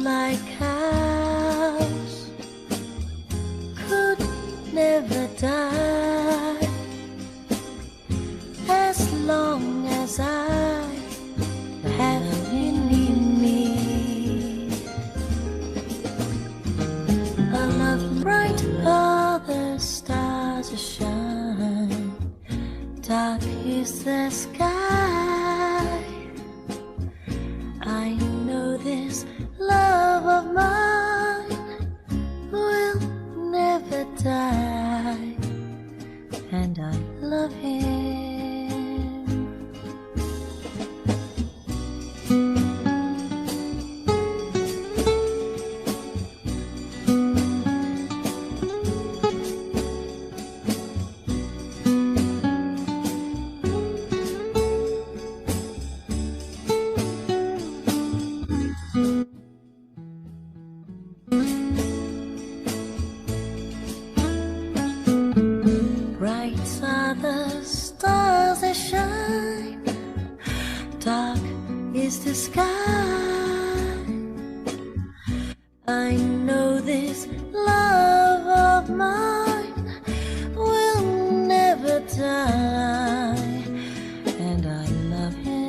like house could never die as long as I have you near me. A love bright, all the stars are shine, dark is the sky. I know this love of mine will never die, and I love him. Bright are the stars that shine, dark is the sky. I know this love of mine will never die, and I love him.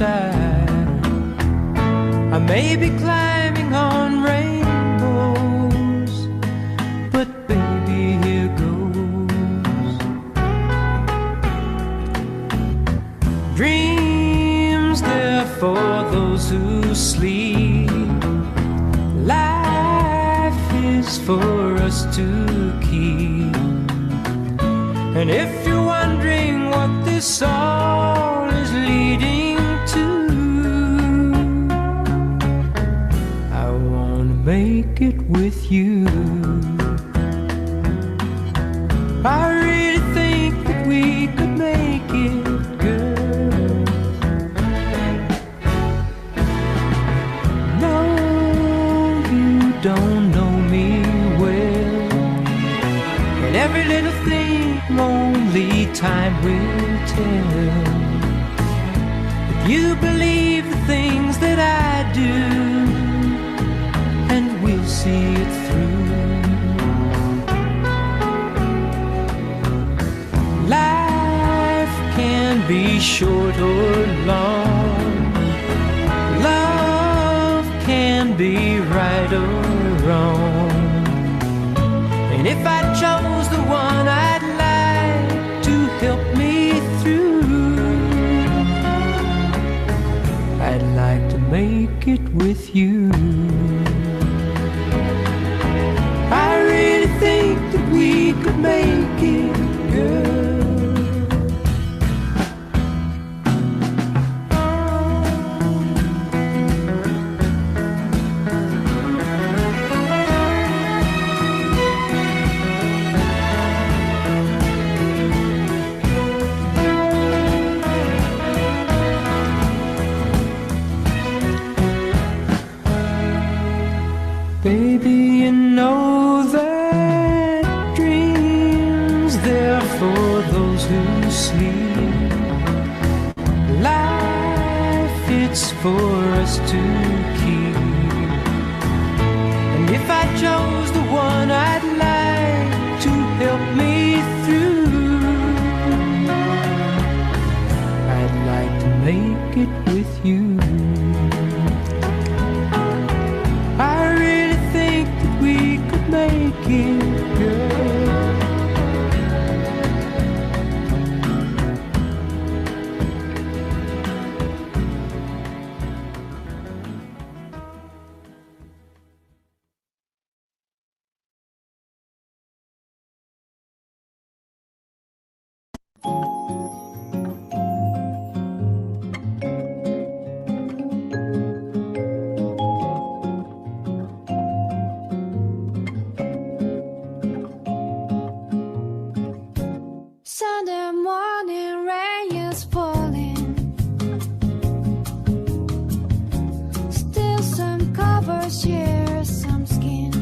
side. I may be climbing on rainbows, but baby, here goes. sleep. Life is for us to keep. And if you're wondering what this all is leading to, I wanna make it with you. I really think that we could make it, girl. No, you don't know me well, and every little thing only time will tell. If you believe the things that I do, and we'll see it through. Life can be short or long. Love can be right or wrong. And if I chose the one I'd like to help me through, I'd like to make it with you. I really think that we could make it, girl. Baby, you know that dreams, they're for those who sleep. Life, it's for us to keep. And if I chose the one I'd like to help me through, I'd like to make it with you. I really think that we could make it, girl. Sunday morning rain is falling. Still some covers share some skin.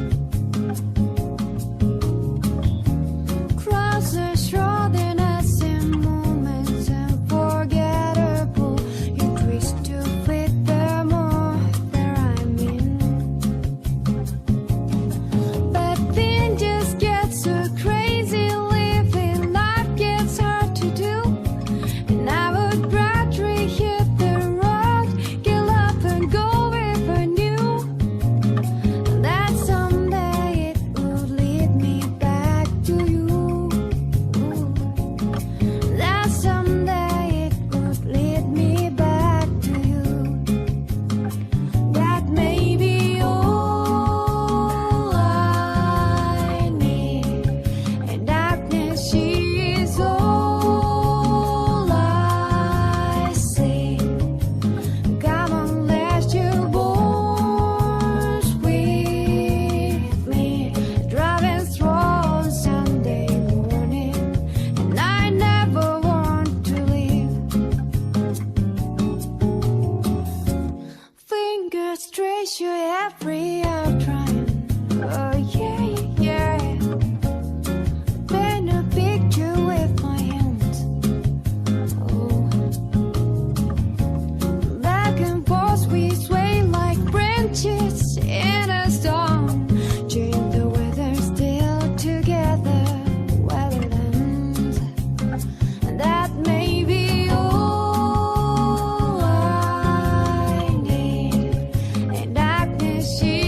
Cross the shore and I see moments unforgettable. You twist to fit the more that I'm in. But then just gets so crazy. Trace you every hour trying. Oh yeah, yeah. Paint a picture with my hands. Oh, back and forth we sway like branches in a storm. Change the weather, still together, weatherlands. And that may be all I need. And darkness, she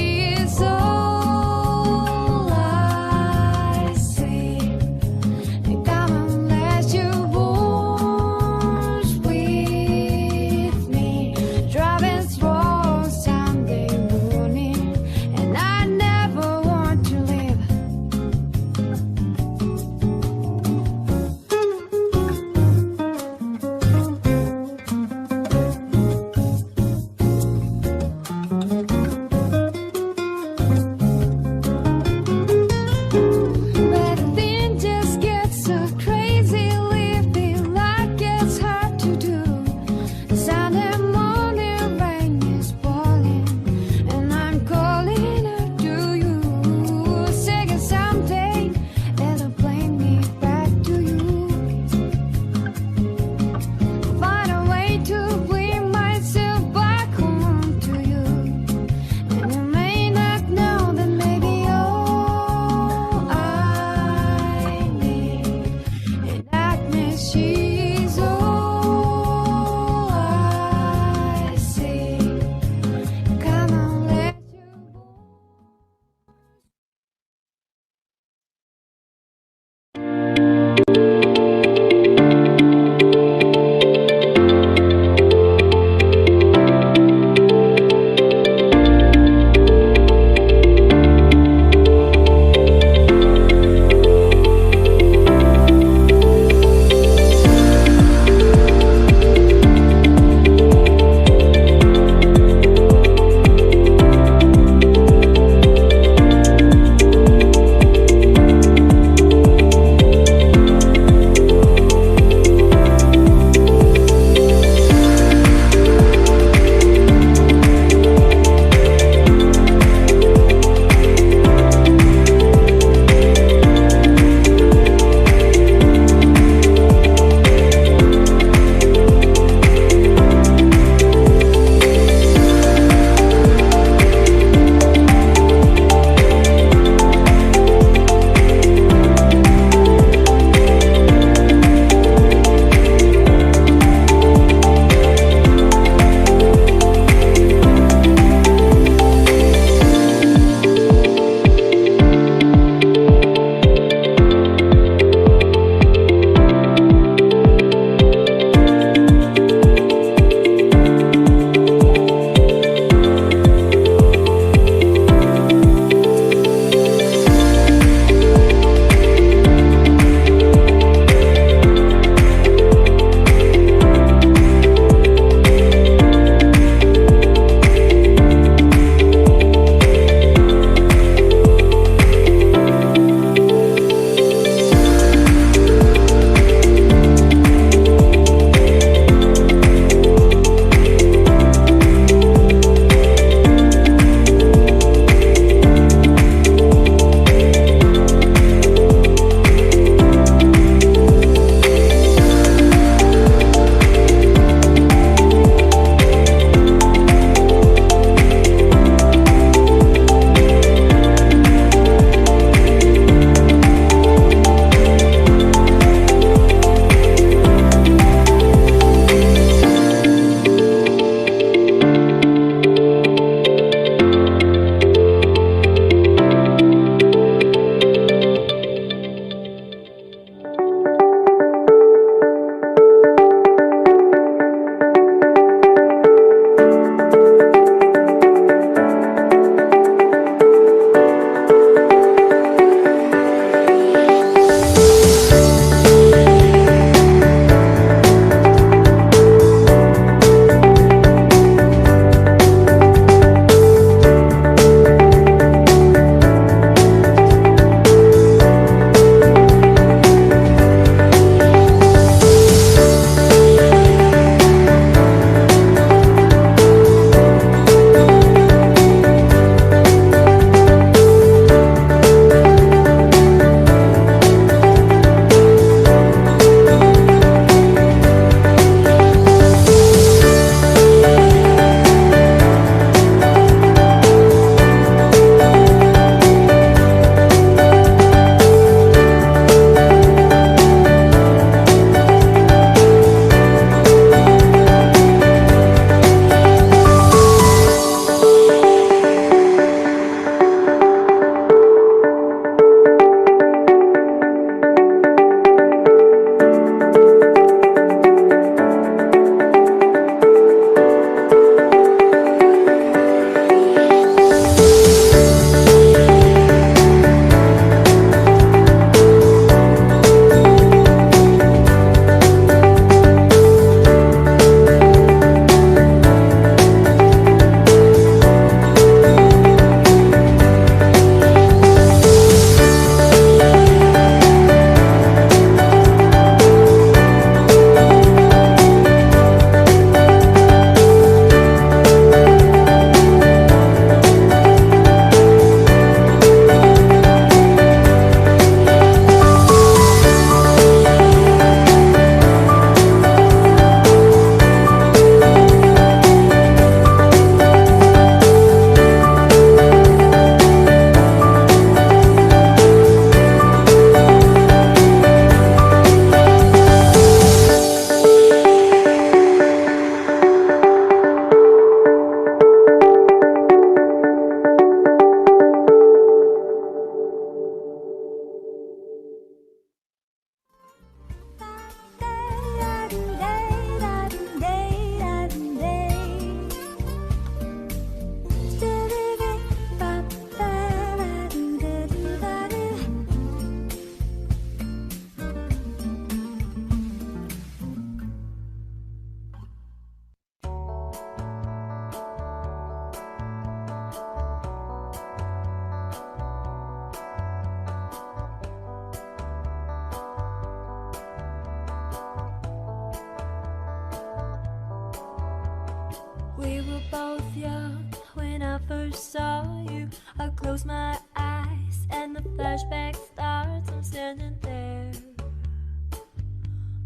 We were both young when I first saw you. I close my eyes and the flashback starts. I'm standing there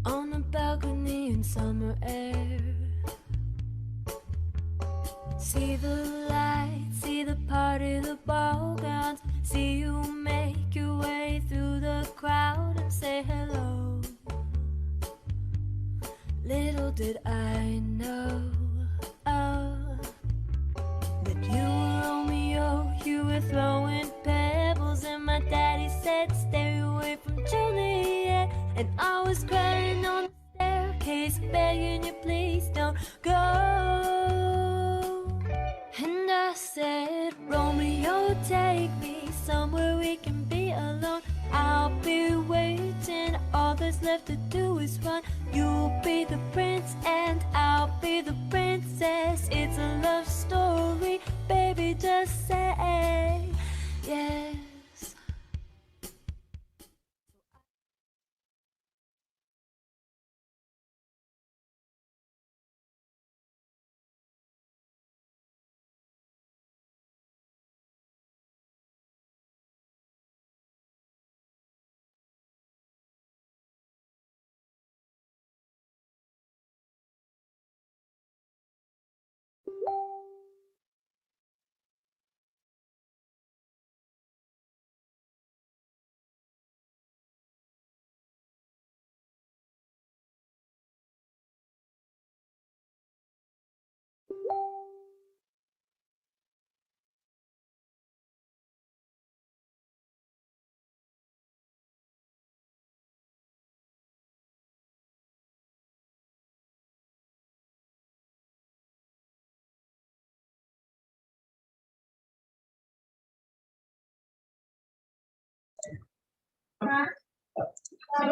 on a balcony in summer air. See the lights, see the party, the ball grounds. See you make your way through the crowd and say hello. Little did I know that you were Romeo, you were throwing pebbles, and my daddy said stay away from Juliet. And I was crying on the staircase, begging you please don't go. And I said, Romeo, take me somewhere we can be alone. I'll be waiting, all that's left to do is run. You'll be the prince and I'll be the princess. It's a love story, baby, just say yes.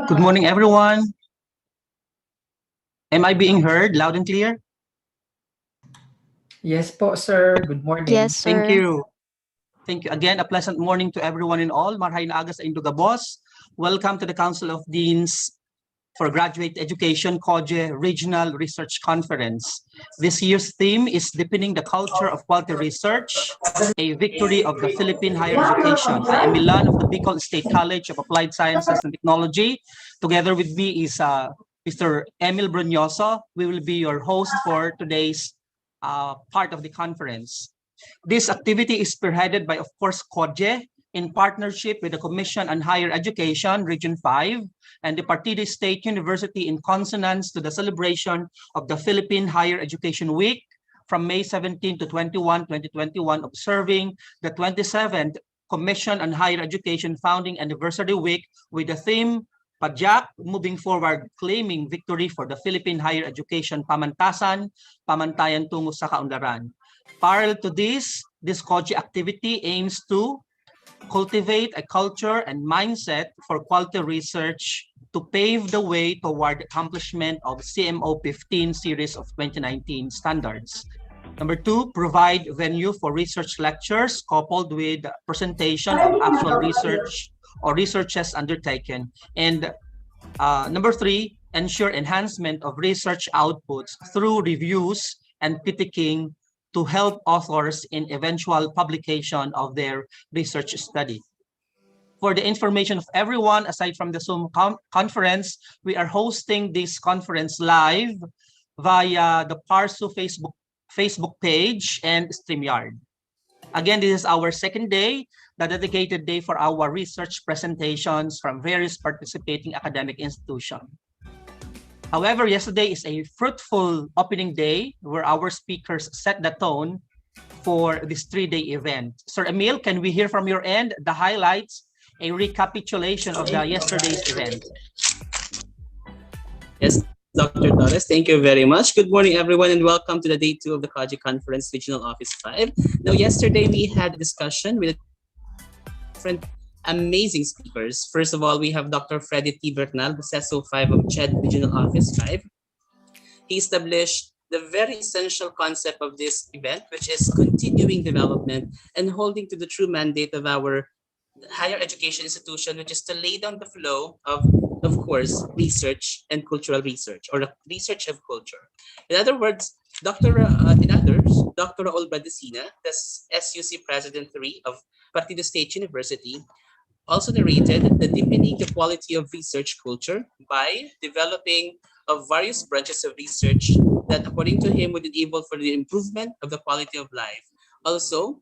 Good morning, everyone. Am I being heard loud and clear? Yes po, sir. Good morning. Yes, sir. Thank you. Thank you. Again, a pleasant morning to everyone and all. Marhay na aga sa inyong gabos. Welcome to the Council of Deans for Graduate Education COGE Regional Research Conference. This year's theme is Deepening the Culture of Quality Research, a Victory of the Philippine Higher Education. I am Milan of the Bicol State College of Applied Sciences and Technology. Together with me is Mr. Emil Brunyoso. We will be your host for today's part of the conference. This activity is spearheaded by, of course, COGE in partnership with the Commission on Higher Education, Region 5, and the Partido State University in consonance to the celebration of the Philippine Higher Education Week from May 17 to 21, 2021, observing the 27th Commission on Higher Education Founding Anniversary Week with the theme, Padyak, Moving Forward, Claiming Victory for the Philippine Higher Education Pamantasan, Pamantayan Tungo sa Kaunlaran. Parallel to this COGE activity aims to cultivate a culture and mindset for quality research to pave the way toward accomplishment of CMO 15 series of 2019 standards. Number 2, provide venue for research lectures coupled with presentation of actual research or researches undertaken. And number 3, ensure enhancement of research outputs through reviews and critiquing to help authors in eventual publication of their research study. For the information of everyone, aside from the Zoom conference, we are hosting this conference live via the PARSU Facebook page and StreamYard. Again, this is our second day, the dedicated day for our research presentations from various participating academic institutions. However, yesterday is a fruitful opening day where our speakers set the tone for this 3-day event. Sir Emil, can we hear from your end the highlights, a recapitulation of the yesterday's event? Yes, Dr. Torres, thank you very much. Good morning, everyone, and welcome to the day 2 of the COGE Conference Regional Office 5. Now, yesterday we had a discussion with different amazing speakers. First of all, we have Dr. Freddy T. Bernal, the CESO 5 of CHED Regional Office 5. He established the very essential concept of this event, which is continuing development and holding to the true mandate of our higher education institution, which is to lay down the flow of of course, research and cultural research, or the research of culture. In other words, Dr. Raul Badesina, the SUC President 3 of Partido State University, also narrated the deepening the quality of research culture by developing of various branches of research that, according to him, would enable for the improvement of the quality of life. Also,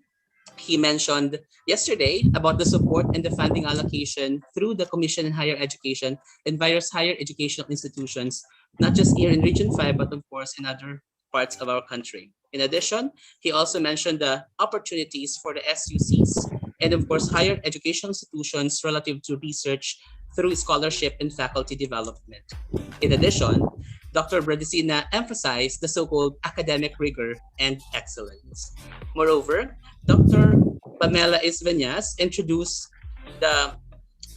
he mentioned yesterday about the support and the funding allocation through the Commission on Higher Education in various higher educational institutions, not just here in Region 5, but of course in other parts of our country. In addition, he also mentioned the opportunities for the SUCs and of course higher educational institutions relative to research through scholarship and faculty development. In addition, Dr. Bradesina emphasized the so-called academic rigor and excellence. Moreover, Dr. Pamela Isvenias introduced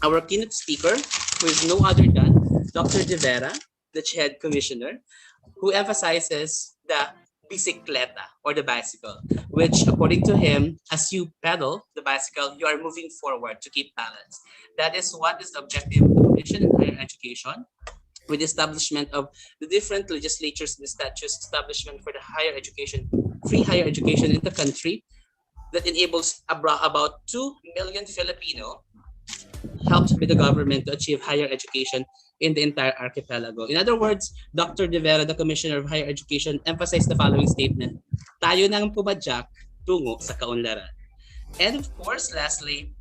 our keynote speaker, who is no other than Dr. De Vera, the CHED Commissioner, who emphasizes the bicicleta, or the bicycle, which according to him, as you pedal the bicycle, you are moving forward to keep balance. That is what is the objective of the Commission on Higher Education, with the establishment of the different legislatures and statutes establishment for the higher education, free higher education in the country, that enables about 2 million Filipino helped by the government to achieve higher education in the entire archipelago. In other words, Dr. De Vera, the Commissioner of Higher Education, emphasized the following statement: tayo nang pumadyak tungo sa kaunlaran. And of course, lastly,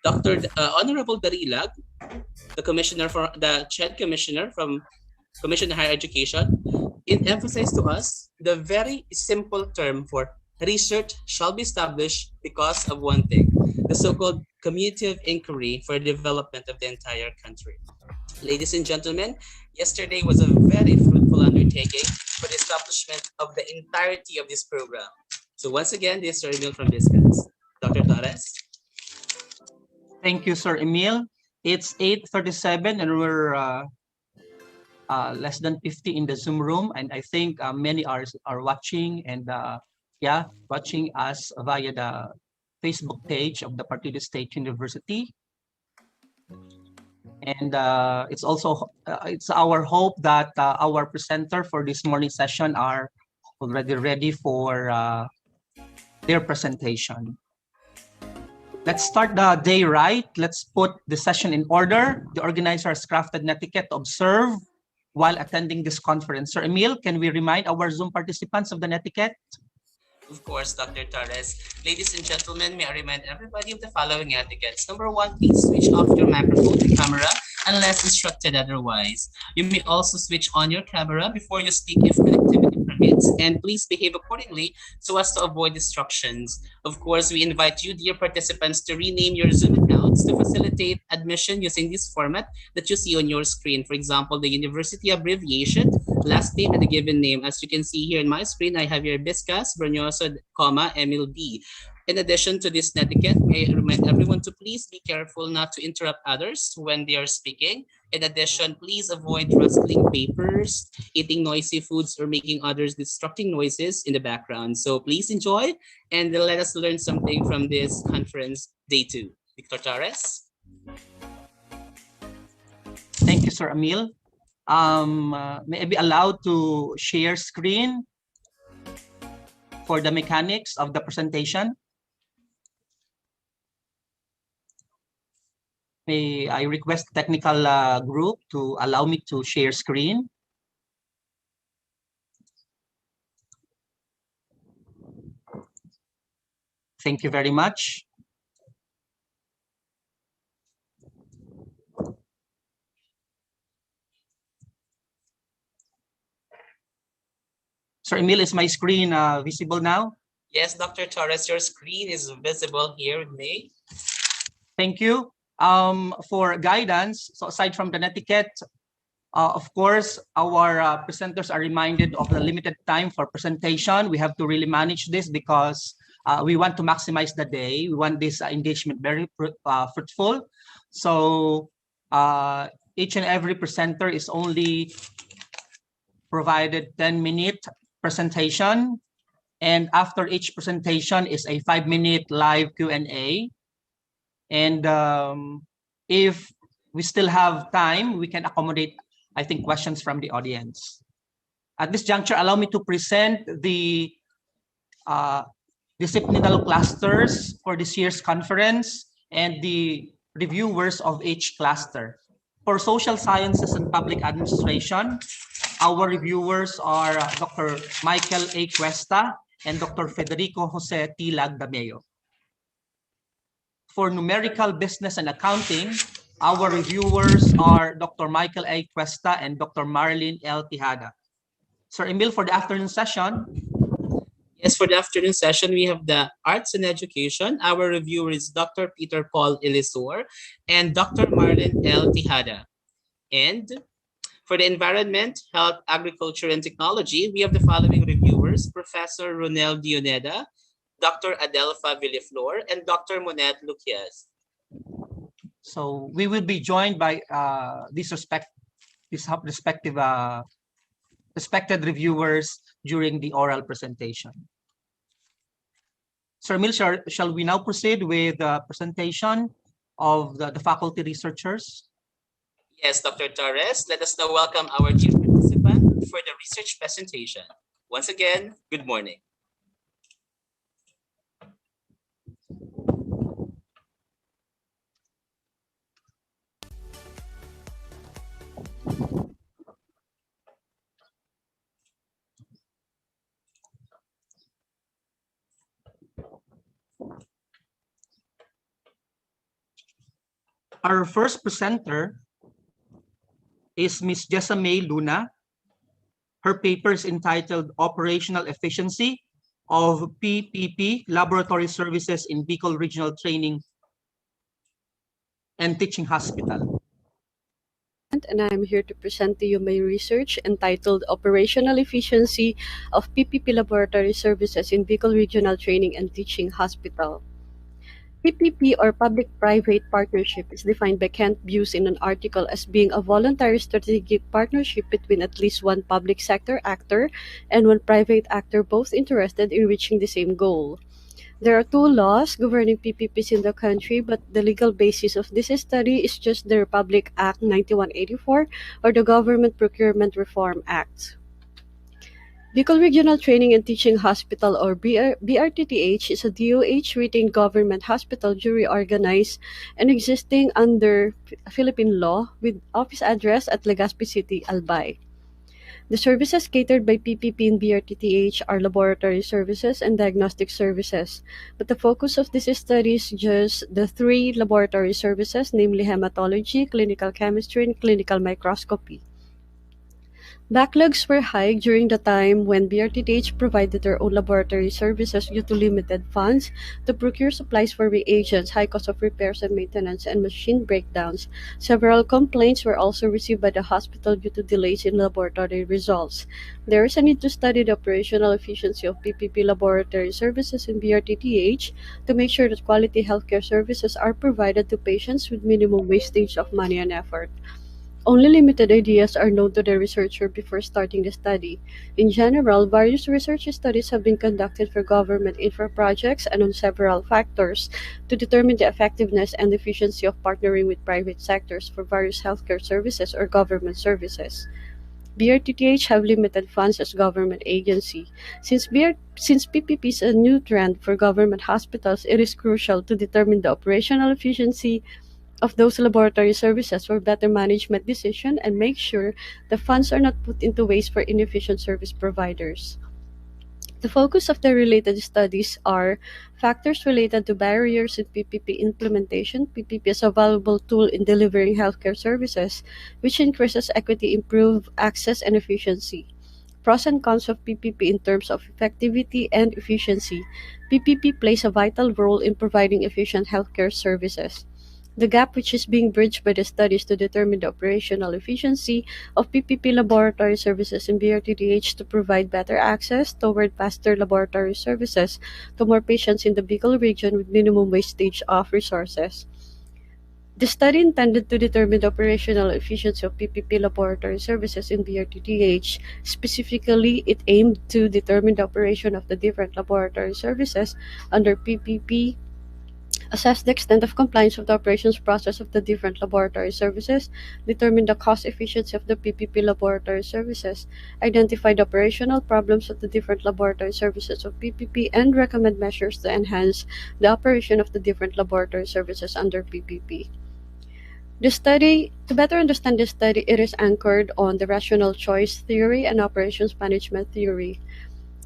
Dr. Honorable Darilag, the Commissioner for the CHED Commissioner from Commission on Higher Education, it emphasized to us the very simple term for research shall be established because of one thing, the so-called community of inquiry for the development of the entire country. Ladies and gentlemen, yesterday was a very fruitful undertaking for the establishment of the entirety of this program. So once again, this is Sir Emil from Discuss. Dr. Torres. Thank you, Sir Emil. It's 8:37 and we're less than 50 in the Zoom room, and I think many are watching and watching us via the Facebook page of the Partido State University. And it's also it's our hope that our presenter for this morning session are already ready for their presentation. Let's start the day right. Let's put the session in order. The organizer has crafted an etiquette to observe while attending this conference. Sir Emil, can we remind our Zoom participants of the etiquette? Of course, Dr. Torres. Ladies and gentlemen, may I remind everybody of the following etiquettes. Number one, please switch off your microphone and camera unless instructed otherwise. You may also switch on your camera before you speak if connectivity permits, and please behave accordingly so as to avoid distractions. Of course, we invite you, dear participants, to rename your Zoom accounts to facilitate admission using this format that you see on your screen. For example, the university abbreviation, last name, and a given name. As you can see here in my screen, I have here Biscas, Brunyoso, Emil B. In addition to this etiquette, may I remind everyone to please be careful not to interrupt others when they are speaking. In addition, please avoid rustling papers, eating noisy foods, or making others distracting noises in the background. So please enjoy and let us learn something from this conference day 2. Victor Torres. Thank you, Sir Emil. May I be allowed to share screen for the mechanics of the presentation? May I request the technical group to allow me to share screen? Thank you very much. Sir Emil, is my screen visible now? Yes, Dr. Torres, your screen is visible here with me. Thank you. For guidance, so aside from the etiquette, of course, our presenters are reminded of the limited time for presentation. We have to really manage this because we want to maximize the day. We want this engagement very fruitful. So each and every presenter is only provided 10-minute presentation. And after each presentation is a 5-minute live Q&A. And if we still have time, we can accommodate, I think, questions from the audience. At this juncture, allow me to present the disciplinary clusters for this year's conference and the reviewers of each cluster. For social sciences and public administration, our reviewers are Dr. Michael A. Cuesta and Dr. Federico Jose T. Lagdameo. For numerical business and accounting, our reviewers are Dr. Michael A. Cuesta and Dr. Marilyn L. Tejada. Sir Emil, for the afternoon session. Yes, for the afternoon session, we have the Arts and Education. Our reviewer is Dr. Peter Paul Elisor and Dr. Marlon L. Tejada. And for the Environment, Health, Agriculture, and Technology, we have the following reviewers: Professor Ronel Dioneda, Dr. Adelfa Villaflor, and Dr. Monet Luquias. So we will be joined by these respected reviewers during the oral presentation. Sir Emil, shall we now proceed with the presentation of the faculty researchers? Yes, Dr. Torres, let us now welcome our chief participant for the research presentation. Once again, good morning. Our first presenter is Ms. Jessamay Luna. Her paper is entitled Operational Efficiency of PPP Laboratory Services in Bicol Regional Training and Teaching Hospital. And I'm here to present to you my research entitled Operational Efficiency of PPP Laboratory Services in Bicol Regional Training and Teaching Hospital. PPP, or Public-Private Partnership, is defined by Kent Buse in an article as being a voluntary strategic partnership between at least one public sector actor and one private actor, both interested in reaching the same goal. There are two laws governing PPPs in the country, but the legal basis of this study is just the Republic Act 9184 or the Government Procurement Reform Act. Bicol Regional Training and Teaching Hospital, or BRTTH, is a DOH-retained government hospital duly organized and existing under Philippine law with office address at Legazpi City, Albay. The services catered by PPP and BRTTH are laboratory services and diagnostic services, but the focus of this study is just the three laboratory services, namely hematology, clinical chemistry, and clinical microscopy. Backlogs were high during the time when BRTTH provided their own laboratory services due to limited funds to procure supplies for reagents, high cost of repairs and maintenance, and machine breakdowns. Several complaints were also received by the hospital due to delays in laboratory results. There is a need to study the operational efficiency of PPP laboratory services in BRTTH to make sure that quality healthcare services are provided to patients with minimum wastage of money and effort. Only limited ideas are known to the researcher before starting the study. In general, various research studies have been conducted for government infra projects and on several factors to determine the effectiveness and efficiency of partnering with private sectors for various healthcare services or government services. BRTTH have limited funds as government agency. Since PPP is a new trend for government hospitals, it is crucial to determine the operational efficiency of those laboratory services for better management decision and make sure the funds are not put into waste for inefficient service providers. The focus of the related studies are factors related to barriers in PPP implementation. PPP is a valuable tool in delivering healthcare services, which increases equity, improve access, and efficiency. Pros and cons of PPP in terms of effectivity and efficiency. PPP plays a vital role in providing efficient healthcare services. The gap which is being bridged by the studies to determine the operational efficiency of PPP laboratory services in BRTDH to provide better access toward faster laboratory services to more patients in the Bicol region with minimum wastage of resources. The study intended to determine the operational efficiency of PPP laboratory services in BRTDH. Specifically, it aimed to determine the operation of the different laboratory services under PPP assess the extent of compliance of the operations process of the different laboratory services, determine the cost efficiency of the PPP laboratory services, identify the operational problems of the different laboratory services of PPP, and recommend measures to enhance the operation of the different laboratory services under PPP. To better understand this study, it is anchored on the rational choice theory and operations management theory.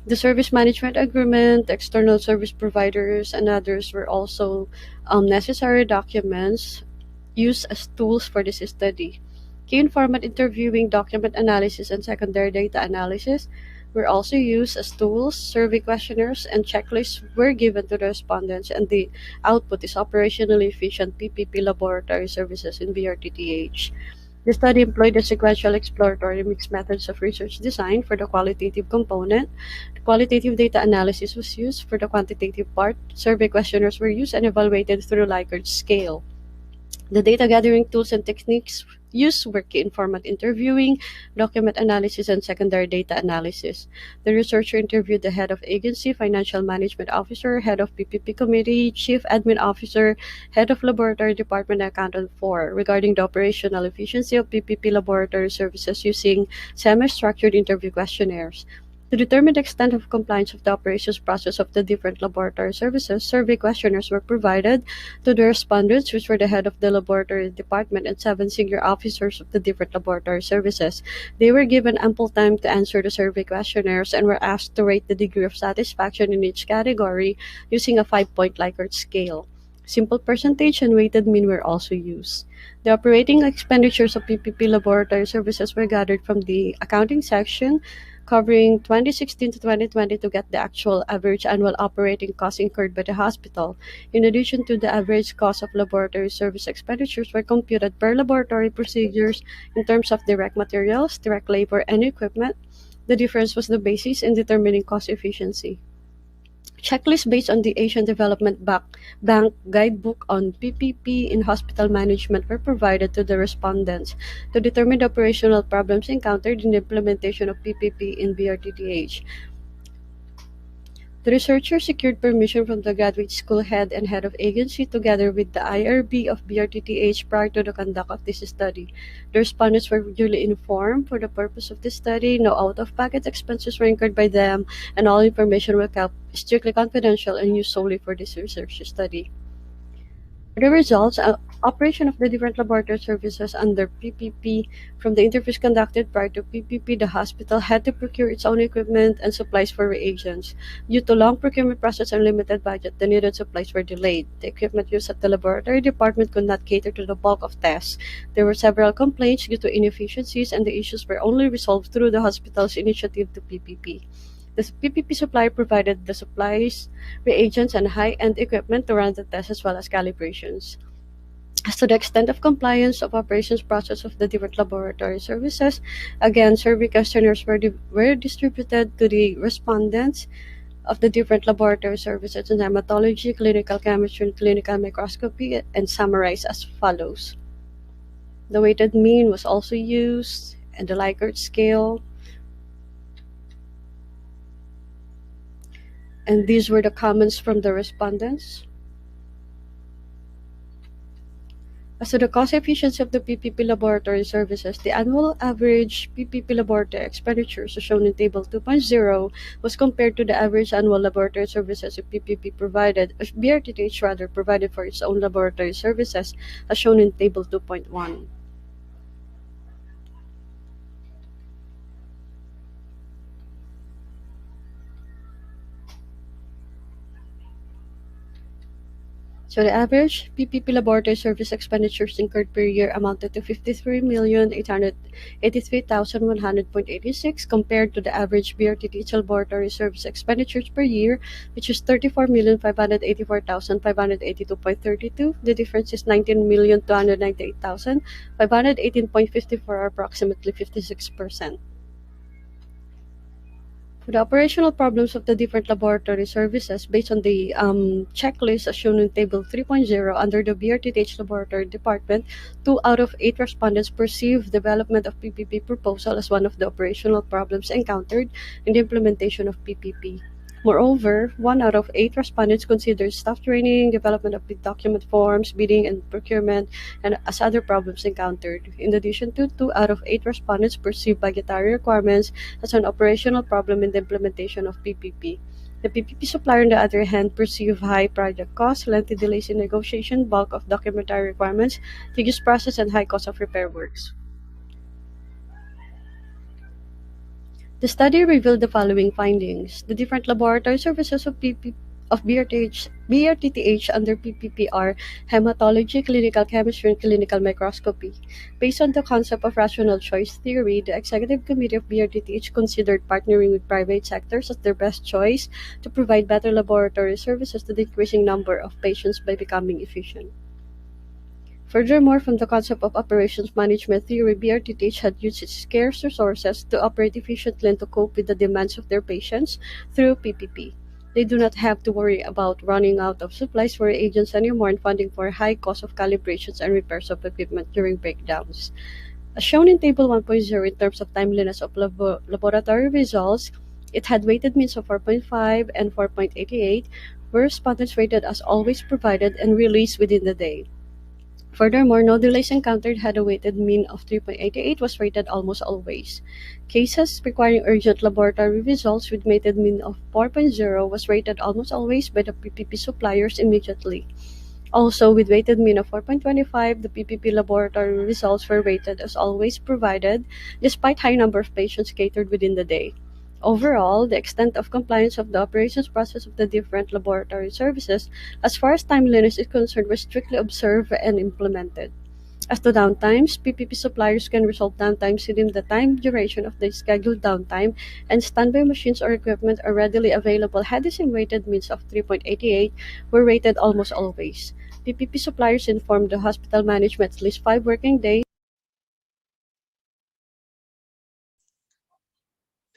The service management agreement, external service providers, and others were also necessary documents used as tools for this study. Key informant interviewing, document analysis, and secondary data analysis were also used as tools. Survey questionnaires and checklists were given to the respondents, and the output is operationally efficient PPP laboratory services in BRTTH. The study employed a sequential exploratory mixed methods of research design for the qualitative component. The qualitative data analysis was used for the quantitative part. Survey questionnaires were used and evaluated through Likert scale. The data gathering tools and techniques used were key informant interviewing, document analysis, and secondary data analysis. The researcher interviewed the head of agency, financial management officer, head of PPP committee, chief admin officer, head of laboratory department, and accountant for regarding the operational efficiency of PPP laboratory services using semi-structured interview questionnaires. To determine the extent of compliance of the operations process of the different laboratory services, survey questionnaires were provided to the respondents, which were the head of the laboratory department and 7 senior officers of the different laboratory services. They were given ample time to answer the survey questionnaires and were asked to rate the degree of satisfaction in each category using a 5-point Likert scale. Simple percentage and weighted mean were also used. The operating expenditures of PPP laboratory services were gathered from the accounting section, covering 2016 to 2020 to get the actual average annual operating costs incurred by the hospital. In addition to the average cost of laboratory service expenditures were computed per laboratory procedures in terms of direct materials, direct labor, and equipment. The difference was the basis in determining cost efficiency. Checklists based on the Asian Development Bank Guidebook on PPP in hospital management were provided to the respondents to determine the operational problems encountered in the implementation of PPP in BRTTH. The researcher secured permission from the graduate school head and head of agency together with the IRB of BRTTH prior to the conduct of this study. The respondents were duly informed for the purpose of this study. No out-of-pocket expenses were incurred by them, and all information was kept strictly confidential and used solely for this research study. The results, operation of the different laboratory services under PPP. From the interviews conducted prior to PPP, the hospital had to procure its own equipment and supplies for reagents. Due to long procurement process and limited budget, the needed supplies were delayed. The equipment used at the laboratory department could not cater to the bulk of tests. There were several complaints due to inefficiencies, and the issues were only resolved through the hospital's initiative to PPP. The PPP supplier provided the supplies, reagents, and high-end equipment to run the tests as well as calibrations. As to the extent of compliance of operations process of the different laboratory services, again, survey questionnaires were distributed to the respondents of the different laboratory services in hematology, clinical chemistry, and clinical microscopy, and summarized as follows. The weighted mean was also used, and the Likert scale. And these were the comments from the respondents. As to the cost efficiency of the PPP laboratory services, the annual average PPP laboratory expenditures, as shown in Table 2.0, was compared to the average annual laboratory services of PPP provided, BRTTH rather, provided for its own laboratory services, as shown in Table 2.1. So the average PPP laboratory service expenditures incurred per year amounted to 53,883,100.86 compared to the average BRTTH laboratory service expenditures per year, which is 34,584,582.32. The difference is 19,298,518.54, or approximately 56%. For the operational problems of the different laboratory services, based on the checklist as shown in Table 3.0 under the BRTH Laboratory Department, 2 out of 8 respondents perceived development of PPP proposal as one of the operational problems encountered in the implementation of PPP. Moreover, 1 out of 8 respondents considered staff training, development of bid document forms, bidding and procurement, and as other problems encountered. In addition to 2 out of 8 respondents perceived budgetary requirements as an operational problem in the implementation of PPP. The PPP supplier, on the other hand, perceived high project costs, lengthy delays in negotiation, bulk of documentary requirements, tedious process, and high cost of repair works. The study revealed the following findings. The different laboratory services of BRTTH under PPP are hematology, clinical chemistry, and clinical microscopy. Based on the concept of rational choice theory, the executive committee of BRTTH considered partnering with private sectors as their best choice to provide better laboratory services to the increasing number of patients by becoming efficient. Furthermore, from the concept of operations management theory, BRTTH had used its scarce resources to operate efficiently and to cope with the demands of their patients through PPP. They do not have to worry about running out of supplies for agents anymore and funding for high cost of calibrations and repairs of equipment during breakdowns. As shown in Table 1.0 in terms of timeliness of laboratory results, it had weighted means of 4.5 and 4.88, where respondents rated as always provided and released within the day. Furthermore, no delays encountered had a weighted mean of 3.88 was rated almost always. Cases requiring urgent laboratory results with weighted mean of 4.0 was rated almost always by the PPP suppliers immediately. Also, with weighted mean of 4.25, the PPP laboratory results were rated as always provided despite high number of patients catered within the day. Overall, the extent of compliance of the operations process of the different laboratory services as far as timeliness is concerned was strictly observed and implemented. As to downtimes, PPP suppliers can resolve downtimes within the time duration of the scheduled downtime, and standby machines or equipment are readily available had the same weighted means of 3.88 were rated almost always. PPP suppliers informed the hospital management at least 5 working days.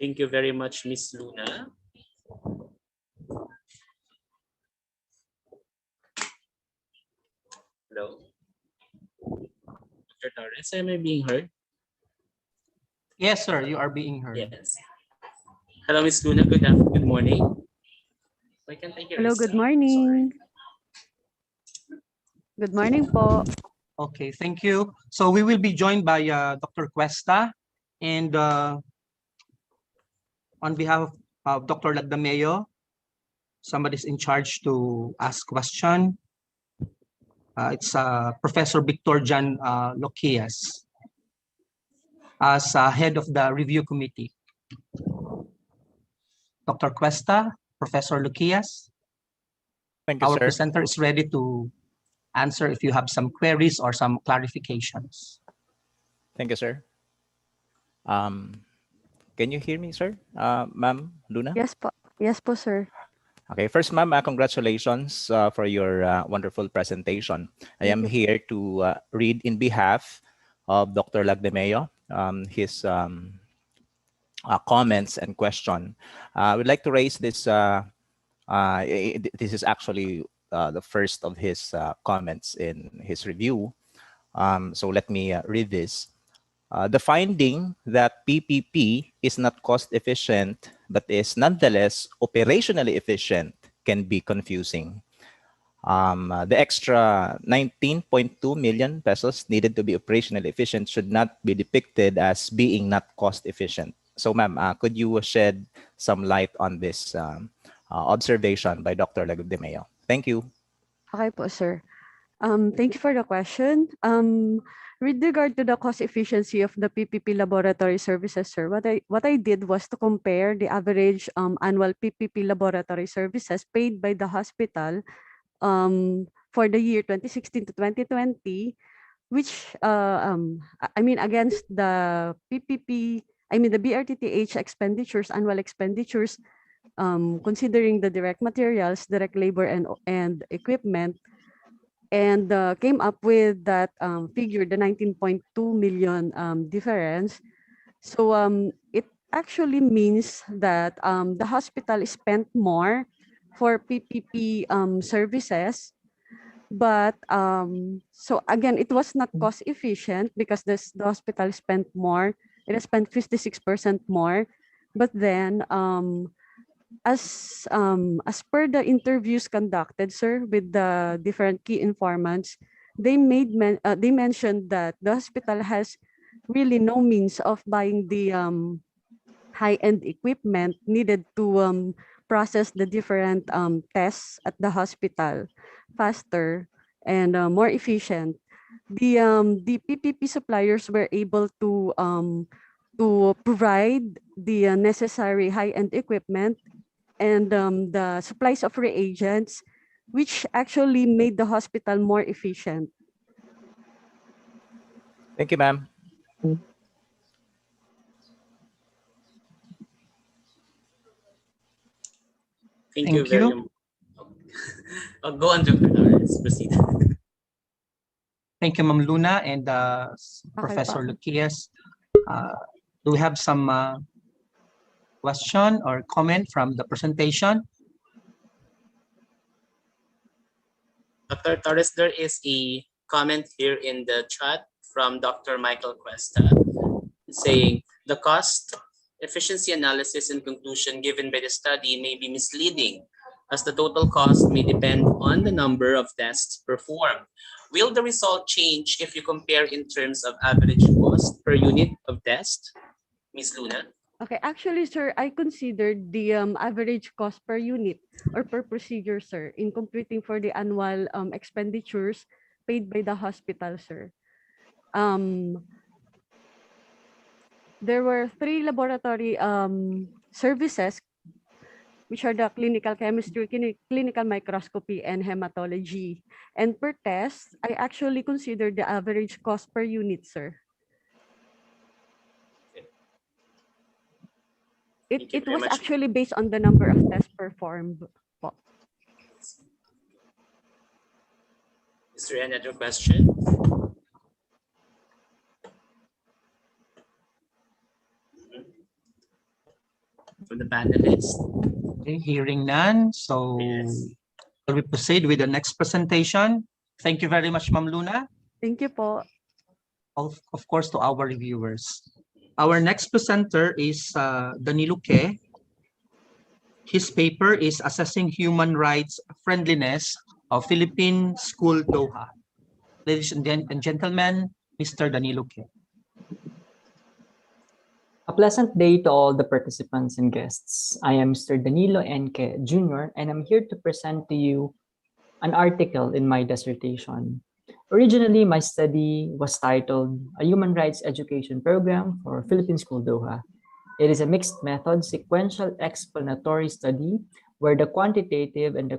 Thank you very much, Miss Luna. Hello. Dr. Torres, am I being heard? Yes, sir, you are being heard. Yes. Hello, Miss Luna. Good morning. Why can't I hear Hello, you, good sir? morning. Good morning po. Okay, thank you. So we will be joined by Dr. Cuesta, and on behalf of Dr. Lagdameo, somebody's in charge to ask question. It's Professor Victor Jan Loquias as head of the review committee. Dr. Cuesta, Professor Loquias, Thank you, our sir. presenter is ready to answer if you have some queries or some clarifications. Thank you, sir. Can you hear me, sir? Ma'am Luna? Yes po. Yes po, sir. Okay, first, ma'am, congratulations for your wonderful presentation. I am here to read in behalf of Dr. Lagdameo his comments and question. I would like to raise this. This is actually the first of his comments in his review. So let me read this. The finding that PPP is not cost efficient but is nonetheless operationally efficient can be confusing. The extra 19.2 million pesos needed to be operationally efficient should not be depicted as being not cost efficient. So, ma'am, could you shed some light on this observation by Dr. Lagdameo? Thank you. Okay po, sir. Thank you for the question. With regard to the cost efficiency of the PPP laboratory services, sir, what I did was to compare the average annual PPP laboratory services paid by the hospital for the year 2016 to 2020, which against the PPP, the BRTTH expenditures, annual expenditures, considering the direct materials, direct labor, and equipment, and came up with that figure, the 19.2 million difference. So it actually means that the hospital spent more for PPP services, but so again, it was not cost efficient because the hospital spent more. It has spent 56% more, but then As per the interviews conducted, sir, with the different key informants, they mentioned that the hospital has really no means of buying the high-end equipment needed to process the different tests at the hospital faster and more efficient. The PPP suppliers were able to provide the necessary high-end equipment and the supplies of reagents, which actually made the hospital more efficient. Thank you, ma'am. Thank you Thank very you. much. Go on, Dr. Torres. Proceed. Thank you, Ma'am Luna and Okay Professor pa. Luquias. Do we have some question or comment from the presentation? Dr. Torres, there is a comment here in the chat from Dr. Michael Cuesta saying the cost efficiency analysis and conclusion given by the study may be misleading as the total cost may depend on the number of tests performed. Will the result change if you compare in terms of average cost per unit of test? Ms. Luna? Okay, actually, sir, I considered the average cost per unit or per procedure, sir, in computing for the annual expenditures paid by the hospital, sir. There were 3 laboratory services, which are the clinical chemistry, clinical microscopy, and hematology. And per test, I actually considered the average cost per unit, sir. Thank you It very was much. actually based on the number of tests performed po. Is there another question? From the panelists? Okay, hearing none. So Yes. will we proceed with the next presentation? Thank you very much, Ma'am Luna. Thank you po. Of course, to our reviewers. Our next presenter is Danilo Ke. His paper is Assessing Human Rights Friendliness of Philippine School Doha. Ladies and gentlemen, Mr. Danilo Ke. A pleasant day to all the participants and guests. I am Mr. Danilo Enke Jr. and I'm here to present to you an article in my dissertation. Originally, my study was titled A Human Rights Education Program for Philippine School Doha. It is a mixed method sequential explanatory study where the quantitative and the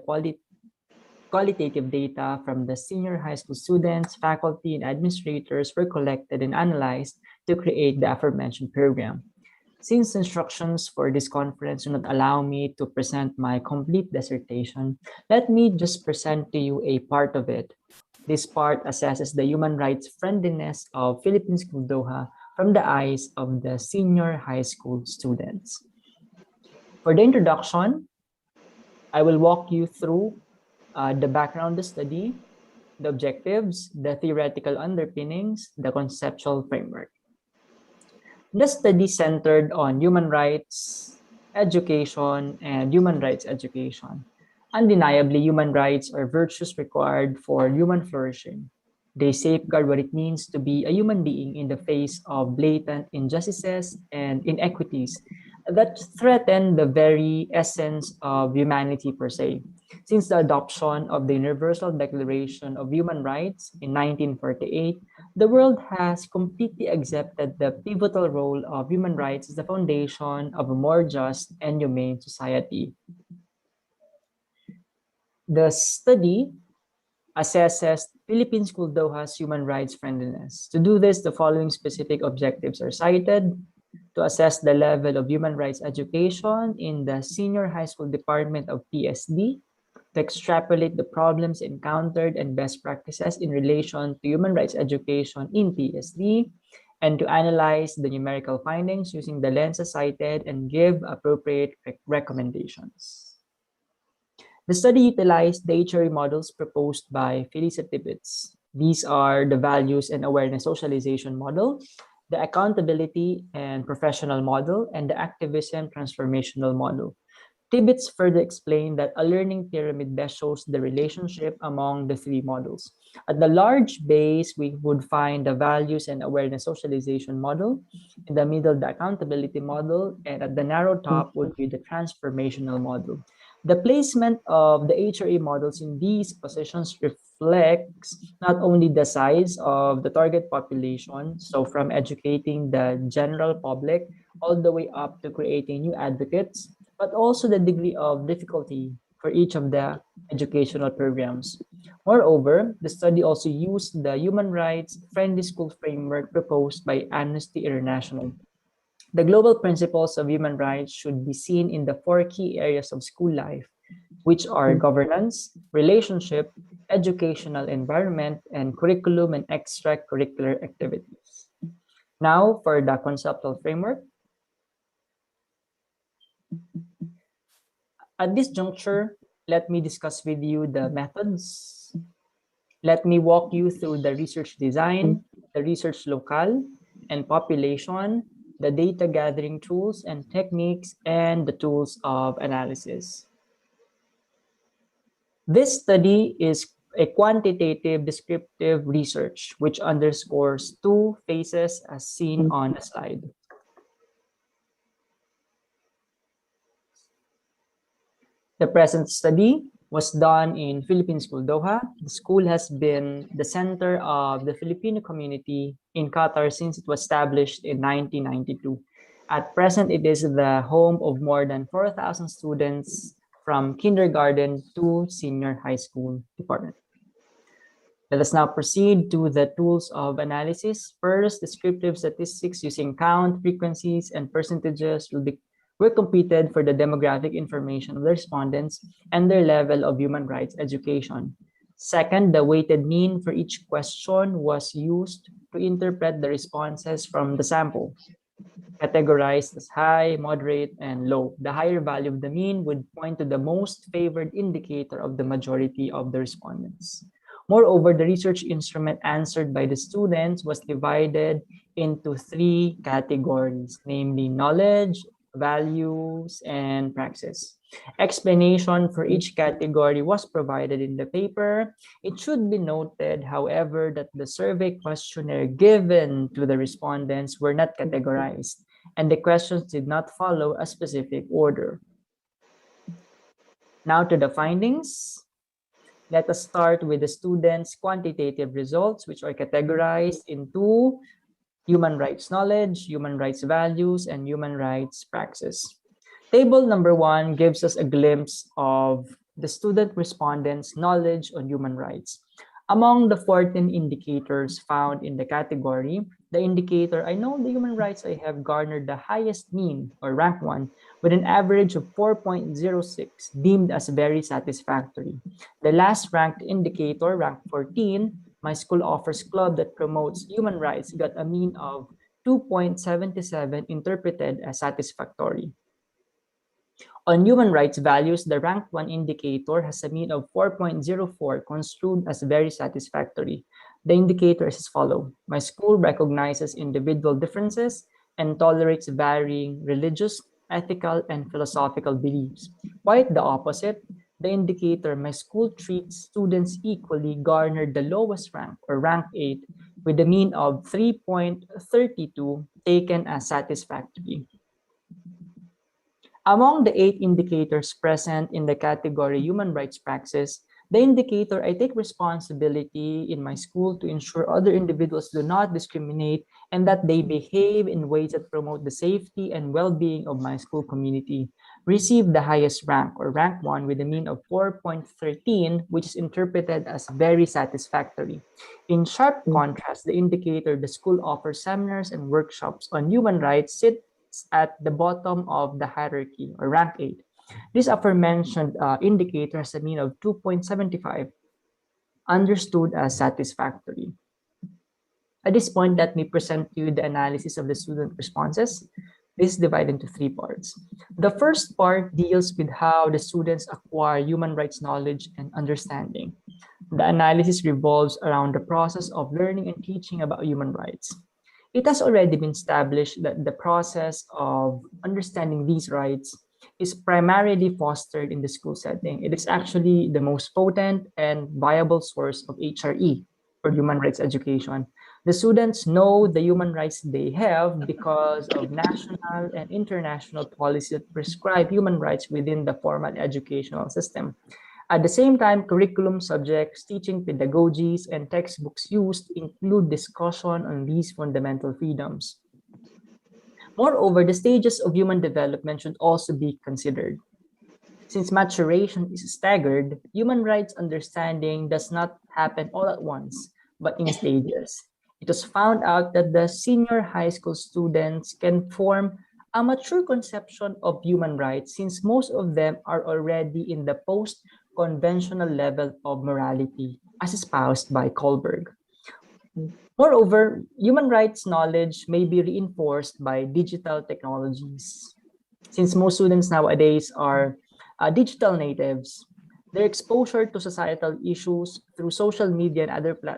qualitative data from the senior high school students, faculty, and administrators were collected and analyzed to create the aforementioned program. Since instructions for this conference do not allow me to present my complete dissertation, let me just present to you a part of it. This part assesses the human rights friendliness of Philippine School Doha from the eyes of the senior high school students. For the introduction, I will walk you through the background of the study, the objectives, the theoretical underpinnings, the conceptual framework. The study centered on human rights education and human rights education. Undeniably, human rights are virtues required for human flourishing. They safeguard what it means to be a human being in the face of blatant injustices and inequities that threaten the very essence of humanity per se. Since the adoption of the Universal Declaration of Human Rights in 1948, the world has completely accepted the pivotal role of human rights as the foundation of a more just and humane society. The study assesses Philippine School Doha's human rights friendliness. To do this, the following specific objectives are cited: to assess the level of human rights education in the senior high school department of PSD, to extrapolate the problems encountered and best practices in relation to human rights education in PSD, and to analyze the numerical findings using the lenses cited and give appropriate recommendations. The study utilized the HRE models proposed by Felisa Tibbets. These are the values and awareness socialization model, the accountability and professional model, and the activism transformational model. Tibbets further explained that a learning pyramid best shows the relationship among the three models. At the large base, we would find the values and awareness socialization model. In the middle, the accountability model, and at the narrow top would be the transformational model. The placement of the HRE models in these positions reflects not only the size of the target population, so from educating the general public all the way up to creating new advocates, but also the degree of difficulty for each of the educational programs. Moreover, the study also used the human rights friendly school framework proposed by Amnesty International. The global principles of human rights should be seen in the four key areas of school life, which are governance, relationship, educational environment, and curriculum and extracurricular activities. Now, for the conceptual framework. At this juncture, let me discuss with you the methods. Let me walk you through the research design, the research locale and population, the data gathering tools and techniques, and the tools of analysis. This study is a quantitative descriptive research which underscores two phases as seen on the slide. The present study was done in Philippine School Doha. The school has been the center of the Filipino community in Qatar since it was established in 1992. At present, it is the home of more than 4,000 students from kindergarten to senior high school department. Let us now proceed to the tools of analysis. First, descriptive statistics using count, frequencies, and percentages were computed for the demographic information of the respondents and their level of human rights education. Second, the weighted mean for each question was used to interpret the responses from the sample, categorized as high, moderate, and low. The higher value of the mean would point to the most favored indicator of the majority of the respondents. Moreover, the research instrument answered by the students was divided into three categories, namely knowledge, values, and praxis. Explanation for each category was provided in the paper. It should be noted, however, that the survey questionnaire given to the respondents were not categorized, and the questions did not follow a specific order. Now to the findings. Let us start with the students' quantitative results, which are categorized into human rights knowledge, human rights values, and human rights praxis. Table number 1 gives us a glimpse of the student respondents' knowledge on human rights. Among the 14 indicators found in the category, the indicator I know the human rights I have garnered the highest mean, or rank 1, with an average of 4.06, deemed as very satisfactory. The last ranked indicator, rank 14, my school offers club that promotes human rights, got a mean of 2.77, interpreted as satisfactory. On human rights values, the rank 1 indicator has a mean of 4.04, construed as very satisfactory. The indicator is as follows. My school recognizes individual differences and tolerates varying religious, ethical, and philosophical beliefs. Quite the opposite, the indicator my school treats students equally garnered the lowest rank, or rank 8, with a mean of 3.32, taken as satisfactory. Among the 8 indicators present in the category human rights praxis, the indicator I take responsibility in my school to ensure other individuals do not discriminate and that they behave in ways that promote the safety and well-being of my school community received the highest rank, or rank 1, with a mean of 4.13, which is interpreted as very satisfactory. In sharp contrast, the indicator the school offers seminars and workshops on human rights sits at the bottom of the hierarchy, or rank 8. This aforementioned indicator has a mean of 2.75, understood as satisfactory. At this point, let me present to you the analysis of the student responses. This is divided into 3 parts. The first part deals with how the students acquire human rights knowledge and understanding. The analysis revolves around the process of learning and teaching about human rights. It has already been established that the process of understanding these rights is primarily fostered in the school setting. It is actually the most potent and viable source of HRE, or human rights education. The students know the human rights they have because of national and international policies that prescribe human rights within the formal educational system. At the same time, curriculum subjects, teaching pedagogies, and textbooks used include discussion on these fundamental freedoms. Moreover, the stages of human development should also be considered. Since maturation is staggered, human rights understanding does not happen all at once, but in stages. It was found out that the senior high school students can form a mature conception of human rights since most of them are already in the post-conventional level of morality, as espoused by Kohlberg. Moreover, human rights knowledge may be reinforced by digital technologies. Since most students nowadays are digital natives, their exposure to societal issues through social media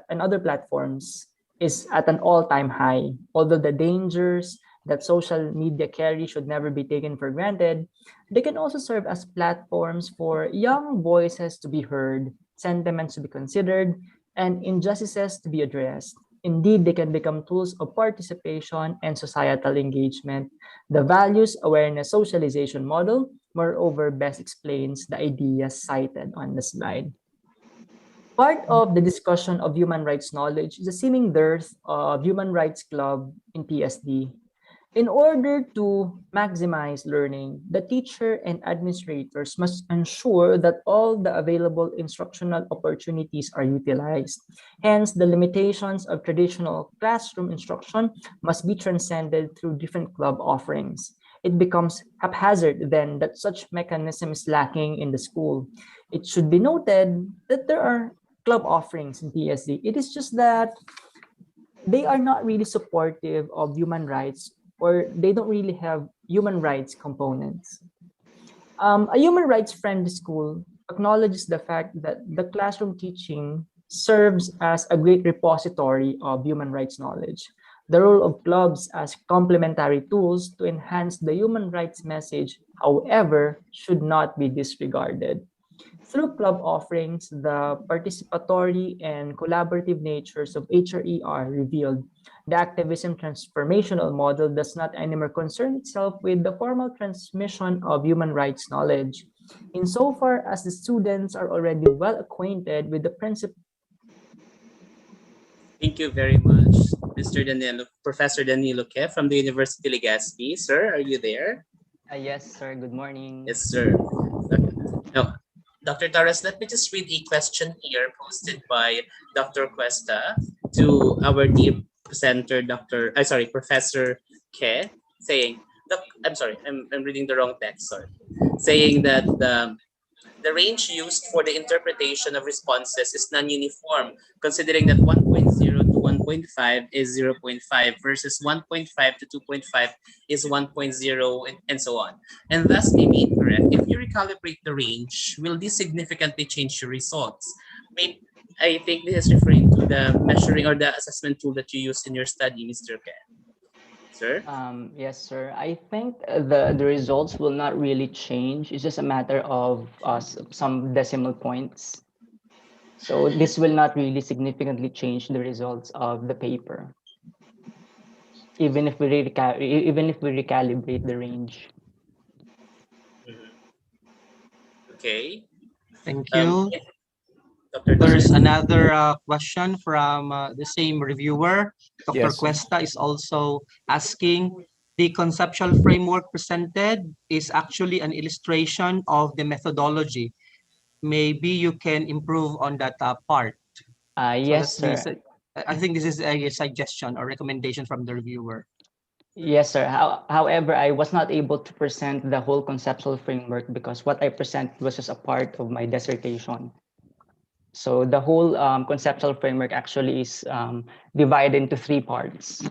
and other platforms is at an all-time high. Although the dangers that social media carry should never be taken for granted, they can also serve as platforms for young voices to be heard, sentiments to be considered, and injustices to be addressed. Indeed, they can become tools of participation and societal engagement. The values awareness socialization model, moreover, best explains the ideas cited on the slide. Part of the discussion of human rights knowledge is the seeming dearth of human rights club in PSD. In order to maximize learning, the teacher and administrators must ensure that all the available instructional opportunities are utilized. Hence, the limitations of traditional classroom instruction must be transcended through different club offerings. It becomes haphazard then that such mechanism is lacking in the school. It should be noted that there are club offerings in PSD. It is just that they are not really supportive of human rights, or they don't really have human rights components. A human rights friendly school acknowledges the fact that the classroom teaching serves as a great repository of human rights knowledge. The role of clubs as complementary tools to enhance the human rights message, however, should not be disregarded. Through club offerings, the participatory and collaborative natures of HRE are revealed. The activism transformational model does not anymore concern itself with the formal transmission of human rights knowledge. Insofar as the students are already well acquainted with the principles. Thank you very much, Mr. Danilo, Professor Danilo Ke from the University of Legazpi. Sir, are you there? Yes, sir. Good morning. Yes, sir. Now, Dr. Torres, let me just read a question here posted by Dr. Cuesta to our dear presenter, Professor Ke, saying, I'm sorry, I'm reading the wrong text, sorry. Saying that the range used for the interpretation of responses is non-uniform, considering that 1.0 to 1.5 is 0.5 versus 1.5 to 2.5 is 1.0 and so on. And thus may be incorrect. If you recalibrate the range, will this significantly change your results? I think this is referring to the measuring or the assessment tool that you used in your study, Mr. Ken. Sir? Yes, sir. I think the results will not really change. It's just a matter of some decimal points. So this will not really significantly change the results of the paper, even if we recalibrate the range. Okay. Thank you. Dr. There's Torres? another question from the same reviewer. Dr. Yes. Cuesta is also asking, the conceptual framework presented is actually an illustration of the methodology. Maybe you can improve on that part. Yes, sir. I think this is a suggestion or recommendation from the reviewer. Yes, sir. However, I was not able to present the whole conceptual framework because what I present was just a part of my dissertation. So the whole conceptual framework actually is divided into 3 parts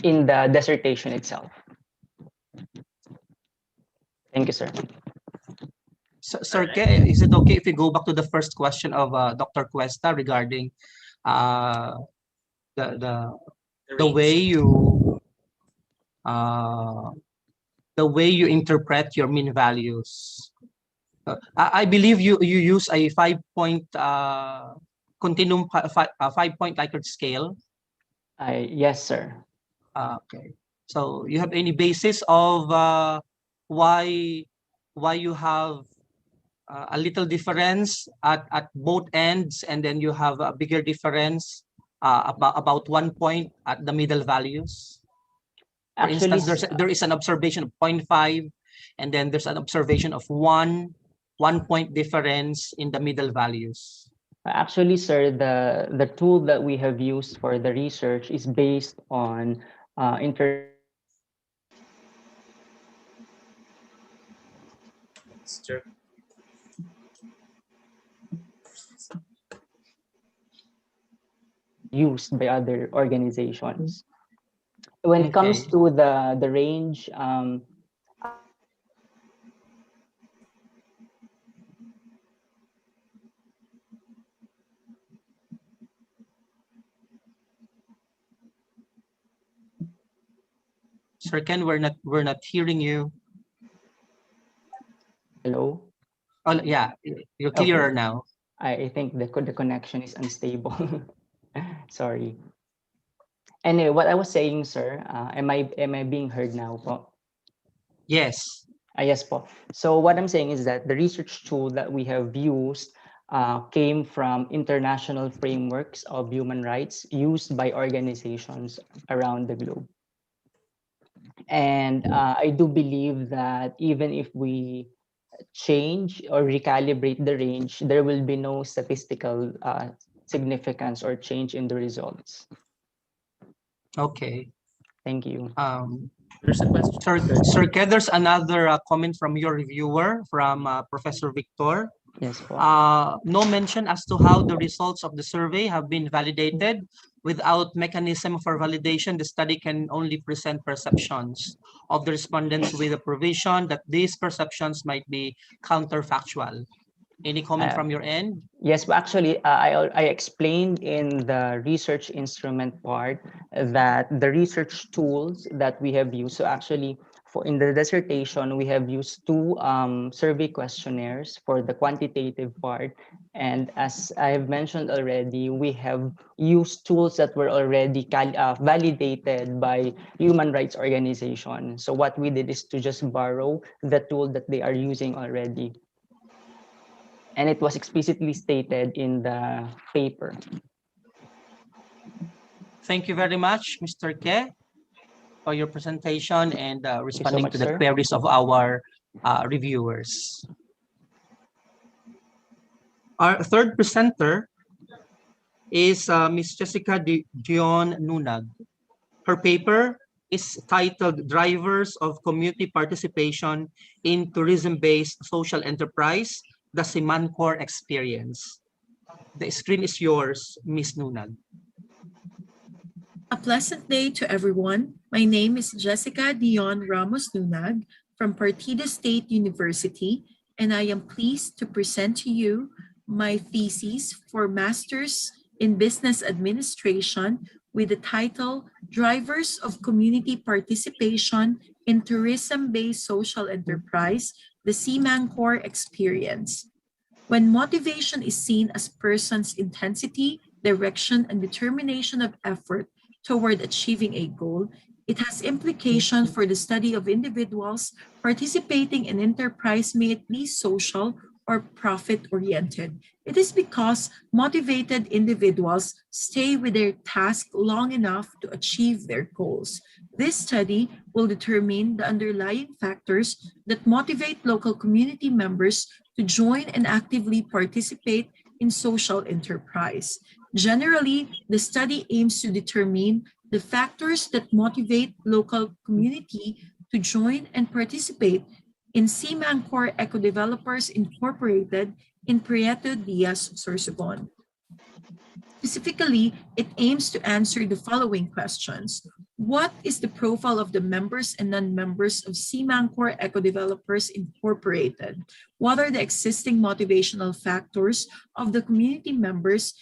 in the dissertation itself. Thank you, sir. Sir Ke, is it okay if we go back to the first question of Dr. Cuesta regarding the way you the way you interpret your mean values. I believe you use a 5-point continuum 5-point Likert scale. Yes, sir. Okay. So you have any basis of why you have a little difference at both ends, and then you have a bigger difference about 1 point at the middle values? For Actually, instance, there is an observation of 0.5, and then there's an observation of 1 point difference in the middle values. Actually, sir, the tool that we have used for the research is based on used by other organizations. When it comes Okay. to the range, Sir Ken, we're not hearing you. hello? Oh yeah, you're Okay. clearer now. I think the connection is unstable. Sorry. Anyway, what I was saying, sir, am I being heard now po? Yes. Yes po. So what I'm saying is that the research tool that we have used came from international frameworks of human rights used by organizations around the globe. And I do believe that even if we change or recalibrate the range, there will be no statistical significance or change in the results. Okay. Thank you. There's a question. Sir Ken, there's another comment from your reviewer, from Professor Victor. Yes po. No mention as to how the results of the survey have been validated. Without mechanism for validation, the study can only present perceptions of the respondents with a provision that these perceptions might be counterfactual. Any comment from your end? Yes, but actually, I explained in the research instrument part that the research tools that we have used. So actually, for in the dissertation, we have used two survey questionnaires for the quantitative part. And as I have mentioned already, we have used tools that were already validated by human rights organizations. So what we did is to just borrow the tool that they are using already. And it was explicitly stated in the paper. Thank you very much, Mr. Ke, for your presentation and responding much, to the sir. queries of our reviewers. Our third presenter is Ms. Jessica Dion Nunag. Her paper is titled Drivers of Community Participation in Tourism-Based Social Enterprise, the Simancor Experience. The screen is yours, Ms. Nunag. A pleasant day to everyone. My name is Jessica Dion Ramos Nunag from Partido State University, and I am pleased to present to you my thesis for Masters in Business Administration with the title Drivers of Community Participation in Tourism-Based Social Enterprise, the Simancor Experience. When motivation is seen as person's intensity, direction, and determination of effort toward achieving a goal, it has implication for the study of individuals participating in enterprise, may it be social or profit-oriented. It is because motivated individuals stay with their task long enough to achieve their goals. This study will determine the underlying factors that motivate local community members to join and actively participate in social enterprise. Generally, the study aims to determine the factors that motivate local community to join and participate in Simancor Eco Developers Incorporated in Prieto Diaz, Sorsogon. Specifically, it aims to answer the following questions. What is the profile of the members and non-members of Simancor Eco Developers Incorporated? What are the existing motivational factors of the community members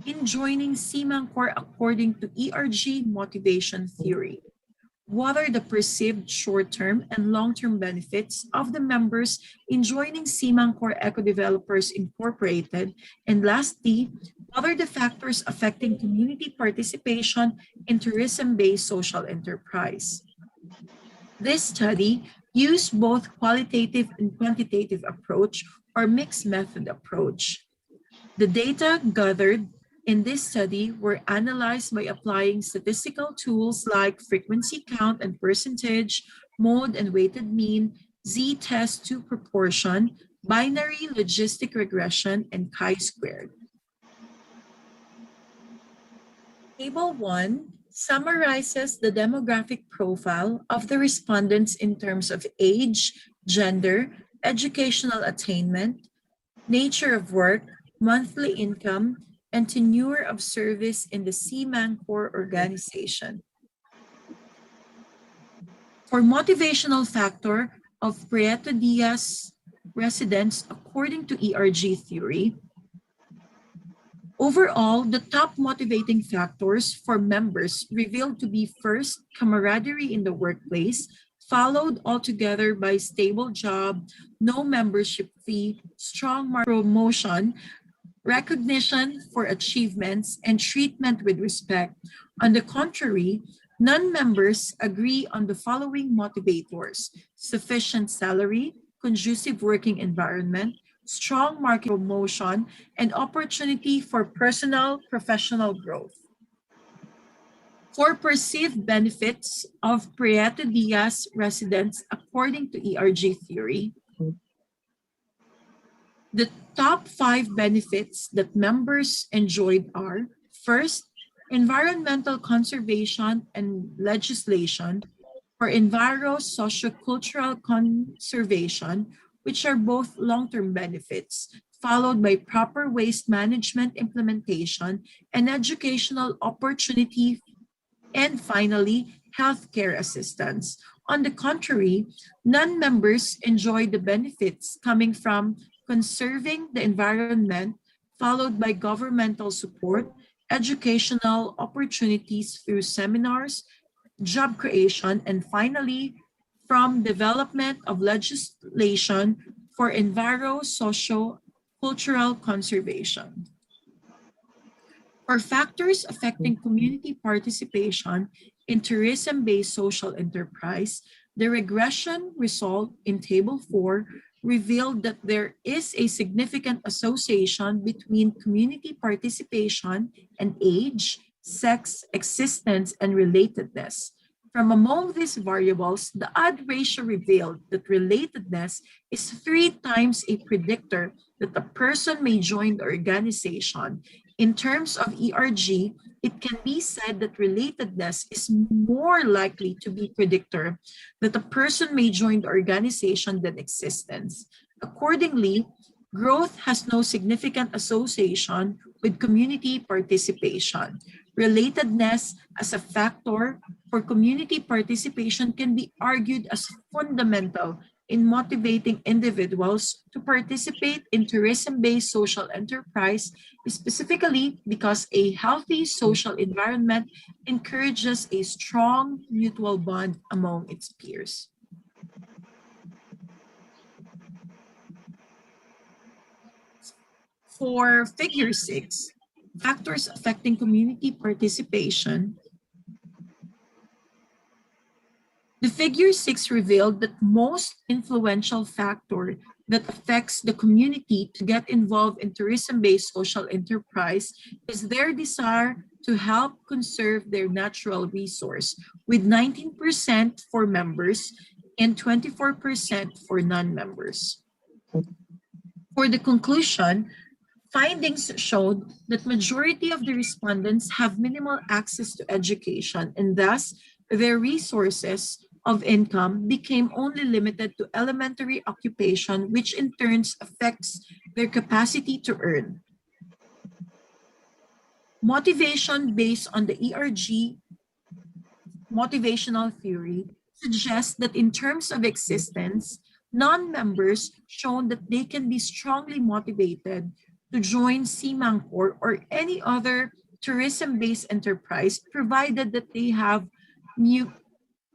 in joining Simancor according to ERG motivation theory? What are the perceived short-term and long-term benefits of the members in joining Simangkor Eco Developers Incorporated? And lastly, what are the factors affecting community participation in tourism-based social enterprise? This study used both qualitative and quantitative approach or mixed method approach. The data gathered in this study were analyzed by applying statistical tools like frequency count and percentage, mode and weighted mean, z-test to proportion, binary logistic regression, and chi-squared. Table 1 summarizes the demographic profile of the respondents in terms of age, gender, educational attainment, nature of work, monthly income, and tenure of service in the Simangkor organization. For motivational factor of Prieto Diaz residents according to ERG theory, overall, the top motivating factors for members revealed to be first, camaraderie in the workplace, followed altogether by stable job, no membership fee, strong promotion, recognition for achievements, and treatment with respect. On the contrary, non-members agree on the following motivators: sufficient salary, conducive working environment, strong market promotion, and opportunity for personal professional growth. For perceived benefits of Prieto Diaz residents according to ERG theory, the top 5 benefits that members enjoyed are: first, environmental conservation and legislation for enviro-sociocultural conservation, which are both long-term benefits, followed by proper waste management implementation and educational opportunity, and finally, healthcare assistance. On the contrary, non-members enjoy the benefits coming from conserving the environment, followed by governmental support, educational opportunities through seminars, job creation, and finally, from development of legislation for enviro-socio-cultural conservation. For factors affecting community participation in tourism-based social enterprise, the regression result in Table 4 revealed that there is a significant association between community participation and age, sex, existence, and relatedness. From among these variables, the odd ratio revealed that relatedness is 3 times a predictor that a person may join the organization. In terms of ERG, it can be said that relatedness is more likely to be predictor that a person may join the organization than existence. Accordingly, growth has no significant association with community participation. Relatedness as a factor for community participation can be argued as fundamental in motivating individuals to participate in tourism-based social enterprise, specifically because a healthy social environment encourages a strong mutual bond among its peers. For figure 6, factors affecting community participation, the figure 6 revealed that most influential factor that affects the community to get involved in tourism-based social enterprise is their desire to help conserve their natural resource, with 19% for members and 24% for non-members. For the conclusion, findings showed that majority of the respondents have minimal access to education, and thus their resources of income became only limited to elementary occupation, which in turn affects their capacity to earn. Motivation based on the ERG motivational theory suggests that in terms of existence, non-members shown that they can be strongly motivated to join Simangkor or any other tourism-based enterprise, provided that they have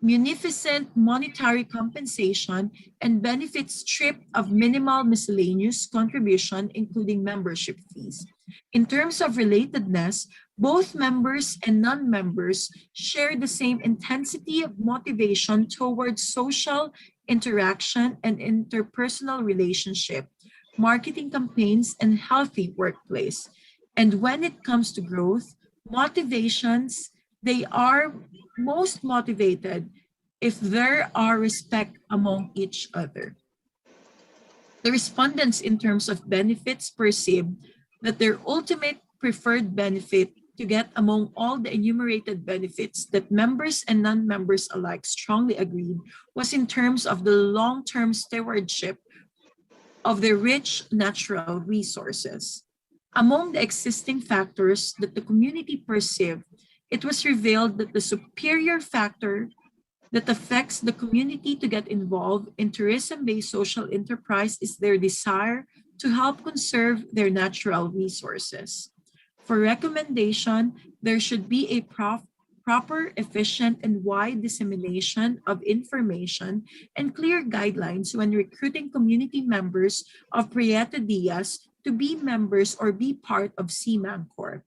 munificent monetary compensation, and benefits stripped of minimal miscellaneous contribution, including membership fees. In terms of relatedness, both members and non-members share the same intensity of motivation towards social interaction and interpersonal relationship, marketing campaigns, and healthy workplace. And when it comes to growth, motivations, they are most motivated if there are respect among each other. The respondents, in terms of benefits, perceived that their ultimate preferred benefit to get among all the enumerated benefits that members and non-members alike strongly agreed was in terms of the long-term stewardship of the rich natural resources. Among the existing factors that the community perceived, it was revealed that the superior factor that affects the community to get involved in tourism-based social enterprise is their desire to help conserve their natural resources. For recommendation, there should be a proper, efficient, and wide dissemination of information and clear guidelines when recruiting community members of Prieta Diaz to be members or be part of CMANCOR.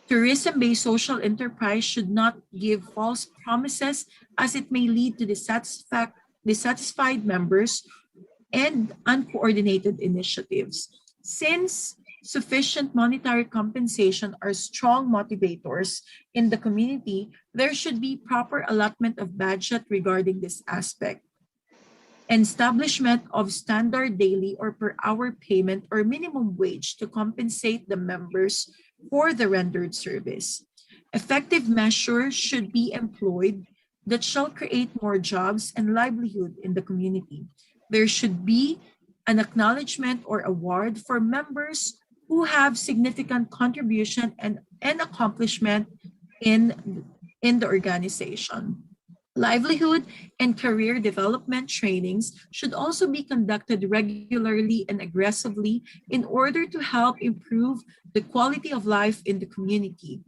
Tourism-based social enterprise should not give false promises as it may lead to dissatisfied members and uncoordinated initiatives. Since sufficient monetary compensation are strong motivators in the community, there should be proper allotment of budget regarding this aspect. Establishment of standard daily or per hour payment or minimum wage to compensate the members for the rendered service. Effective measures should be employed that shall create more jobs and livelihood in the community. There should be an acknowledgement or award for members who have significant contribution and accomplishment in the organization. Livelihood and career development trainings should also be conducted regularly and aggressively in order to help improve the quality of life in the community.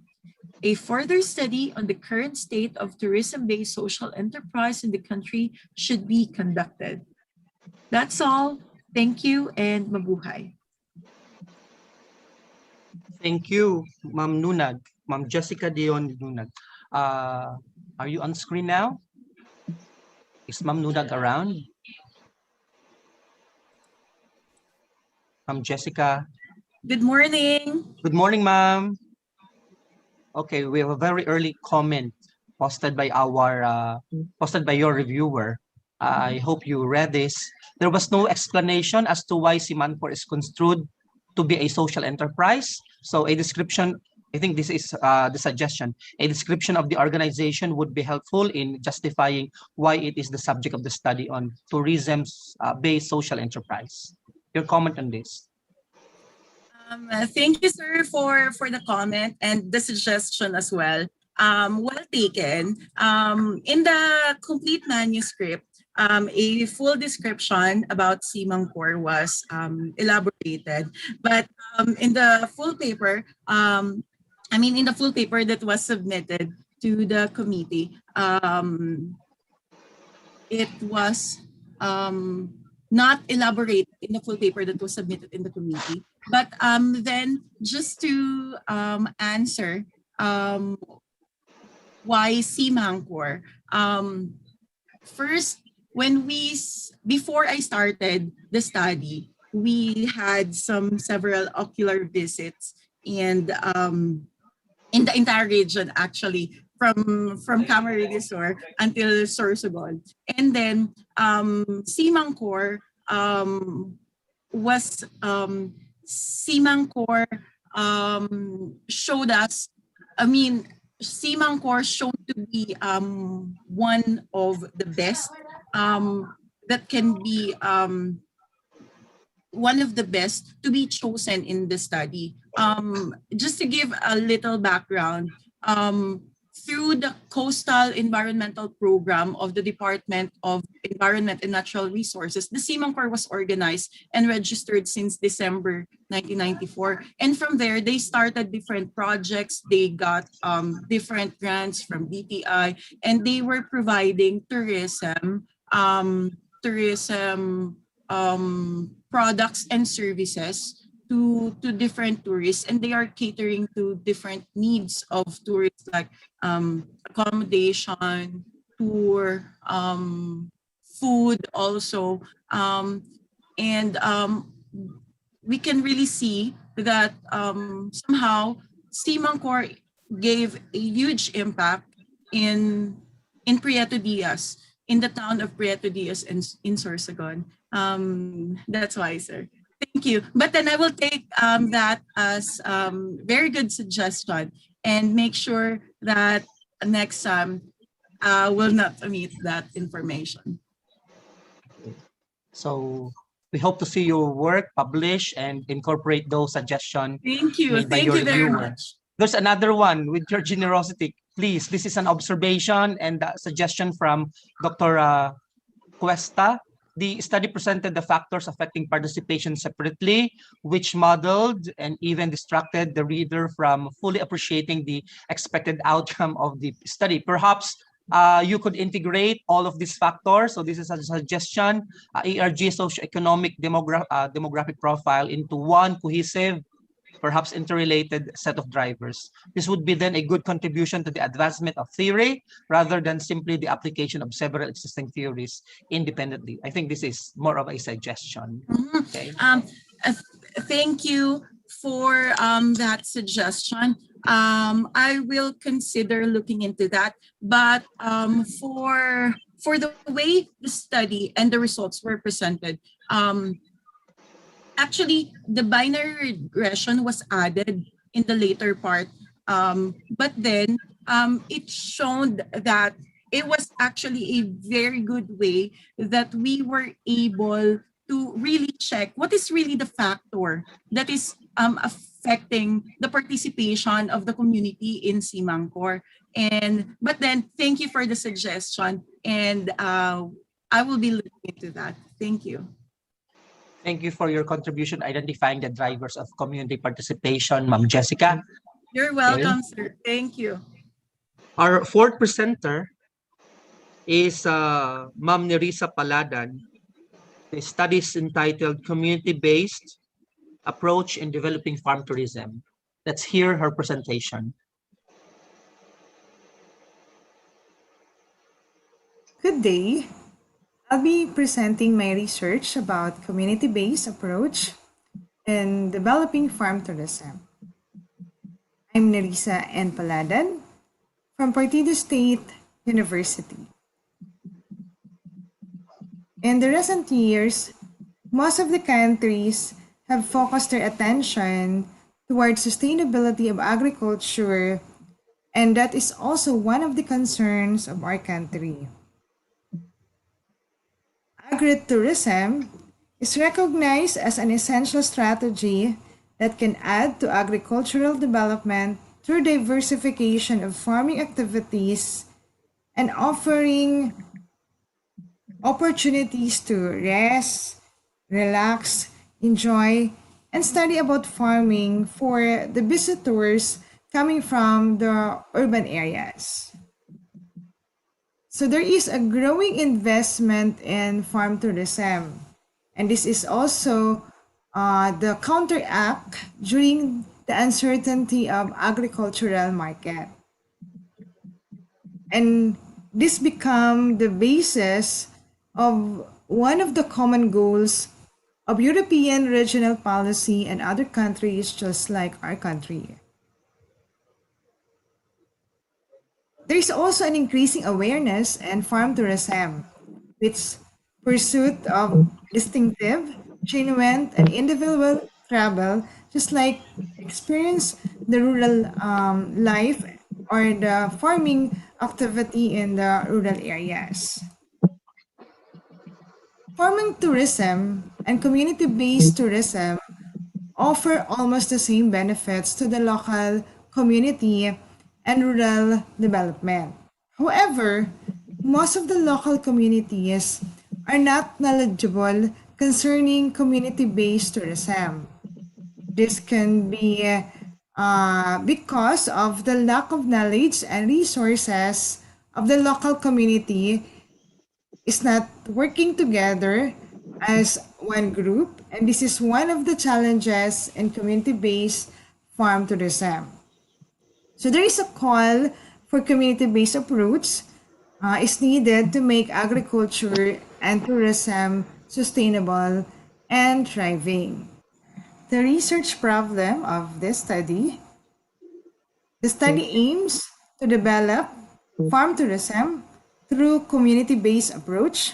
A further study on the current state of tourism-based social enterprise in the country should be conducted. That's all. Thank you and mabuhay. Thank you, Ma'am Nunag, Ma'am Jessica Dion Nunag. Are you on screen now? Is Ma'am Nunag around? Ma'am Jessica. Good morning. Good morning, ma'am. Okay, we have a very early comment posted by your reviewer. I hope you read this. There was no explanation as to why CMANCOR is construed to be a social enterprise. So a description, I think this is the suggestion, a description of the organization would be helpful in justifying why it is the subject of the study on tourism-based social enterprise. Your comment on this? Thank you, sir, for the comment and the suggestion as well. Well taken. In the complete manuscript, a full description about CMANCOR was elaborated, but in the full paper, in the full paper that was submitted to the committee, it was not elaborated in the full paper that was submitted in the committee. But then just to answer why CMANCOR, first, before I started the study, we had several ocular visits and in the entire region, actually, from Camarines Sur until Sorsogon. And then CMANCOR CMANCOR showed us, CMANCOR shown to be one of the best that can be one of the best to be chosen in the study. Just to give a little background, through the Coastal Environmental Program of the Department of Environment and Natural Resources, the CMANCOR was organized and registered since December 1994. And from there, they started different projects. They got different grants from DTI, and they were providing tourism products and services to different tourists, and they are catering to different needs of tourists, like accommodation, tour, food also, and we can really see that somehow CMANCOR gave a huge impact in Prieto Diaz, in the town of Prieto Diaz in Sorsogon. That's why, sir. Thank you. But then I will take that as very good suggestion and make sure that next time will not omit that information. So we hope to see your work published and incorporate those suggestions Thank you. made by Thank your you very reviewer. much. There's another one with your generosity. Please, this is an observation and a suggestion from Dr. Cuesta. The study presented the factors affecting participation separately, which modeled and even distracted the reader from fully appreciating the expected outcome of the study. Perhaps you could integrate all of these factors. So this is a suggestion, ERG socioeconomic demographic profile into one cohesive, perhaps interrelated set of drivers. This would be then a good contribution to the advancement of theory rather than simply the application of several existing theories independently. I think this is more of a suggestion. Okay. Thank you for that suggestion. I will consider looking into that. But for the way the study and the results were presented, actually, the binary regression was added in the later part, but then it showed that it was actually a very good way that we were able to really check what is really the factor that is affecting the participation of the community in CMANCOR. But then, thank you for the suggestion, and I will be looking into that. Thank you. Thank you for your contribution identifying the drivers of community participation, Ma'am Jessica. You're welcome, sir. Thank you. Our fourth presenter is Ma'am Nerissa Paladan. The study is entitled Community-Based Approach in Developing Farm Tourism. Let's hear her presentation. Good day. I'll be presenting my research about community-based approach in developing farm tourism. I'm Nerissa N. Paladan from Partido State University. In the recent years, most of the countries have focused their attention towards sustainability of agriculture, and that is also one of the concerns of our country. Agritourism is recognized as an essential strategy that can add to agricultural development through diversification of farming activities and offering opportunities to rest, relax, enjoy, and study about farming for the visitors coming from the urban areas. So there is a growing investment in farm tourism, and this is also the counteract during the uncertainty of agricultural market. And this become the basis of one of the common goals of European regional policy and other countries just like our country. There is also an increasing awareness in farm tourism, which pursuit of distinctive, genuine, and individual travel, just like experience the rural life or the farming activity in the rural areas. Farming tourism and community-based tourism offer almost the same benefits to the local community and rural development. However, most of the local communities are not knowledgeable concerning community-based tourism. This can be because of the lack of knowledge and resources of the local community is not working together as one group, and this is one of the challenges in community-based farm tourism. So there is a call for community-based approach is needed to make agriculture and tourism sustainable and thriving. The research problem of this study, the study aims to develop farm tourism through community-based approach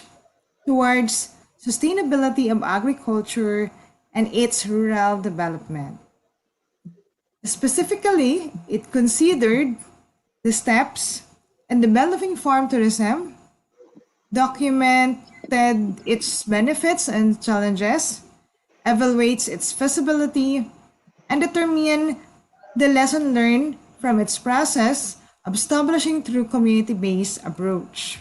towards sustainability of agriculture and its rural development. Specifically, it considered the steps in developing farm tourism, documented its benefits and challenges, evaluates its feasibility, and determine the lesson learned from its process of establishing through community-based approach.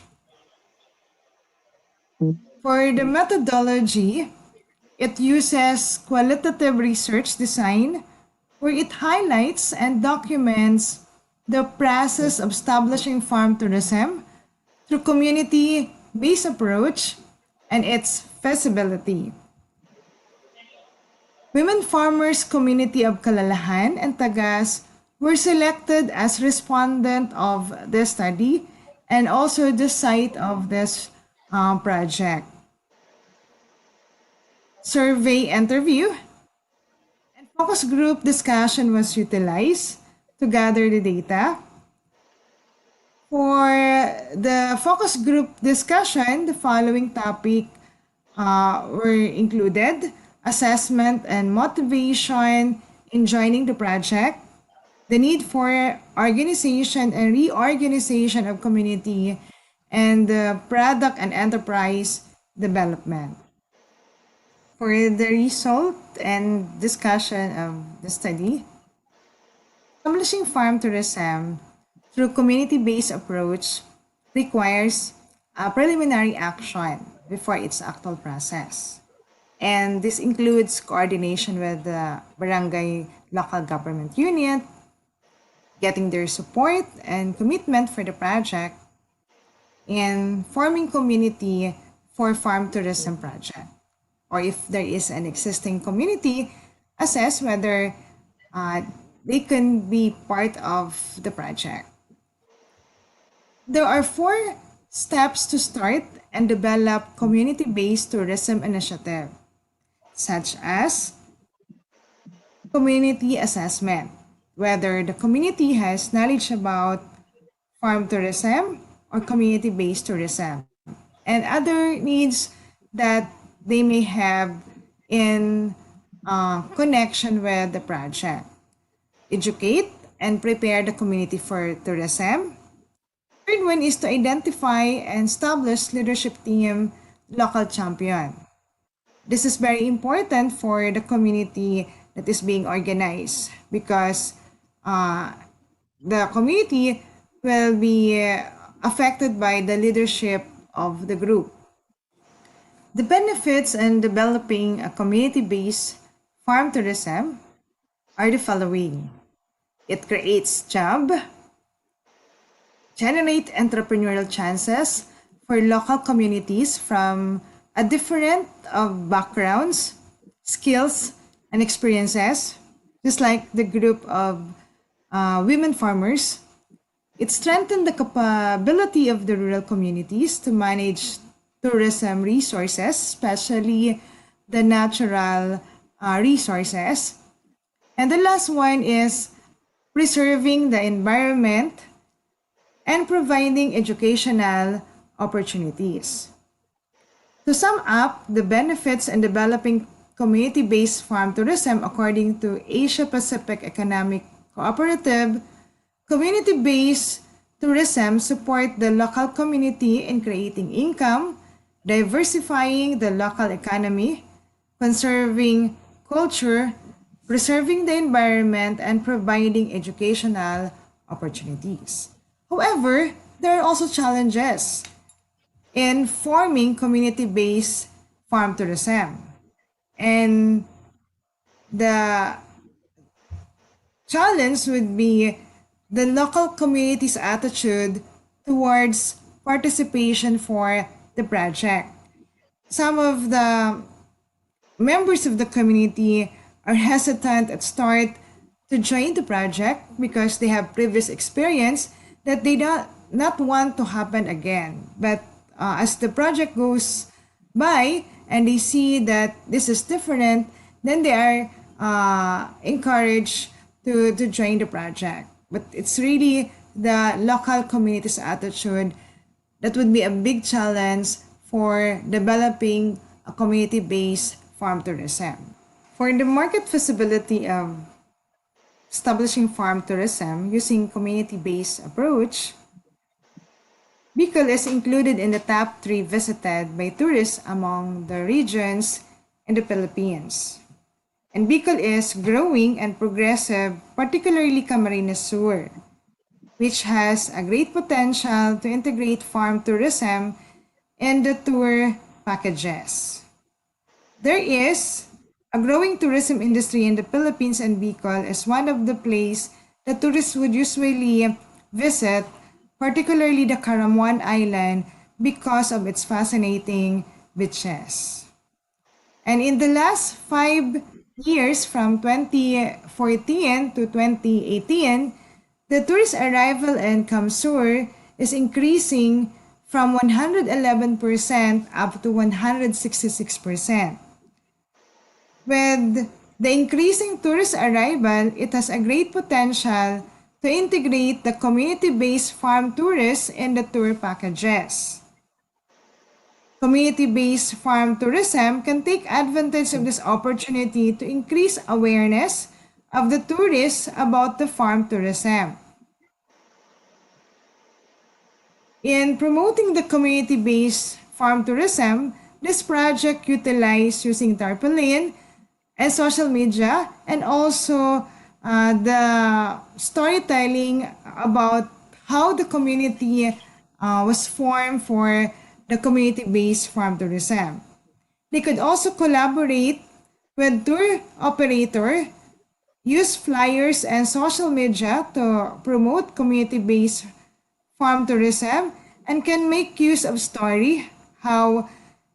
For the methodology, it uses qualitative research design where it highlights and documents the process of establishing farm tourism through community-based approach and its feasibility. Women farmers community of Kalalahan and Tagas were selected as respondent of the study and also the site of this project. Survey interview and focus group discussion was utilized to gather the data. For the focus group discussion, the following topic were included: assessment and motivation in joining the project, the need for organization and reorganization of community, and the product and enterprise development. For the result and discussion of the study, establishing farm tourism through community-based approach requires a preliminary action before its actual process. And this includes coordination with the barangay local government unit, getting their support and commitment for the project, and forming community for farm tourism project. Or if there is an existing community, assess whether they can be part of the project. There are 4 steps to start and develop community-based tourism initiative, such as community assessment, whether the community has knowledge about farm tourism or community-based tourism, and other needs that they may have in connection with the project. Educate and prepare the community for tourism. Third one is to identify and establish leadership team local champion. This is very important for the community that is being organized because the community will be affected by the leadership of the group. The benefits in developing a community-based farm tourism are the following. It creates job, generate entrepreneurial chances for local communities from a different of backgrounds, skills, and experiences, just like the group of women farmers. It strengthened the capability of the rural communities to manage tourism resources, especially the natural resources. And the last one is preserving the environment and providing educational opportunities. To sum up, the benefits in developing community-based farm tourism according to Asia Pacific Economic Cooperative, community-based tourism support the local community in creating income, diversifying the local economy, conserving culture, preserving the environment, and providing educational opportunities. However, there are also challenges in forming community-based farm tourism. And the challenge would be the local community's attitude towards participation for the project. Some of the members of the community are hesitant at start to join the project because they have previous experience that they don't not want to happen again. But as the project goes by and they see that this is different, then they are encouraged to join the project. But it's really the local community's attitude that would be a big challenge for developing a community-based farm tourism. For the market feasibility of establishing farm tourism using community-based approach, Bicol is included in the top 3 visited by tourists among the regions in the Philippines. And Bicol is growing and progressive, particularly Camarines Sur, which has a great potential to integrate farm tourism in the tour packages. There is a growing tourism industry in the Philippines, and Bicol is one of the places that tourists would usually visit, particularly the Caramuan Island, because of its fascinating beaches. And in the last 5 years, from 2014 to 2018, the tourist arrival in Camsur is increasing from 111% up to 166%. With the increasing tourist arrival, it has a great potential to integrate the community-based farm tourists in the tour packages. Community-based farm tourism can take advantage of this opportunity to increase awareness of the tourists about the farm tourism. In promoting the community-based farm tourism, this project utilized using tarpaulin and social media, and also the storytelling about how the community was formed for the community-based farm tourism. They could also collaborate with tour operator, use flyers and social media to promote community-based farm tourism, and can make use of story how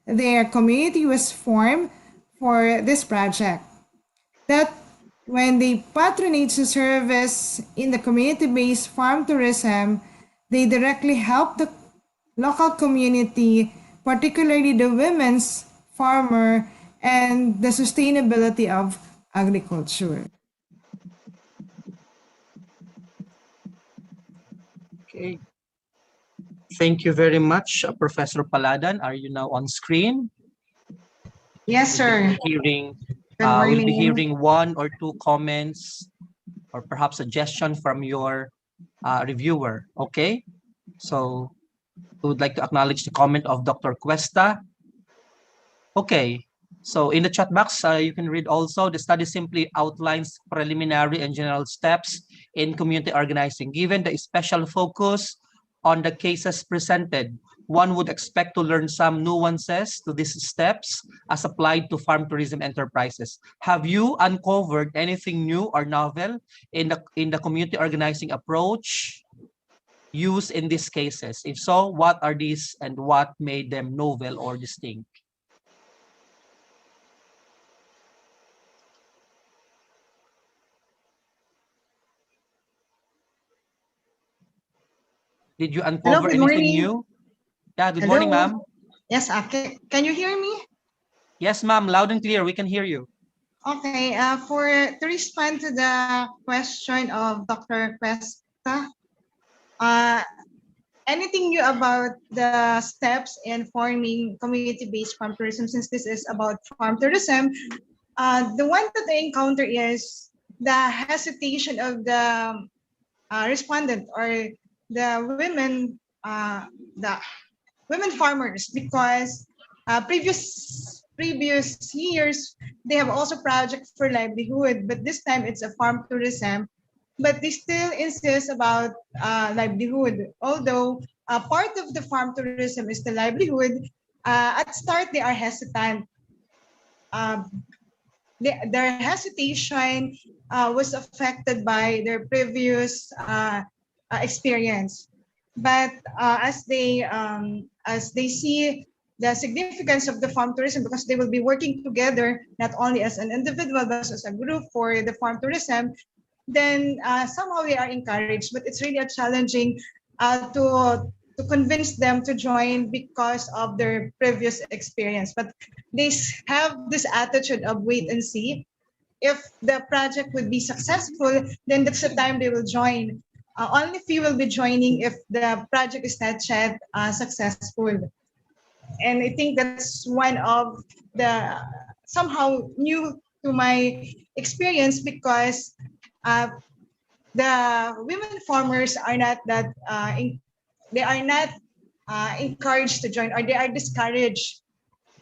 their community was formed for this project. That when they patronage the service in the community-based farm tourism, they directly help the local community, particularly the women's farmer, and the sustainability of agriculture. Okay. Thank you very much, Professor Paladan. Are you now on screen? Yes, sir. Hearing, Good we'll be morning. hearing 1 or 2 comments or perhaps suggestion from your reviewer. Okay, so we would like to acknowledge the comment of Dr. Cuesta. Okay, so in the chat box, you can read also the study simply outlines preliminary and general steps in community organizing. Given the special focus on the cases presented, one would expect to learn some nuances to these steps as applied to farm tourism enterprises. Have you uncovered anything new or novel in the community organizing approach used in these cases? If so, what are these and what made them novel or distinct? Did you Hello, uncover good anything morning. new? Yeah, good Hello. morning, ma'am. Yes, can you hear me? Yes, ma'am, loud and clear. We can hear you. Okay, to respond to the question of Dr. Cuesta, anything new about the steps in forming community-based farm tourism, since this is about farm tourism, the one that I encounter is the hesitation of the respondent or the women farmers, because previous years they have also projects for livelihood, but this time it's a farm tourism, but they still insist about livelihood. Although part of the farm tourism is the livelihood, at start they are hesitant. Their hesitation was affected by their previous experience. But as they see the significance of the farm tourism, because they will be working together not only as an individual but as a group for the farm tourism, then somehow they are encouraged. But it's really a challenging to convince them to join because of their previous experience. But they have this attitude of wait and see. If the project would be successful, then that's the time they will join. Only few will be joining if the project is not yet successful. And I think that's one of the somehow new to my experience, because the women farmers are not that they are not encouraged to join, or they are discouraged.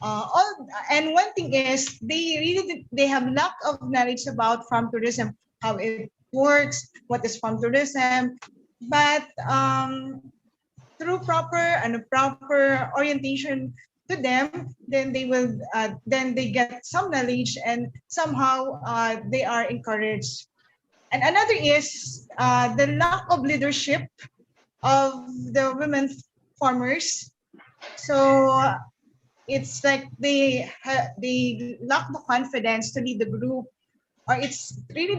And one thing is they have lack of knowledge about farm tourism, how it works, what is farm tourism. But through proper orientation to them, then they get some knowledge, and somehow they are encouraged. And another is the lack of leadership of the women farmers. So it's like they lack the confidence to lead the group, or it's really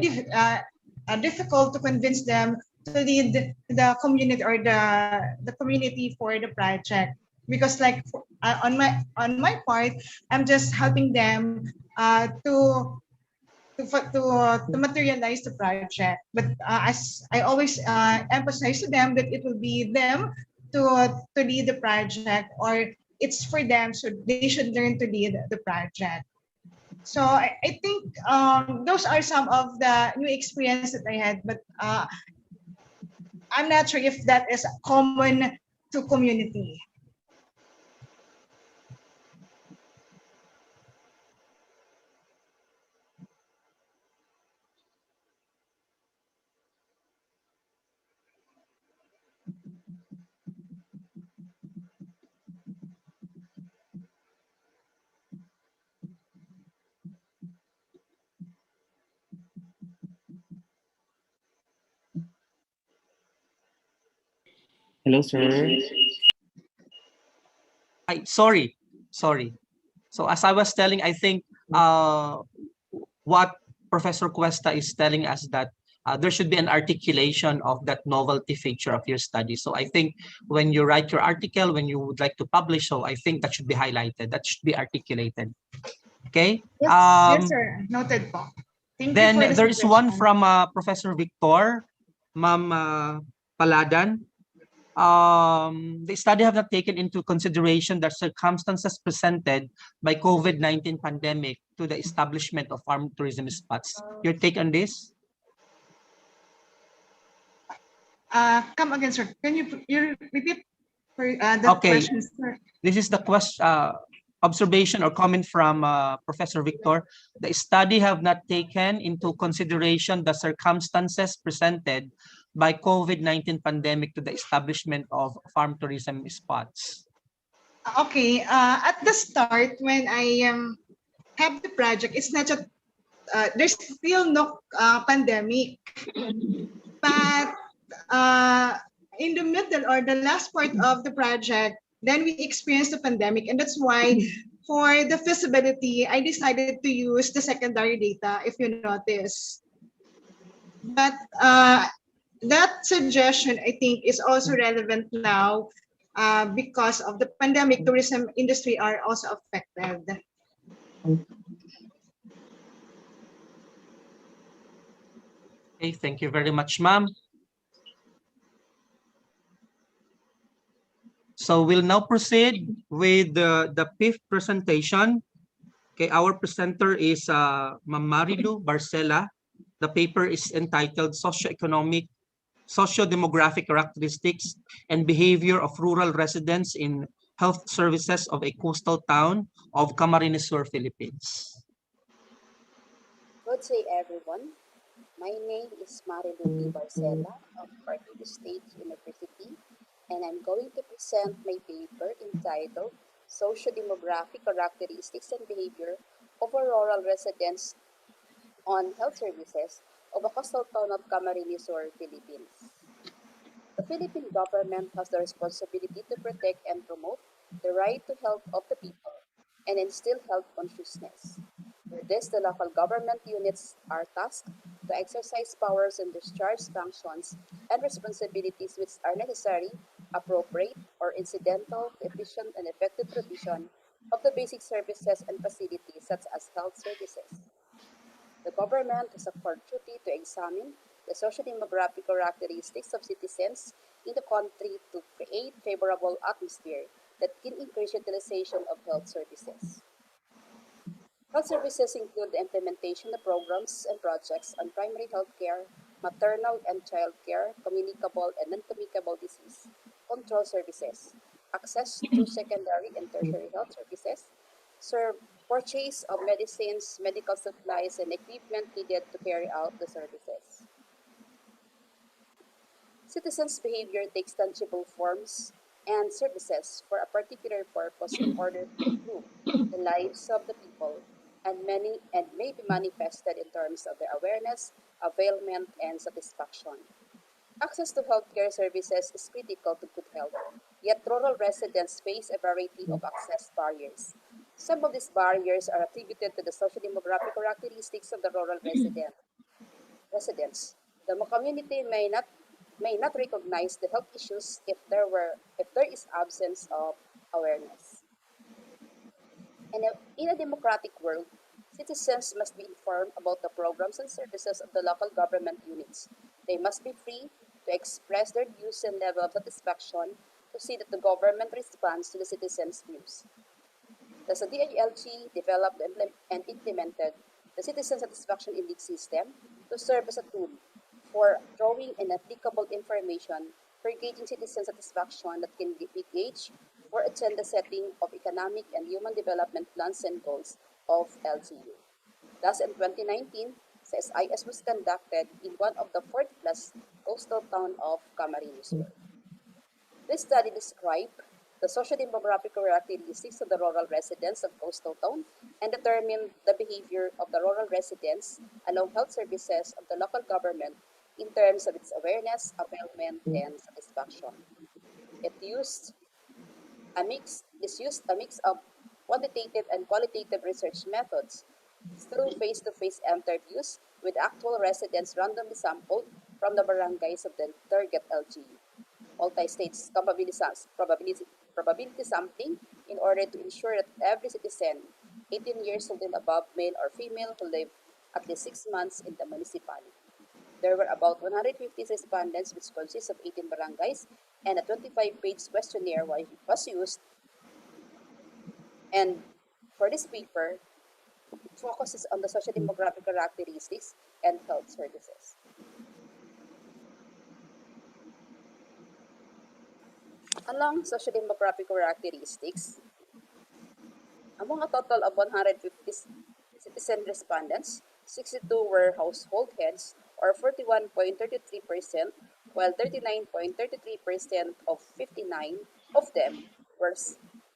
difficult to convince them to lead the community, or the community for the project. Because like on my part, I'm just helping them to materialize the project. But as I always emphasize to them, that it will be them to lead the project, or it's for them, so they should learn to lead the project. So I think those are some of the new experience that I had, but I'm not sure if that is common to community. Hello, sir. Sorry. So as I was telling, I think what Professor Cuesta is telling us, that there should be an articulation of that novelty feature of your study. So I think when you write your article, when you would like to publish, so I think that should be highlighted, that should be articulated. Okay? Yes, sir. Noted po. Thank you for Then the there is one suggestion. from Professor Victor, Ma'am Paladan. The study have not taken into consideration the circumstances presented by COVID-19 pandemic to the establishment of farm tourism spots. Your take on this? Come again, sir. Can you repeat for the Okay. question, sir? This is the question, observation or comment from Professor Victor. The study have not taken into consideration the circumstances presented by COVID-19 pandemic to the establishment of farm tourism spots. Okay. At the start, when I have the project, it's not just there's still no pandemic, but in the middle or the last part of the project, then we experienced the pandemic, and that's why for the feasibility, I decided to use the secondary data, if you notice. But that suggestion, I think, is also relevant now because of the pandemic. Tourism industry are also affected. Okay, thank you very much, ma'am. So we'll now proceed with the fifth presentation. Okay, our presenter is Ma'am Marilu Barcela. The paper is entitled Socio-Demographic Characteristics and Behavior of Rural Residents in Health Services of a Coastal Town of Camarines Sur, Philippines. Good day, everyone. My name is Marilupi Barcela of Partido State University, and I'm going to present my paper entitled Socio-Demographic Characteristics and Behavior of a Rural Residents on Health Services of a Coastal Town of Camarines Sur, Philippines. The Philippine government has the responsibility to protect and promote the right to health of the people and instill health consciousness. For this, the local government units are tasked to exercise powers and discharge functions and responsibilities which are necessary, appropriate, or incidental to efficient and effective provision of the basic services and facilities such as health services. The government has a core duty to examine the socio-demographic characteristics of citizens in the country to create favorable atmosphere that can increase utilization of health services. Health services include the implementation of programs and projects on primary health care, maternal and child care, communicable and non-communicable disease control services, access to secondary and tertiary health services, serve purchase of medicines, medical supplies, and equipment needed to carry out the services. Citizens' behavior takes tangible forms and services for a particular purpose in order to improve the lives of the people and may be manifested in terms of their awareness, availment, and satisfaction. Access to healthcare services is critical to good health, yet rural residents face a variety of access barriers. Some of these barriers are attributed to the social-demographic characteristics of the rural residents. The community may not recognize the health issues if there is absence of awareness. In a democratic world, citizens must be informed about the programs and services of the local government units. They must be free to express their views and level of satisfaction to see that the government responds to the citizens' views. Thus, the DILG developed and implemented the Citizen Satisfaction Index system to serve as a tool for drawing in applicable information for gauging citizen satisfaction that can be gauged for agenda setting of economic and human development plans and goals of LGU. Thus, in 2019, CSIS was conducted in one of the 40 plus coastal town of Camarines Sur. This study described the socio-demographic characteristics of the rural residents of coastal town and determined the behavior of the rural residents along health services of the local government in terms of its awareness, availment, and satisfaction. It used used a mix of quantitative and qualitative research methods through face-to-face interviews with actual residents randomly sampled from the barangays of the target LGU, multi-stage probability sampling in order to ensure that every citizen 18 years old and above, male or female, who live at least 6 months in the municipality. There were about 150 respondents, which consists of 18 barangays, and a 25-page questionnaire was used. And for this paper, it focuses on the social demographic characteristics and health services. Along social demographic characteristics, among a total of 150 citizen respondents, 62 were household heads, or 41.33%, while 39.33% of 59 of them were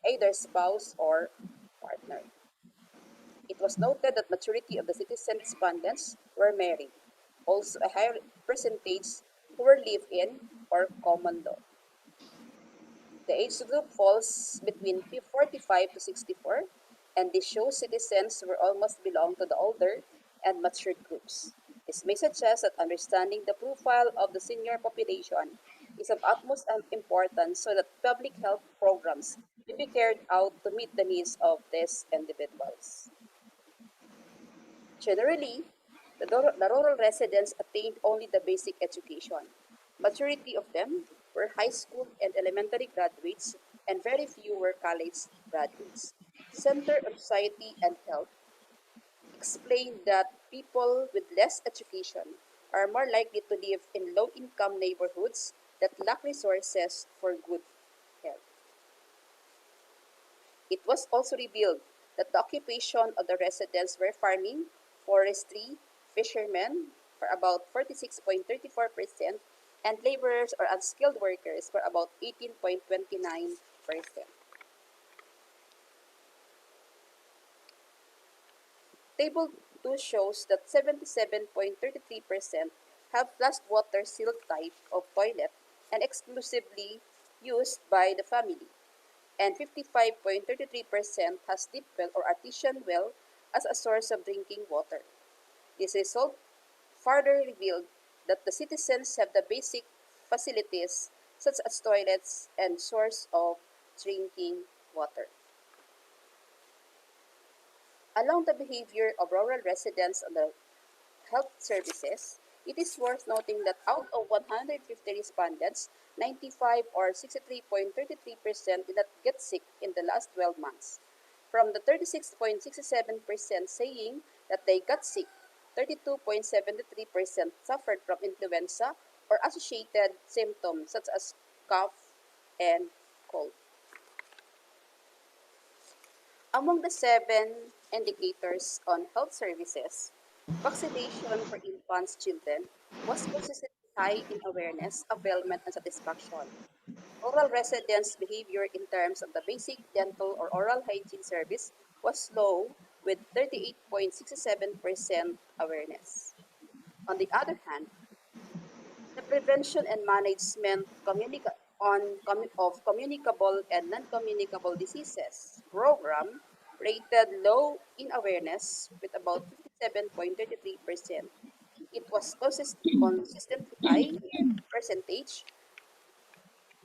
either spouse or partner. It was noted that majority of the citizen respondents were married, also a higher percentage who were live-in or common law. The age group falls between 45 to 64, and this shows citizens who almost belong to the older and mature groups. This may suggest that understanding the profile of the senior population is of utmost importance so that public health programs may be carried out to meet the needs of these individuals. Generally, the rural residents attained only the basic education. Majority of them were high school and elementary graduates, and very few were college graduates. Center of Society and Health explained that people with less education are more likely to live in low-income neighborhoods that lack resources for good health. It was also revealed that the occupation of the residents were farming, forestry, fishermen, for about 46.34%, and laborers or unskilled workers for about 18.29%. Table 2 shows that 77.33% have flushed water sealed type of toilet and exclusively used by the family, and 55.33% has deep well or artesian well as a source of drinking water. This result further revealed that the citizens have the basic facilities such as toilets and source of drinking water. Along the behavior of rural residents on the health services, it is worth noting that out of 150 respondents, 95 or 63.33% did not get sick in the last 12 months. From the 36.67% saying that they got sick, 32.73% suffered from influenza or associated symptoms such as cough and cold. Among the 7 indicators on health services, vaccination for infants children was consistently high in awareness, availment, and satisfaction. Rural residents' behavior in terms of the basic dental or oral hygiene service was low with 38.67% awareness. On the other hand, the Prevention and Management of Communicable and Non-Communicable Diseases program rated low in awareness with about 57.33%. It was consistently high percentage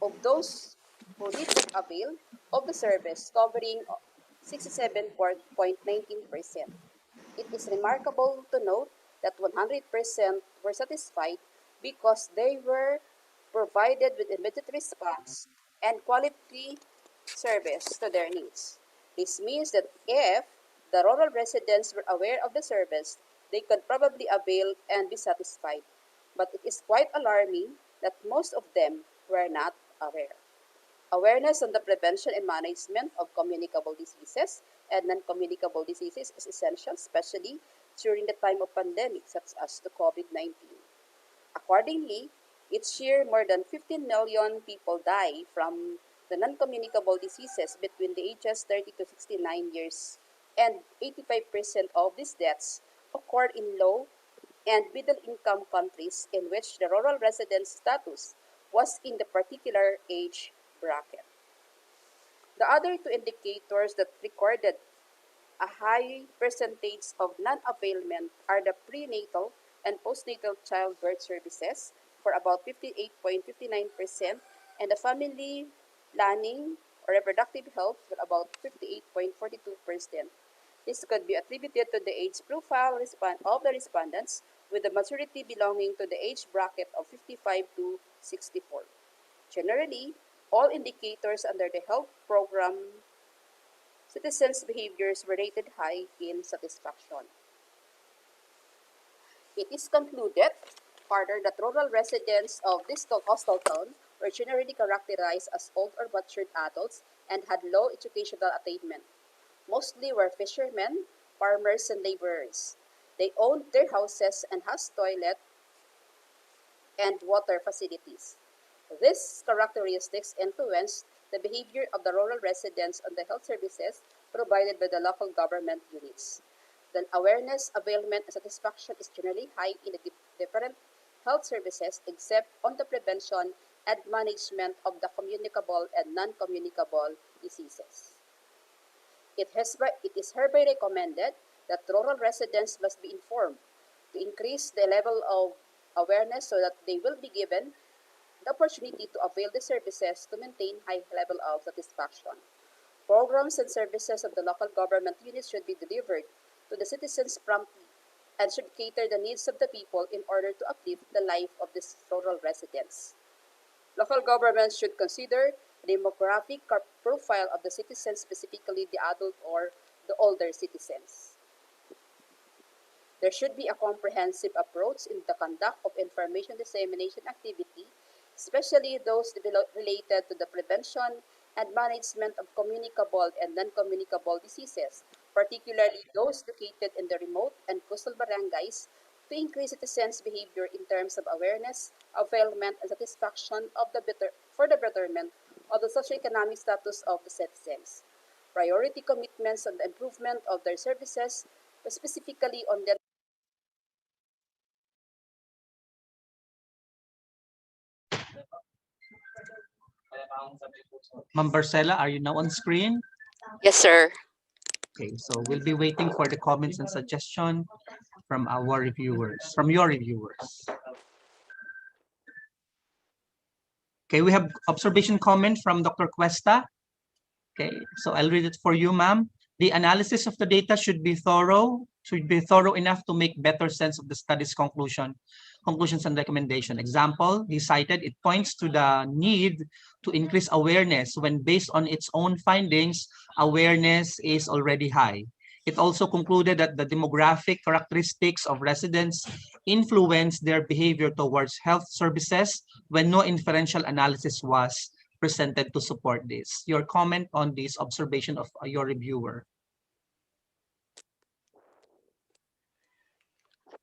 of those who did not avail of the service, covering 67.19%. It is remarkable to note that 100% were satisfied because they were provided with immediate response and quality service to their needs. This means that if the rural residents were aware of the service, they could probably avail and be satisfied. But it is quite alarming that most of them were not aware. Awareness on the prevention and management of communicable diseases and non-communicable diseases is essential, especially during the time of pandemic such as the COVID-19. Accordingly, each year more than 15 million people die from the non-communicable diseases between the ages 30 to 69 years, and 85% of these deaths occur in low and middle-income countries in which the rural resident status was in the particular age bracket. The other two indicators that recorded a high percentage of non-availment are the prenatal and postnatal childbirth services for about 58.59% and the family planning or reproductive health for about 58.42%. This could be attributed to the age profile of the respondents, with the majority belonging to the age bracket of 55 to 64. Generally, all indicators under the health program citizens' behaviors were rated high in satisfaction. It is concluded further that rural residents of this coastal town were generally characterized as old or matured adults and had low educational attainment. Mostly were fishermen, farmers, and laborers. They owned their houses and had toilet and water facilities. These characteristics influenced the behavior of the rural residents on the health services provided by the local government units. The awareness, availment, and satisfaction is generally high in the different health services except on the prevention and management of the communicable and non-communicable diseases. It is hereby recommended that rural residents must be informed to increase the level of awareness so that they will be given the opportunity to avail the services to maintain high level of satisfaction. Programs and services of the local government units should be delivered to the citizens promptly and should cater the needs of the people in order to uplift the life of these rural residents. Local governments should consider the demographic profile of the citizens, specifically the adult or the older citizens. There should be a comprehensive approach in the conduct of information dissemination activity, especially those related to the prevention and management of communicable and non-communicable diseases, particularly those located in the remote and coastal barangays to increase citizens' behavior in terms of awareness, availment, and satisfaction of for the betterment of the socioeconomic status of the citizens. Priority commitments on the improvement of their services, specifically on the Ma'am Barcela, are you now on screen? Yes, sir. Okay, so we'll be waiting for the comments and suggestion from our reviewers, from your reviewers. Okay, we have observation comment from Dr. Cuesta. Okay, so I'll read it for you, ma'am. The analysis of the data should be thorough enough to make better sense of the study's conclusions and recommendation. Example, he cited, it points to the need to increase awareness when based on its own findings, awareness is already high. It also concluded that the demographic characteristics of residents influence their behavior towards health services when no inferential analysis was presented to support this. Your comment on this observation of your reviewer.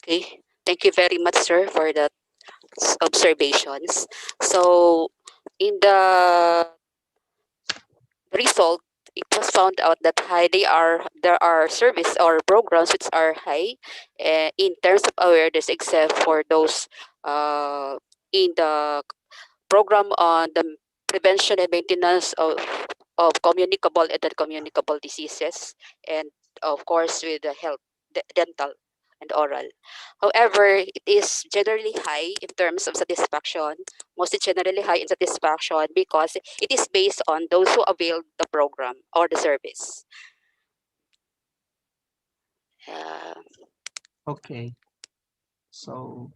Okay. Thank you very much, sir, for the observations. So, in the result, it was found out that there are service or programs which are high in terms of awareness, except for those in the program on the prevention and maintenance of communicable and non-communicable diseases, and of course with the health, dental and oral. However, it is generally high in terms of satisfaction, mostly generally high in satisfaction because it is based on those who availed the program or the service. Uh, Okay. So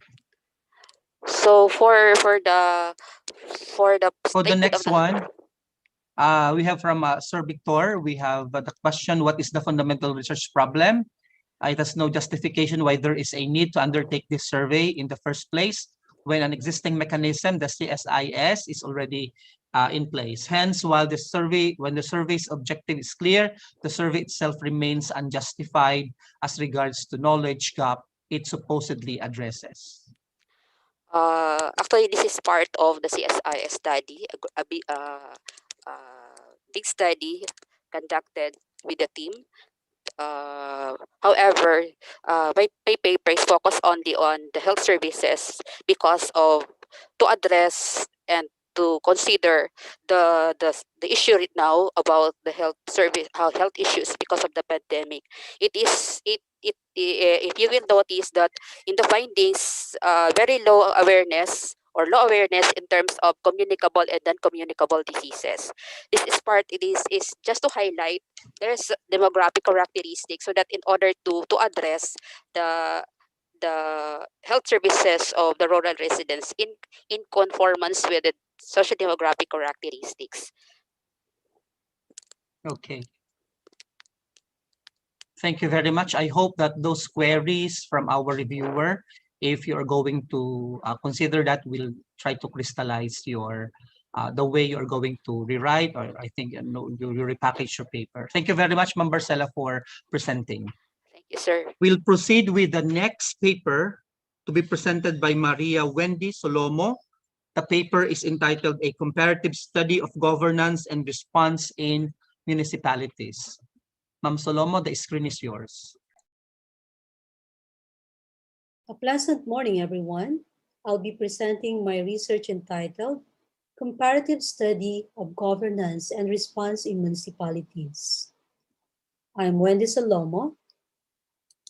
so for the for the statement of next the one, we have from Sir Victor, we have the question, what is the fundamental research problem? It has no justification why there is a need to undertake this survey in the first place when an existing mechanism, the CSIS, is already in place. Hence, when the survey's objective is clear, the survey itself remains unjustified as regards to knowledge gap it supposedly addresses. Actually, this is part of the CSIS study, big study conducted with the team. However, my paper is focused only on the health services because of to address and to consider the issue right now about the health service, health issues because of the pandemic. It is if you will notice that in the findings, very low awareness or low awareness in terms of communicable and non-communicable diseases. This is part. It is just to highlight there's demographic characteristics so that in order to address the the health services of the rural residents in conformance with the social demographic characteristics. Okay. Thank you very much. I hope that those queries from our reviewer, if you're going to consider that, will try to crystallize your the way you're going to rewrite, or I think you repackage your paper. Thank you very much, Ma'am Barcela, for presenting. Thank you, sir. We'll proceed with the next paper to be presented by Maria Wendy Solomo. The paper is entitled A Comparative Study of Governance and Response in Municipalities. Ma'am Solomo, the screen is yours. A pleasant morning, everyone. I'll be presenting my research entitled Comparative Study of Governance and Response in Municipalities. I'm Wendy Solomo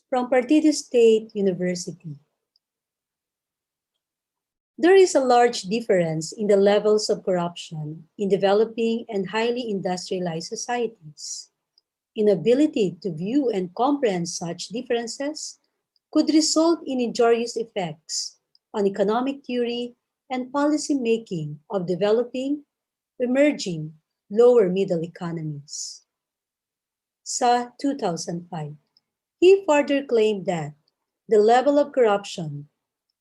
from Partido State University. There is a large difference in the levels of corruption in developing and highly industrialized societies. Inability to view and comprehend such differences could result in injurious effects on economic theory and policy making of developing, emerging, lower middle economies. Sa 2005. He further claimed that the level of corruption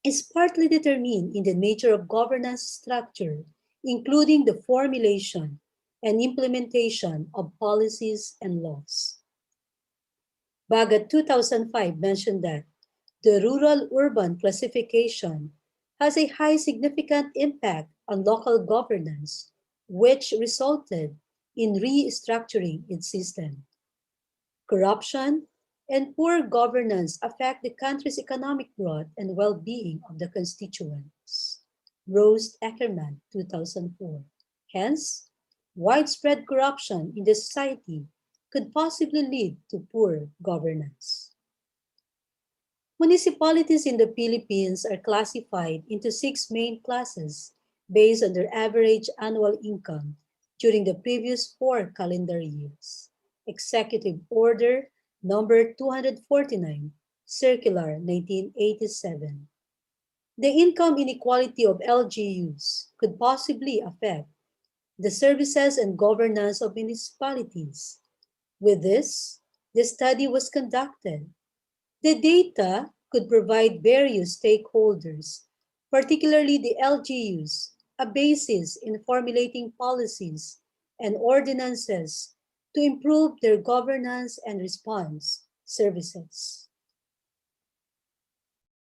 is partly determined in the nature of governance structure, including the formulation and implementation of policies and laws. Bagat 2005 mentioned that The rural-urban classification has a high significant impact on local governance, which resulted in restructuring its system. Corruption and poor governance affect the country's economic growth and well-being of the constituents. Rose Ackerman, 2004. Hence, widespread corruption in the society could possibly lead to poor governance. Municipalities in the Philippines are classified into 6 main classes based on their average annual income during the previous 4 calendar years. Executive Order Number 249, Circular 1987. The income inequality of LGUs could possibly affect the services and governance of municipalities. With this, the study was conducted. The data could provide various stakeholders, particularly the LGUs, a basis in formulating policies and ordinances to improve their governance and response services.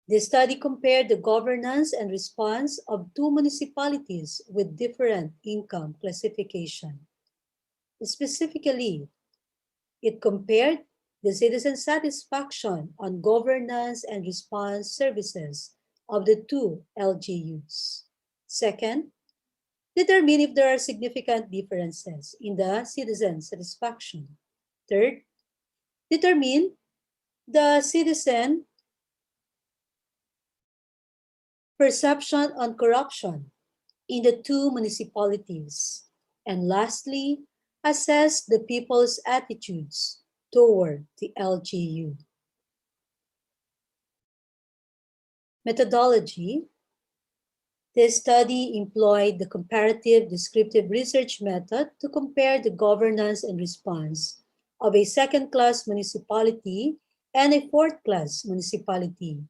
The study compared the governance and response of 2 municipalities with different income classification. Specifically, it compared the citizen satisfaction on governance and response services of the 2 LGUs. Second, determine if there are significant differences in the citizen satisfaction. Third, determine the citizen perception on corruption in the 2 municipalities. And lastly, assess the people's attitudes toward the LGU. Methodology. The study employed the comparative descriptive research method to compare the governance and response of a second-class municipality and a fourth-class municipality.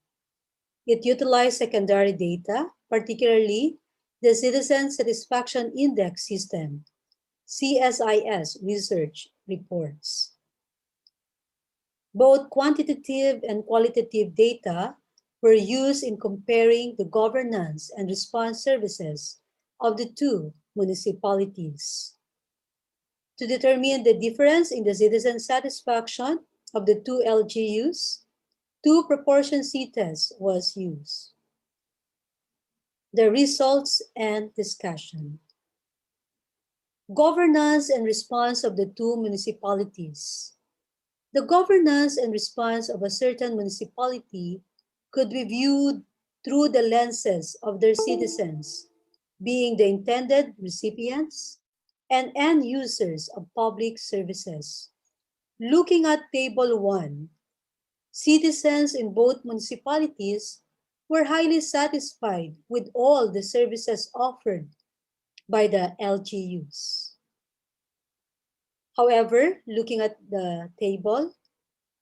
It utilized secondary data, particularly the Citizen Satisfaction Index System, CSIS research reports. Both quantitative and qualitative data were used in comparing the governance and response services of the 2 municipalities. To determine the difference in the citizen satisfaction of the 2 LGUs, 2 proportion C-test was used. The results and discussion. Governance and response of the 2 municipalities. The governance and response of a certain municipality could be viewed through the lenses of their citizens, being the intended recipients and end users of public services. Looking at Table 1, citizens in both municipalities were highly satisfied with all the services offered by the LGUs. However, looking at the table,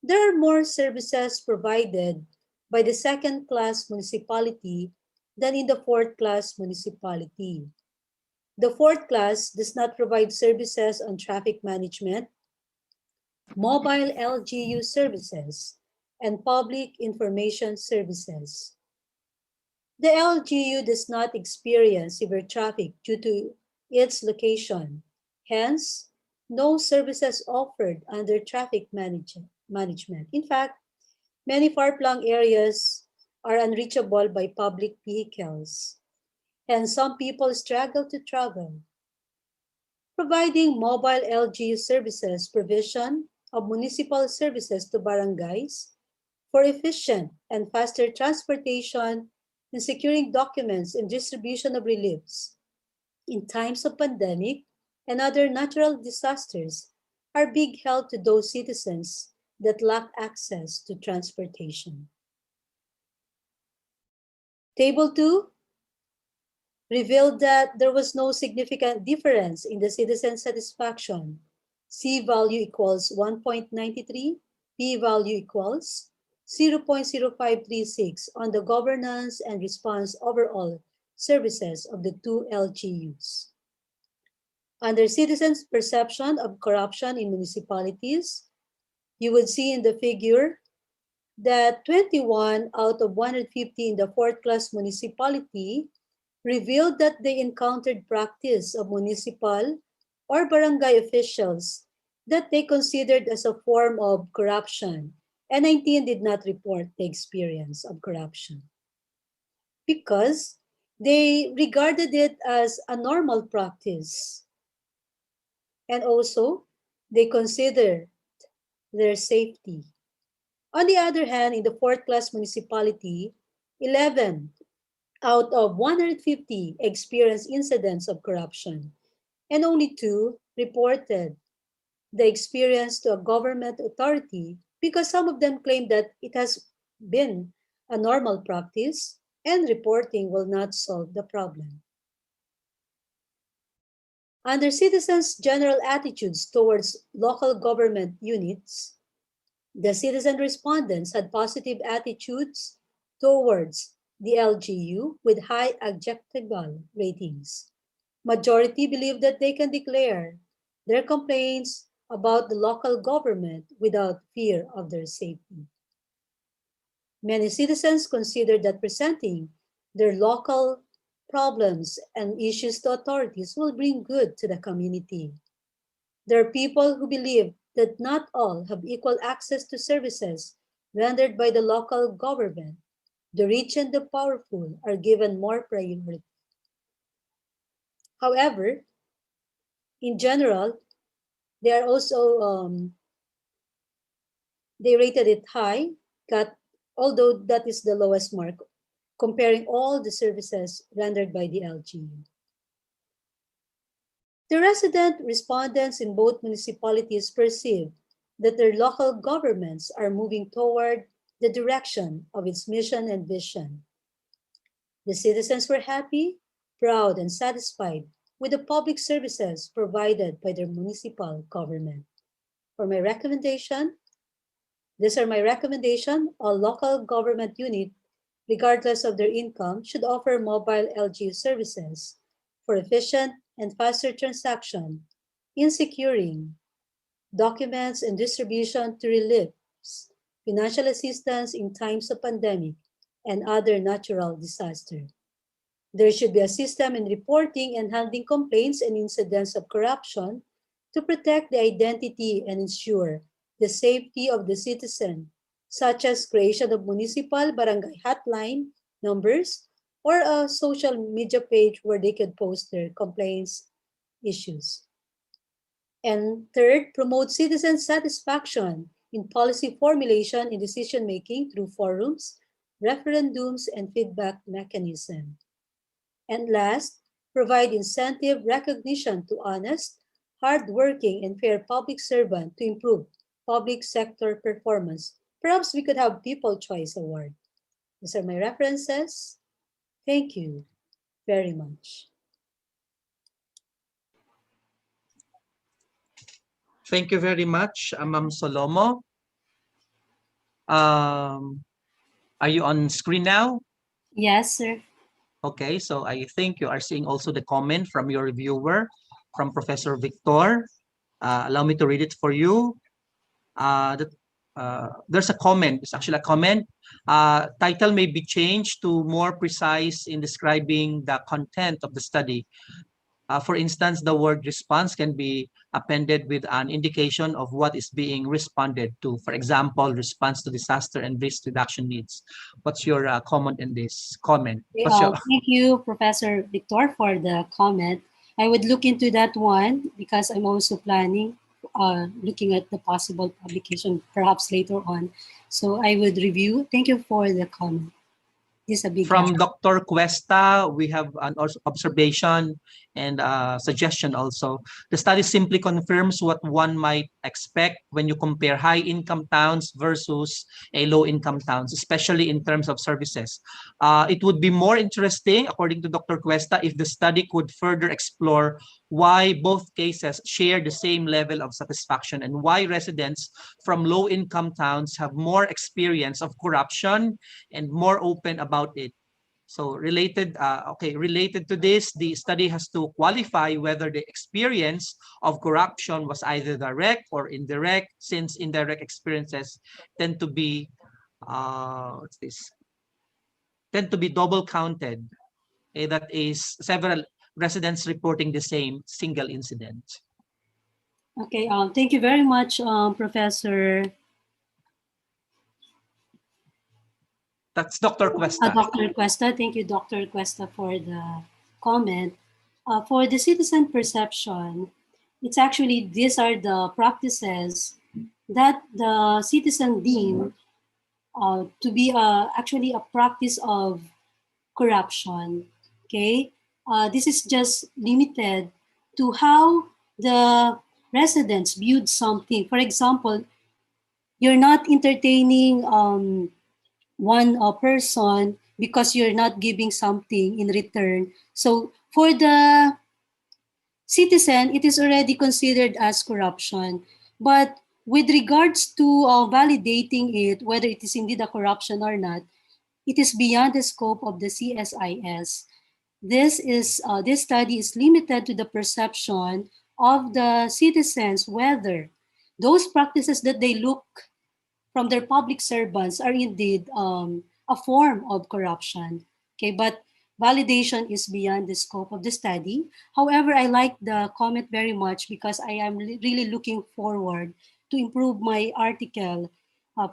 there are more services provided by the second-class municipality than in the fourth-class municipality. The fourth class does not provide services on traffic management, mobile LGU services, and public information services. The LGU does not experience severe traffic due to its location. Hence, no services offered under traffic management. In fact, many far-flung areas are unreachable by public vehicles, and some people struggle to travel. Providing mobile LGU services provision of municipal services to barangays for efficient and faster transportation and securing documents and distribution of reliefs in times of pandemic and other natural disasters are big help to those citizens that lack access to transportation. Table 2 revealed that there was no significant difference in the citizen satisfaction. C value equals 1.93, P value equals 0.0536 on the governance and response overall services of the 2 LGUs. Under citizens' perception of corruption in municipalities, you would see in the figure that 21 out of 150 in the fourth class municipality revealed that they encountered practice of municipal or barangay officials that they considered as a form of corruption, and 19 did not report the experience of corruption because they regarded it as a normal practice. And also, they considered their safety. On the other hand, in the fourth class municipality, 11 out of 150 experienced incidents of corruption, and only 2 reported the experience to a government authority because some of them claim that it has been a normal practice and reporting will not solve the problem. Under citizens' general attitudes towards local government units, the citizen respondents had positive attitudes towards the LGU with high adjectival ratings. Majority believe that they can declare their complaints about the local government without fear of their safety. Many citizens consider that presenting their local problems and issues to authorities will bring good to the community. There are people who believe that not all have equal access to services rendered by the local government. The rich and the powerful are given more priority. However, in general, they are also they rated it high, although that is the lowest mark, comparing all the services rendered by the LGU. The resident respondents in both municipalities perceive that their local governments are moving toward the direction of its mission and vision. The citizens were happy, proud, and satisfied with the public services provided by their municipal government. For my recommendation, these are my recommendation. All local government units, regardless of their income, should offer mobile LGU services for efficient and faster transaction in securing documents and distribution to reliefs, financial assistance in times of pandemic, and other natural disaster. There should be a system in reporting and handling complaints and incidents of corruption to protect the identity and ensure the safety of the citizen, such as creation of municipal barangay hotline numbers or a social media page where they could post their complaints issues. And third, promote citizen satisfaction in policy formulation and decision making through forums, referendums, and feedback mechanism. And last, provide incentive recognition to honest, hardworking, and fair public servant to improve public sector performance. Perhaps we could have People Choice Award. These are my references. Thank you very much. Thank you very much, Ma'am Solomo. Are you on screen now? Yes, sir. Okay, so I think you are seeing also the comment from your reviewer, from Professor Victor. Allow me to read it for you. There's a comment. It's actually a comment. Title may be changed to more precise in describing the content of the study. For instance, the word response can be appended with an indication of what is being responded to. For example, response to disaster and risk reduction needs. What's your comment in this comment? Thank you, Professor Victor, for the comment. I would look into that one because I'm also planning looking at the possible publication perhaps later on. So I would review. Thank you for the comment. From Dr. Cuesta, we have an observation and suggestion also. The study simply confirms what one might expect when you compare high-income towns versus low-income towns, especially in terms of services. It would be more interesting, according to Dr. Cuesta, if the study could further explore why both cases share the same level of satisfaction and why residents from low-income towns have more experience of corruption and more open about it. So related to this, the study has to qualify whether the experience of corruption was either direct or indirect, since indirect experiences tend to be what's this? Tend to be double counted. That is several residents reporting the same single incident. Okay, thank you very much, Professor That's Dr. Cuesta. Dr. Cuesta. Thank you, Dr. Cuesta, for the comment. For the citizen perception, it's actually these are the practices that the citizen deem to be actually a practice of corruption. Okay, this is just limited to how the residents viewed something. For example, you're not entertaining one person because you're not giving something in return. So for the citizen, it is already considered as corruption. But with regards to validating it, whether it is indeed a corruption or not, it is beyond the scope of the CSIS. This study is limited to the perception of the citizens whether those practices that they look from their public servants are indeed a form of corruption. Okay, but validation is beyond the scope of the study. However, I like the comment very much because I am really looking forward to improve my article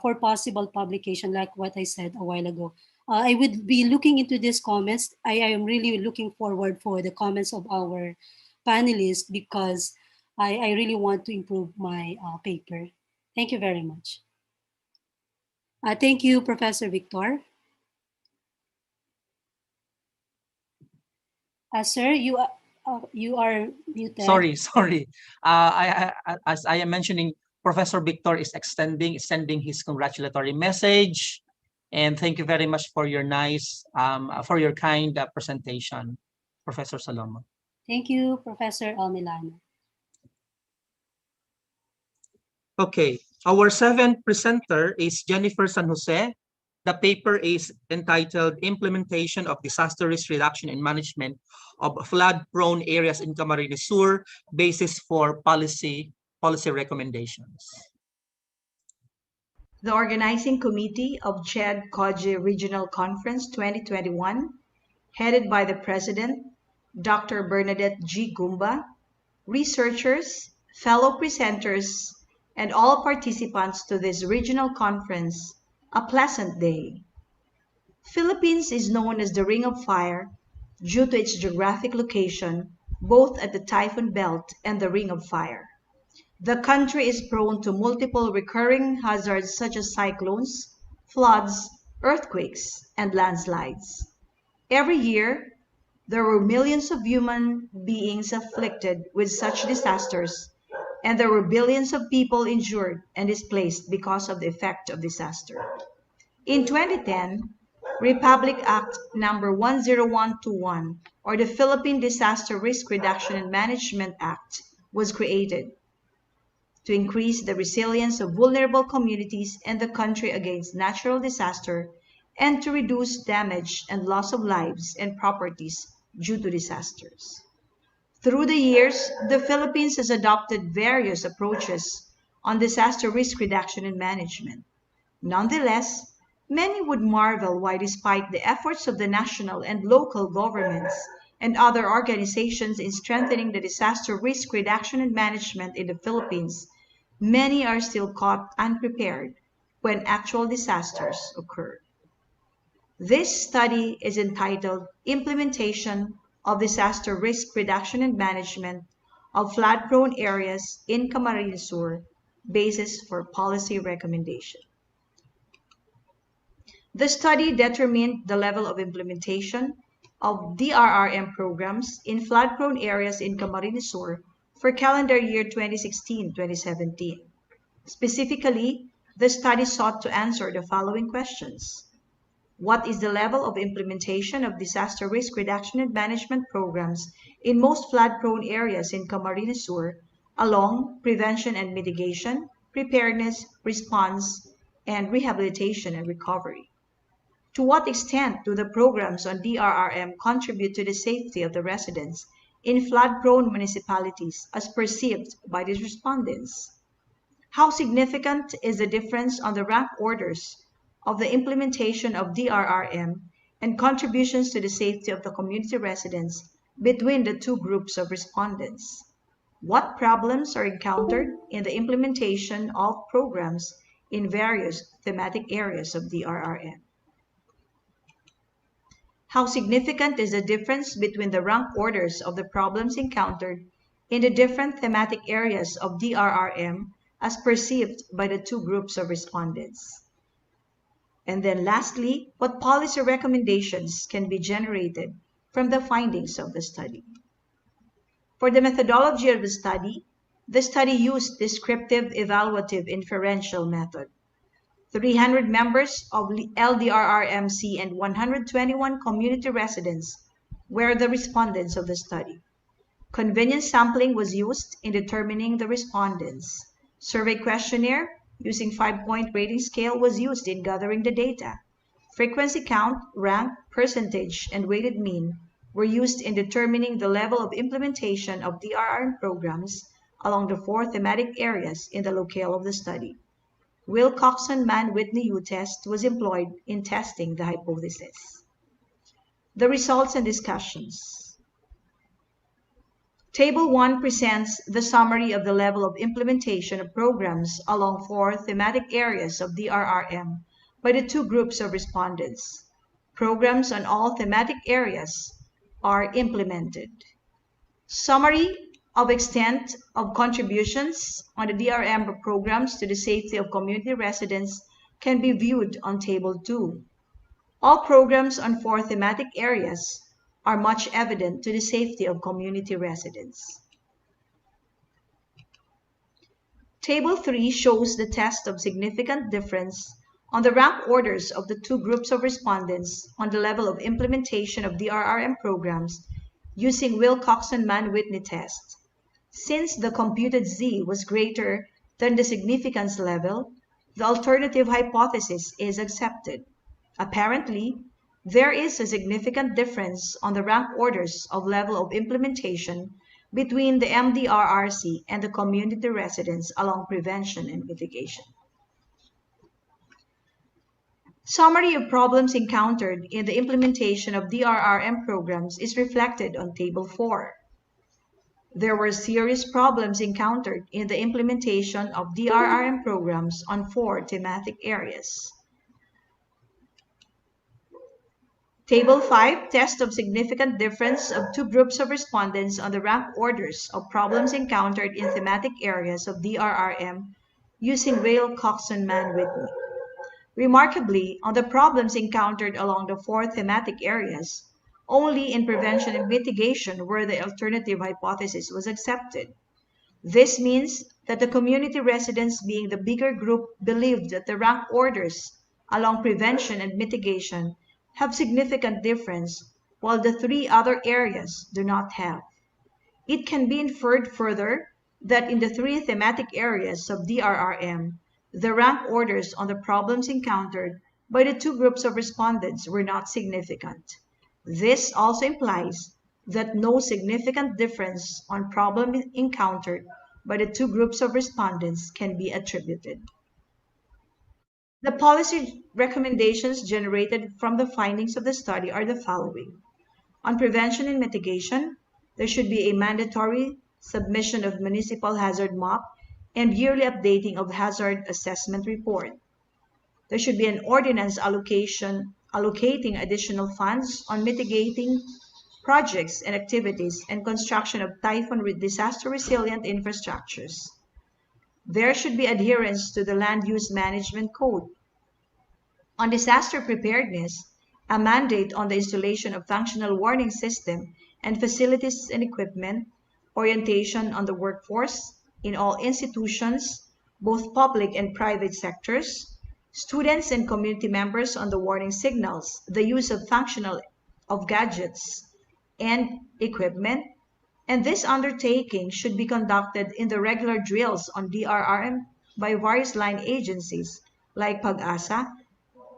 for possible publication, like what I said a while ago. I would be looking into these comments. I am really looking forward for the comments of our panelists because I really want to improve my paper. Thank you very much. Thank you, Professor Victor. Sir, you are muted. Sorry. As I am mentioning, Professor Victor is sending his congratulatory message, and thank you very much for your for your kind presentation, Professor Salomon. Thank you, Professor Milano. Okay, our seventh presenter is Jennifer San Jose. The paper is entitled Implementation of Disaster Risk Reduction and Management of Flood-Prone Areas in Camarines Sur, Basis for Policy Recommendations. The Organizing Committee of CHED-CODGE Regional Conference 2021, headed by the President, Dr. Bernadette G. Gumba, researchers, fellow presenters, and all participants to this regional conference, a pleasant day. Philippines is known as the Ring of Fire due to its geographic location, both at the Typhoon Belt and the Ring of Fire. The country is prone to multiple recurring hazards such as cyclones, floods, earthquakes, and landslides. Every year, there were millions of human beings afflicted with such disasters, and there were billions of people injured and displaced because of the effect of disaster. In 2010, Republic Act number 10121, or the Philippine Disaster Risk Reduction and Management Act, was created to increase the resilience of vulnerable communities and the country against natural disaster and to reduce damage and loss of lives and properties due to disasters. Through the years, the Philippines has adopted various approaches on disaster risk reduction and management. Nonetheless, many would marvel why, despite the efforts of the national and local governments and other organizations in strengthening the disaster risk reduction and management in the Philippines, many are still caught unprepared when actual disasters occur. This study is entitled Implementation of Disaster Risk Reduction and Management of Flood-Prone Areas in Camarines Sur, Basis for Policy Recommendation. The study determined the level of implementation of DRRM programs in flood-prone areas in Camarines Sur for calendar year 2016-2017. Specifically, the study sought to answer the following questions. What is the level of implementation of disaster risk reduction and management programs in most flood-prone areas in Camarines Sur along prevention and mitigation, preparedness, response, and rehabilitation and recovery? To what extent do the programs on DRRM contribute to the safety of the residents in flood-prone municipalities as perceived by these respondents? How significant is the difference on the rank orders of the implementation of DRRM and contributions to the safety of the community residents between the two groups of respondents. What problems are encountered in the implementation of programs in various thematic areas of DRRM? How significant is the difference between the rank orders of the problems encountered in the different thematic areas of DRRM as perceived by the two groups of respondents? And then lastly, what policy recommendations can be generated from the findings of the study? For the methodology of the study used descriptive evaluative inferential method. 300 members of LDRRMC and 121 community residents were the respondents of the study. Convenience sampling was used in determining the respondents. Survey questionnaire using 5-point rating scale was used in gathering the data. Frequency count, rank, percentage, and weighted mean were used in determining the level of implementation of DRRM programs along the 4 thematic areas in the locale of the study. Wilcoxon-Mann-Whitney U-test was employed in testing the hypothesis. The results and discussions. Table 1 presents the summary of the level of implementation of programs along 4 thematic areas of DRRM by the two groups of respondents. Programs on all thematic areas are implemented. Summary of extent of contributions on the DRM programs to the safety of community residents can be viewed on Table 2. All programs on 4 thematic areas are much evident to the safety of community residents. Table 3 shows the test of significant difference on the rank orders of the two groups of respondents on the level of implementation of DRRM programs using Wilcoxon-Mann-Whitney test. Since the computed Z was greater than the significance level, the alternative hypothesis is accepted. Apparently, there is a significant difference on the rank orders of level of implementation between the MDRRC and the community residents along prevention and mitigation. Summary of problems encountered in the implementation of DRRM programs is reflected on Table 4. There were serious problems encountered in the implementation of DRRM programs on 4 thematic areas. Table 5, test of significant difference of two groups of respondents on the rank orders of problems encountered in thematic areas of DRRM using Wilcoxon-Mann-Whitney. Remarkably, on the problems encountered along the 4 thematic areas, only in prevention and mitigation where the alternative hypothesis was accepted. This means that the community residents, being the bigger group, believed that the rank orders along prevention and mitigation have significant difference, while the 3 other areas do not have. It can be inferred further that in the 3 thematic areas of DRRM, the rank orders on the problems encountered by the two groups of respondents were not significant. This also implies that no significant difference on problems encountered by the two groups of respondents can be attributed. The policy recommendations generated from the findings of the study are the following. On prevention and mitigation, there should be a mandatory submission of municipal hazard map and yearly updating of hazard assessment report. There should be an ordinance allocating additional funds on mitigating projects and activities and construction of typhoon disaster resilient infrastructures. There should be adherence to the Land Use Management Code. On disaster preparedness, a mandate on the installation of functional warning system and facilities and equipment, orientation on the workforce in all institutions, both public and private sectors, students and community members on the warning signals, the use of gadgets and equipment, and this undertaking should be conducted in the regular drills on DRRM by various line agencies like PAG-ASA,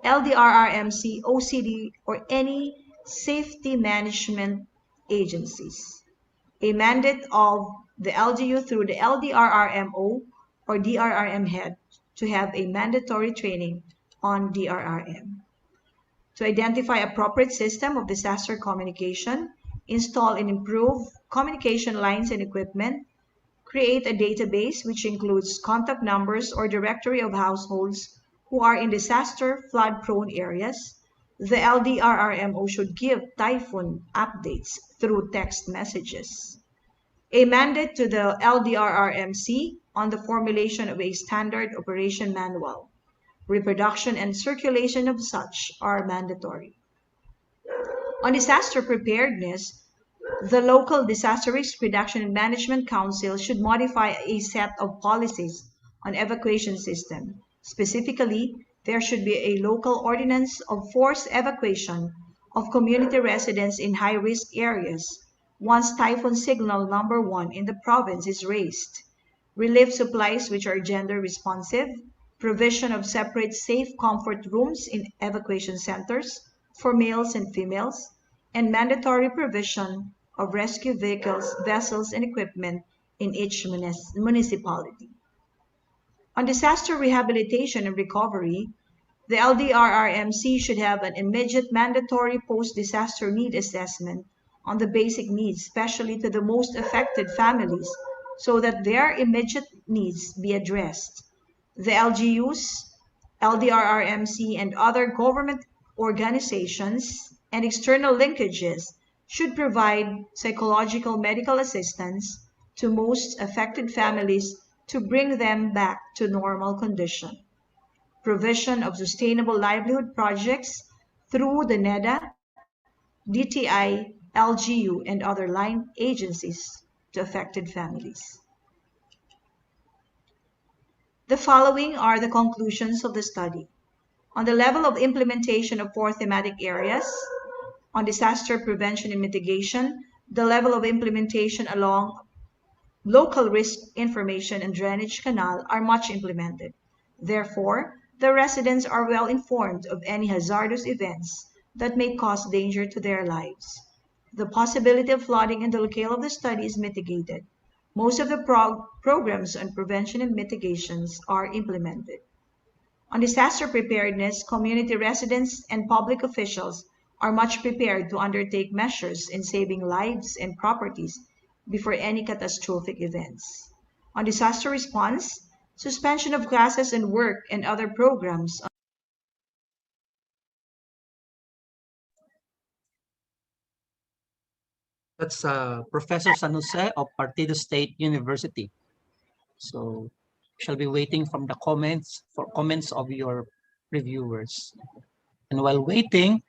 LDRRMC, OCD, or any safety management agencies. A mandate of the LGU through the LDRRMO or DRRM head to have a mandatory training on DRRM. To identify appropriate system of disaster communication, install and improve communication lines and equipment, create a database which includes contact numbers or directory of households who are in disaster flood-prone areas. The LDRRMO should give typhoon updates through text messages. A mandate to the LDRRMC on the formulation of a standard operation manual. Reproduction and circulation of such are mandatory. On disaster preparedness, the local Disaster Risk Reduction and Management Council should modify a set of policies on evacuation system. Specifically, there should be a local ordinance of forced evacuation of community residents in high-risk areas once typhoon signal number 1 in the province is raised. Relief supplies which are gender responsive, provision of separate safe comfort rooms in evacuation centers for males and females, and mandatory provision of rescue vehicles, vessels, and equipment in each municipality. On disaster rehabilitation and recovery, the LDRRMC should have an immediate mandatory post-disaster need assessment on the basic needs, especially to the most affected families, so that their immediate needs be addressed. The LGUs, LDRRMC, and other government organizations and external linkages should provide psychological medical assistance to most affected families to bring them back to normal condition. Provision of sustainable livelihood projects through the NEDA, DTI, LGU, and other line agencies to affected families. The following are the conclusions of the study. On the level of implementation of 4 thematic areas, on disaster prevention and mitigation, the level of implementation along local risk information and drainage canal are much implemented. Therefore, the residents are well informed of any hazardous events that may cause danger to their lives. The possibility of flooding in the locale of the study is mitigated. Most of the programs on prevention and mitigations are implemented. On disaster preparedness, community residents and public officials are much prepared to undertake measures in saving lives and properties before any catastrophic events. On disaster response, suspension of classes and work and other programs. That's Professor San Jose of Partido State University. So shall be waiting from the comments of your reviewers. And while waiting,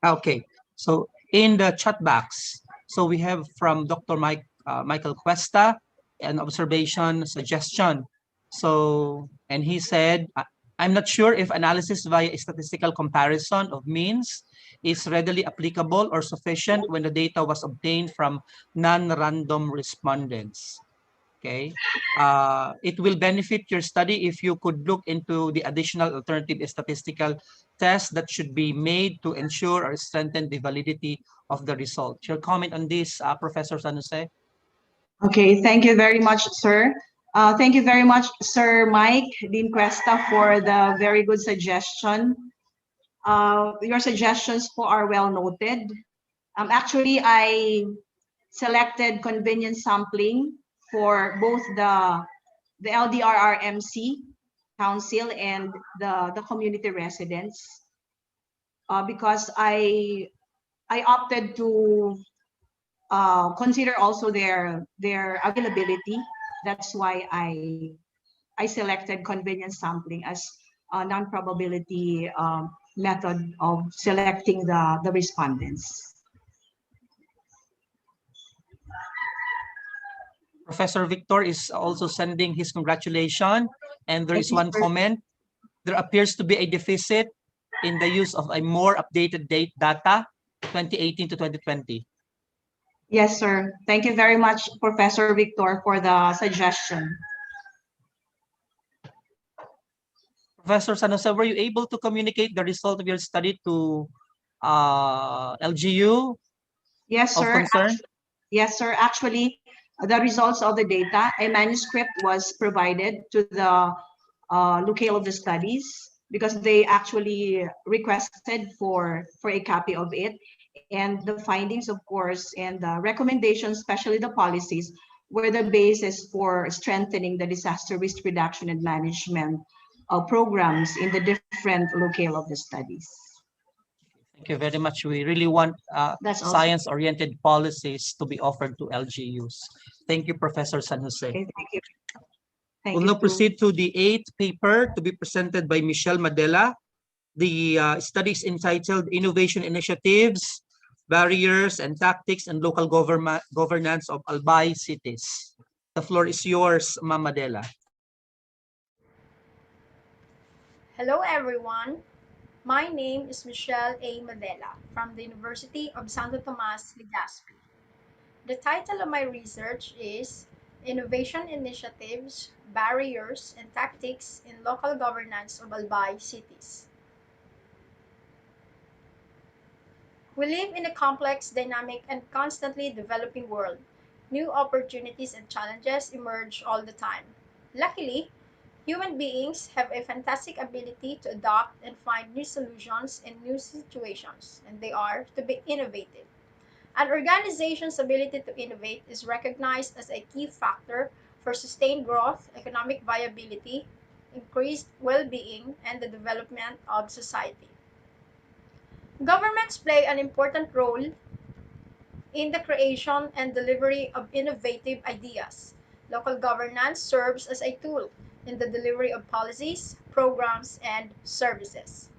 okay, so in the chat box, so we have from Dr. Michael Cuesta an observation suggestion. So, and he said, I'm not sure if analysis via statistical comparison of means is readily applicable or sufficient when the data was obtained from non-random respondents. Okay, it will benefit your study if you could look into the additional alternative statistical tests that should be made to ensure or strengthen the validity of the result. Your comment on this, Professor San Jose? Okay, thank you very much, sir. Thank you very much, Sir Mike Dean Cuesta, for the very good suggestion. Your suggestions are well noted. Actually, I selected convenience sampling for both the LDRRMC Council and the community residents because I opted to consider also their availability. That's why I selected convenience sampling as a non-probability method of selecting the respondents. Professor Victor is also sending his congratulations, and there is one comment. There appears to be a deficit in the use of a more updated data, 2018 to 2020. Yes, sir. Thank you very much, Professor Victor, for the suggestion. Professor San Jose, were you able to communicate the result of your study to LGU? Yes, sir. Yes, sir. Actually, the results of the data, a manuscript was provided to the locale of the studies. because they actually requested for a copy of it. And the findings, of course, and the recommendations, especially the policies, were the basis for strengthening the disaster risk reduction and management programs in the different locale of the studies. Thank you very much. We really want That's all. science-oriented policies to be offered to LGUs. Thank you, Professor San Jose. Okay, thank you. Thank We'll you now too. proceed to the eighth paper to be presented by Michelle Madela. The study is entitled Innovation Initiatives, Barriers and Tactics and Local Governance of Albay Cities. The floor is yours, Ma'am Madela. Hello everyone. My name is Michelle A. Madela from the University of Santo Tomas, Legazpi. The title of my research is Innovation Initiatives, Barriers, and Tactics in Local Governance of Albay Cities. We live in a complex, dynamic, and constantly developing world. New opportunities and challenges emerge all the time. Luckily, human beings have a fantastic ability to adapt and find new solutions in new situations, and they are to be innovative. An organization's ability to innovate is recognized as a key factor for sustained growth, economic viability, increased well-being, and the development of society. Governments play an important role in the creation and delivery of innovative ideas. Local governance serves as a tool in the delivery of policies, programs, and services.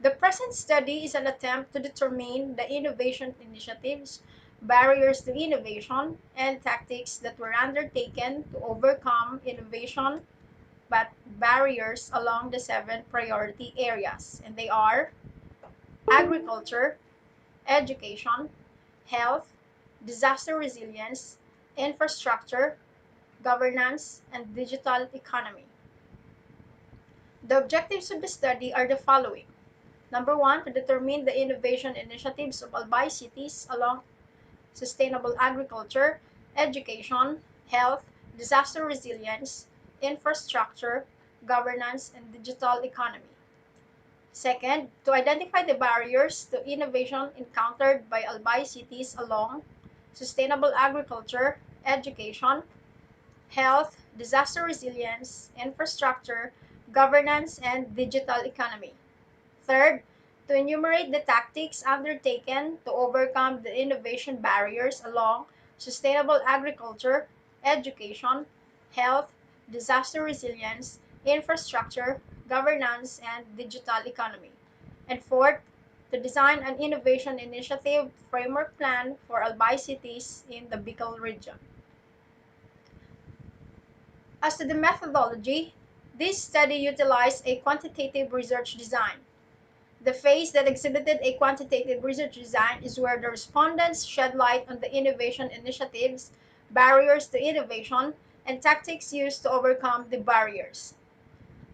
The present study is an attempt to determine the innovation initiatives, barriers to innovation, and tactics that were undertaken to overcome innovation but barriers along the 7 priority areas. And they are agriculture, education, health, disaster resilience, infrastructure, governance, and digital economy. The objectives of the study are the following. Number 1, to determine the innovation initiatives of Albay cities along sustainable agriculture, education, health, disaster resilience, infrastructure, governance, and digital economy. Second, to identify the barriers to innovation encountered by Albay cities along sustainable agriculture, education, health, disaster resilience, infrastructure, governance, and digital economy. Third, to enumerate the tactics undertaken to overcome the innovation barriers along sustainable agriculture, education, health, disaster resilience, infrastructure, governance, and digital economy. And fourth, to design an innovation initiative framework plan for Albay cities in the Bicol region. As to the methodology, this study utilized a quantitative research design. The phase that exhibited a quantitative research design is where the respondents shed light on the innovation initiatives, barriers to innovation, and tactics used to overcome the barriers.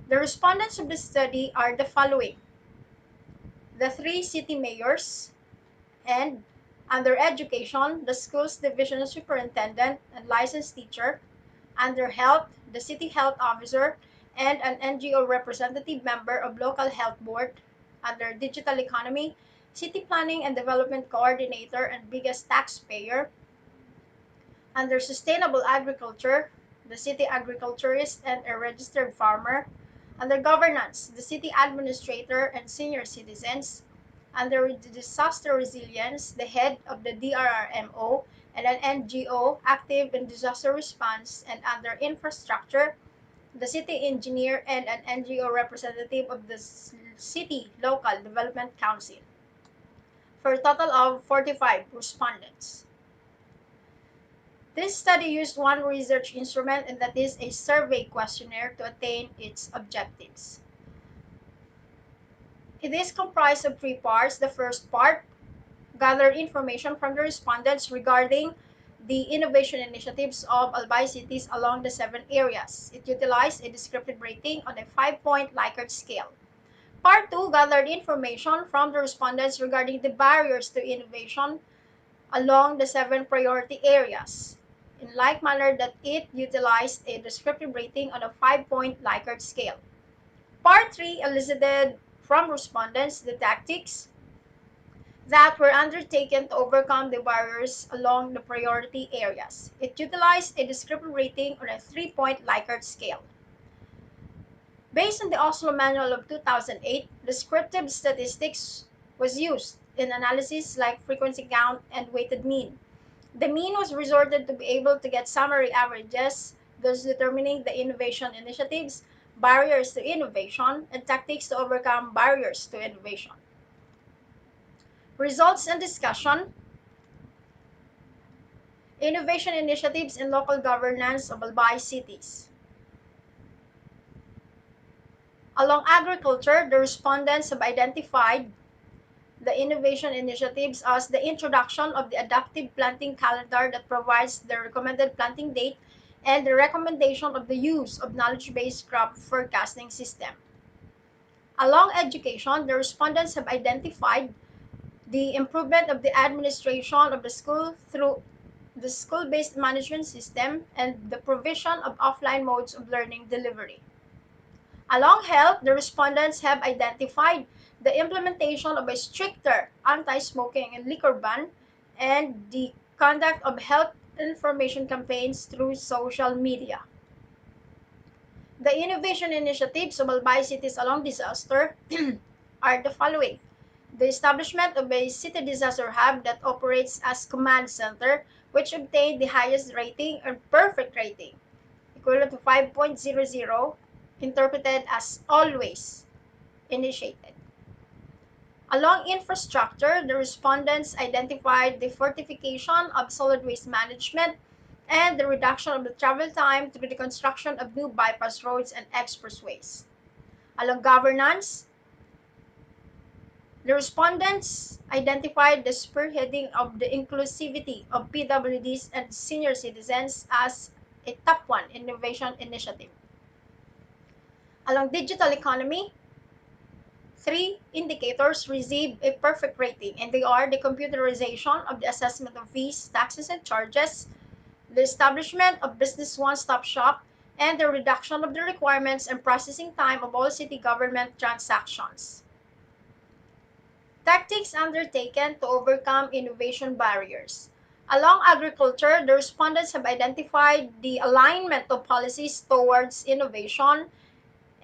The respondents of the study are the following: the 3 city mayors, and under education, the school's division superintendent and licensed teacher; under health, the city health officer and an NGO representative member of local health board; under digital economy, city planning and development coordinator and biggest taxpayer; under sustainable agriculture, the city agriculturist and a registered farmer; under governance, the city administrator and senior citizens; under disaster resilience, the head of the DRRMO and an NGO active in disaster response; and under infrastructure, the city engineer and an NGO representative of the city local development council, for a total of 45 respondents. This study used one research instrument, and that is a survey questionnaire, to attain its objectives. It is comprised of 3 parts. The first part gathered information from the respondents regarding the innovation initiatives of Albay cities along the 7 areas. It utilized a descriptive rating on a 5-point Likert scale. Part 2 gathered information from the respondents regarding the barriers to innovation along the 7 priority areas. in like manner that it utilized a descriptive rating on a 5-point Likert scale. Part 3 elicited from respondents the tactics that were undertaken to overcome the barriers along the priority areas. It utilized a descriptive rating on a 3-point Likert scale. Based on the Oslo Manual of 2008, descriptive statistics was used in analysis like frequency count and weighted mean. The mean was resorted to be able to get summary averages, thus determining the innovation initiatives, barriers to innovation, and tactics to overcome barriers to innovation. Results and discussion. Innovation initiatives in local governance of Albay cities. Along agriculture, the respondents have identified the innovation initiatives as the introduction of the adaptive planting calendar that provides the recommended planting date and the recommendation of the use of knowledge-based crop forecasting system. Along education, the respondents have identified the improvement of the administration of the school through the school-based management system and the provision of offline modes of learning delivery. Along health, the respondents have identified the implementation of a stricter anti-smoking and liquor ban and the conduct of health information campaigns through social media. The innovation initiatives of Albay cities along disaster are the following. The establishment of a city disaster hub that operates as command center, which obtained the highest rating or perfect rating, equivalent to 5.00, interpreted as always initiated. Along infrastructure, the respondents identified the fortification of solid waste management and the reduction of the travel time through the construction of new bypass roads and expressways. Along governance, the respondents identified the spearheading of the inclusivity of PWDs and senior citizens as a top one innovation initiative. Along digital economy, 3 indicators receive a perfect rating, and they are the computerization of the assessment of fees, taxes, and charges, the establishment of Business One-Stop Shop, and the reduction of the requirements and processing time of all city government transactions. Tactics undertaken to overcome innovation barriers. Along agriculture, the respondents have identified the alignment of policies towards innovation,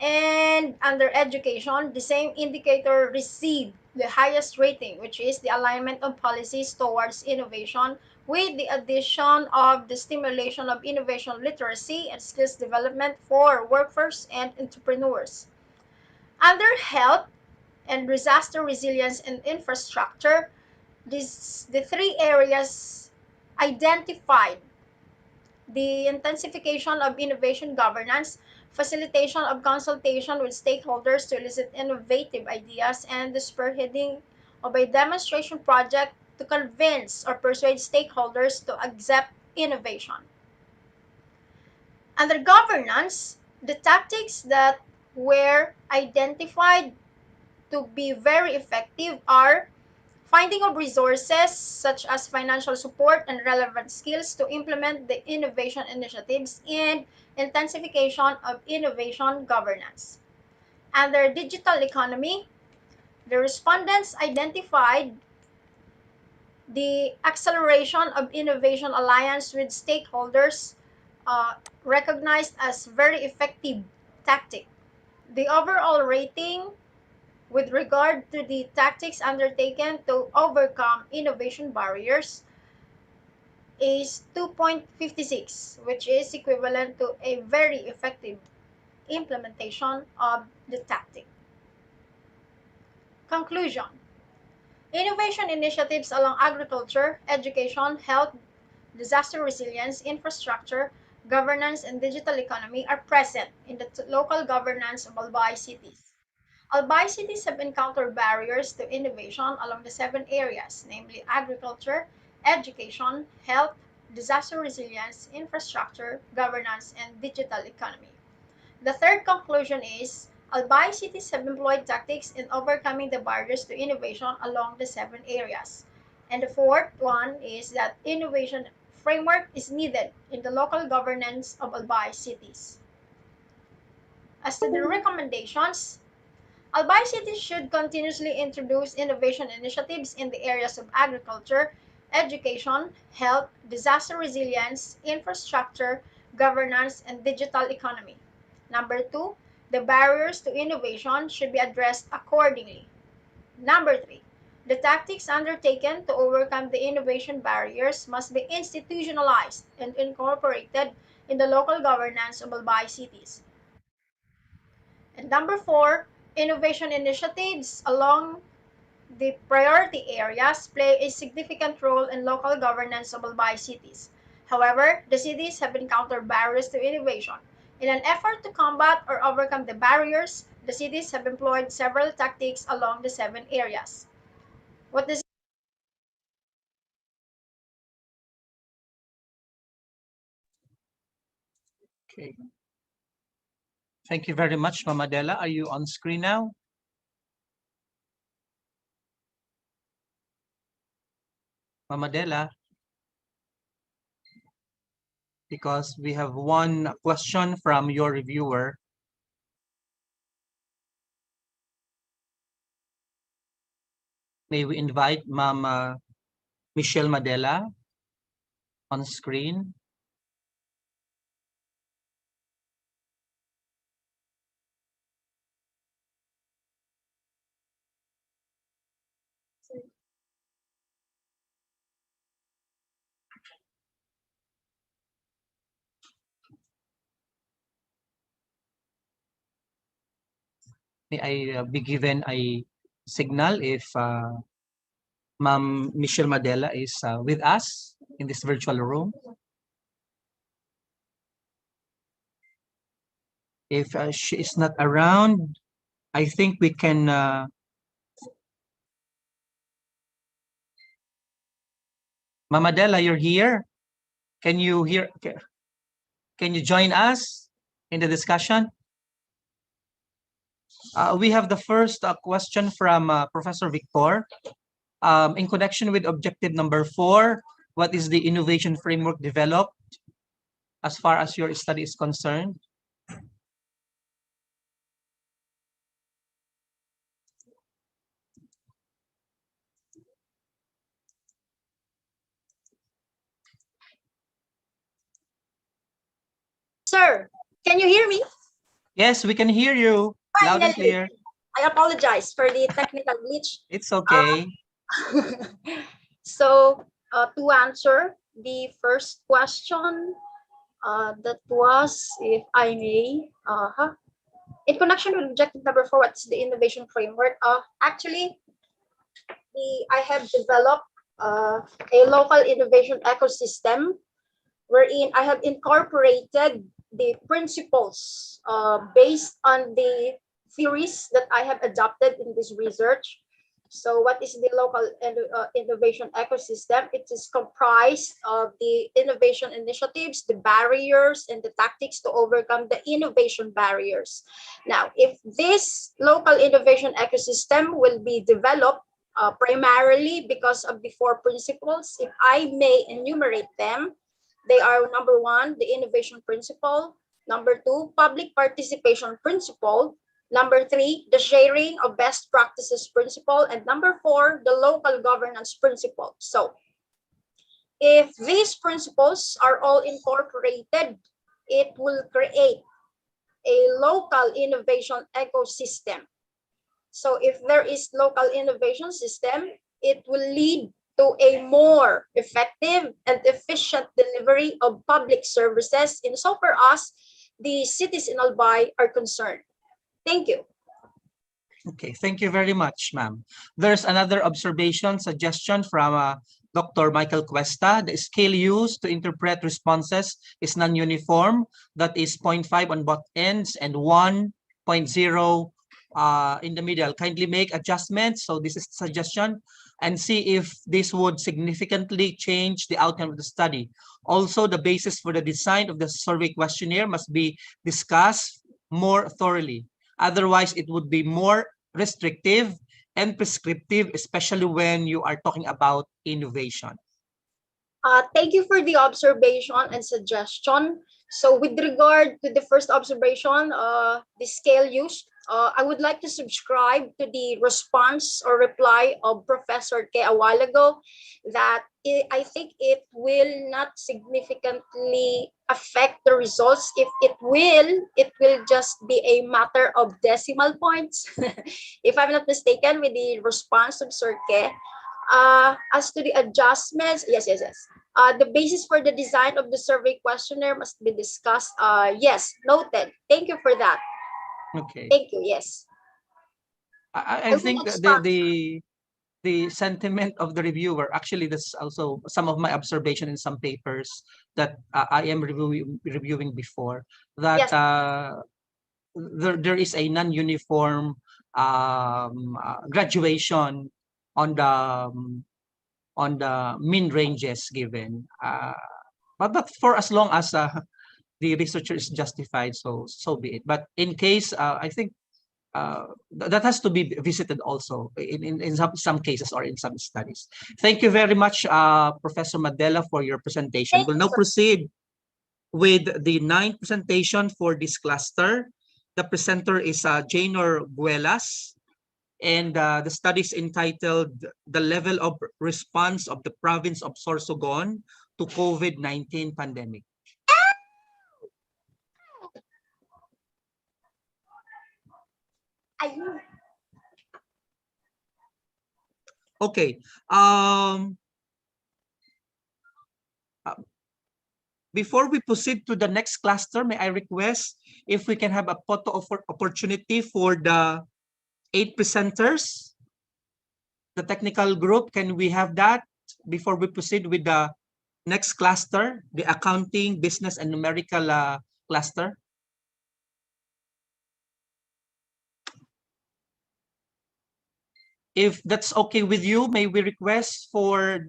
and under education, the same indicator received the highest rating, which is the alignment of policies towards innovation, with the addition of the stimulation of innovation literacy and skills development for workforce and entrepreneurs. Under health and disaster resilience and infrastructure, the 3 areas identified the intensification of innovation governance, facilitation of consultation with stakeholders to elicit innovative ideas, and the spearheading of a demonstration project to convince or persuade stakeholders to accept innovation. Under governance, the tactics that were identified to be very effective are finding of resources such as financial support and relevant skills to implement the innovation initiatives and intensification of innovation governance. Under digital economy, the respondents identified the acceleration of innovation alliance with stakeholders uh, recognized as very effective tactic. The overall rating with regard to the tactics undertaken to overcome innovation barriers is 2.56, which is equivalent to a very effective implementation of the tactic. Conclusion. Innovation initiatives along agriculture, education, health, disaster resilience, infrastructure, governance, and digital economy are present in the local governance of Albay cities. Albay cities have encountered barriers to innovation along the 7 areas, namely agriculture, education, health, disaster resilience, infrastructure, governance, and digital economy. The third conclusion is Albay cities have employed tactics in overcoming the barriers to innovation along the 7 areas. And the fourth one is that innovation framework is needed in the local governance of Albay cities. As to the recommendations, Albay cities should continuously introduce innovation initiatives in the areas of agriculture, education, health, disaster resilience, infrastructure, governance, and digital economy. Number two, the barriers to innovation should be addressed accordingly. Number three, the tactics undertaken to overcome the innovation barriers must be institutionalized and incorporated in the local governance of Albay cities. And number four, innovation initiatives along the priority areas play a significant role in local governance of Albay cities. However, the cities have encountered barriers to innovation. In an effort to combat or overcome the barriers, the cities have employed several tactics along the 7 areas. What does Okay. Thank you very much, Mama Dela. Are you on screen now? Mama Dela? Because we have one question from your reviewer. May we invite Mama Michelle Madela on screen? May I be given a signal if Ma'am Michelle Madela is with us in this virtual room? If she is not around, I think we can Mama Dela, you're here. Can you hear? Can you join us in the discussion? We have the first question from Professor Victor. In connection with objective number 4, what is the innovation framework developed as far as your study is concerned? Sir, can you hear me? Yes, we can hear you loud and clear. I apologize for the technical glitch. It's okay. So, to answer the first question, that was, if I may, in connection with objective number 4, what is the innovation framework? Actually, I have developed a local innovation ecosystem wherein I have incorporated the principles based on the theories that I have adopted in this research. So what is the local innovation ecosystem? It is comprised of the innovation initiatives, the barriers, and the tactics to overcome the innovation barriers. Now, if this local innovation ecosystem will be developed primarily because of the 4 principles, if I may enumerate them, they are: number 1, the innovation principle; number 2, public participation principle; number 3, the sharing of best practices principle; and number 4, the local governance principle. So if these principles are all incorporated, it will create a local innovation ecosystem. So if there is local innovation system, it will lead to a more effective and efficient delivery of public services in so far as the cities in Albay are concerned. Thank you. Okay, thank you very much, ma'am. There's another observation, suggestion from Dr. Michael Cuesta. The scale used to interpret responses is non-uniform. That is 0.5 on both ends and 1.0 in the middle. Kindly make adjustments. So this is the suggestion, and see if this would significantly change the outcome of the study. Also, the basis for the design of the survey questionnaire must be discussed more thoroughly. Otherwise, it would be more restrictive and prescriptive, especially when you are talking about innovation. Thank you for the observation and suggestion. So with regard to the first observation, the scale used, I would like to subscribe to the response or reply of Professor K a while ago that I think it will not significantly affect the results. If it will just be a matter of decimal points. If I'm not mistaken with the response of Sir K. As to the adjustments, yes. The basis for the design of the survey questionnaire must be discussed. Yes, noted. Thank you for that. Okay. Thank you. Yes. I think the sentiment of the reviewer, actually that's also some of my observation in some papers that I am reviewing before, that Yes. there is a non-uniform graduation on the mean ranges given. But for as long as the researcher is justified, so be it. But in case, I think that has to be visited also in some cases or in some studies. Thank you very much, Professor Madela, for your presentation. We'll now proceed with the ninth presentation for this cluster. The presenter is Janor Buelas, and the study is entitled The Level of Response of the Province of Sorsogon to COVID-19 Pandemic. Okay. Before we proceed to the next cluster, may I request if we can have a photo opportunity for the 8 presenters? The technical group, can we have that before we proceed with the next cluster, the accounting, business, and numerical cluster? If that's okay with you, may we request for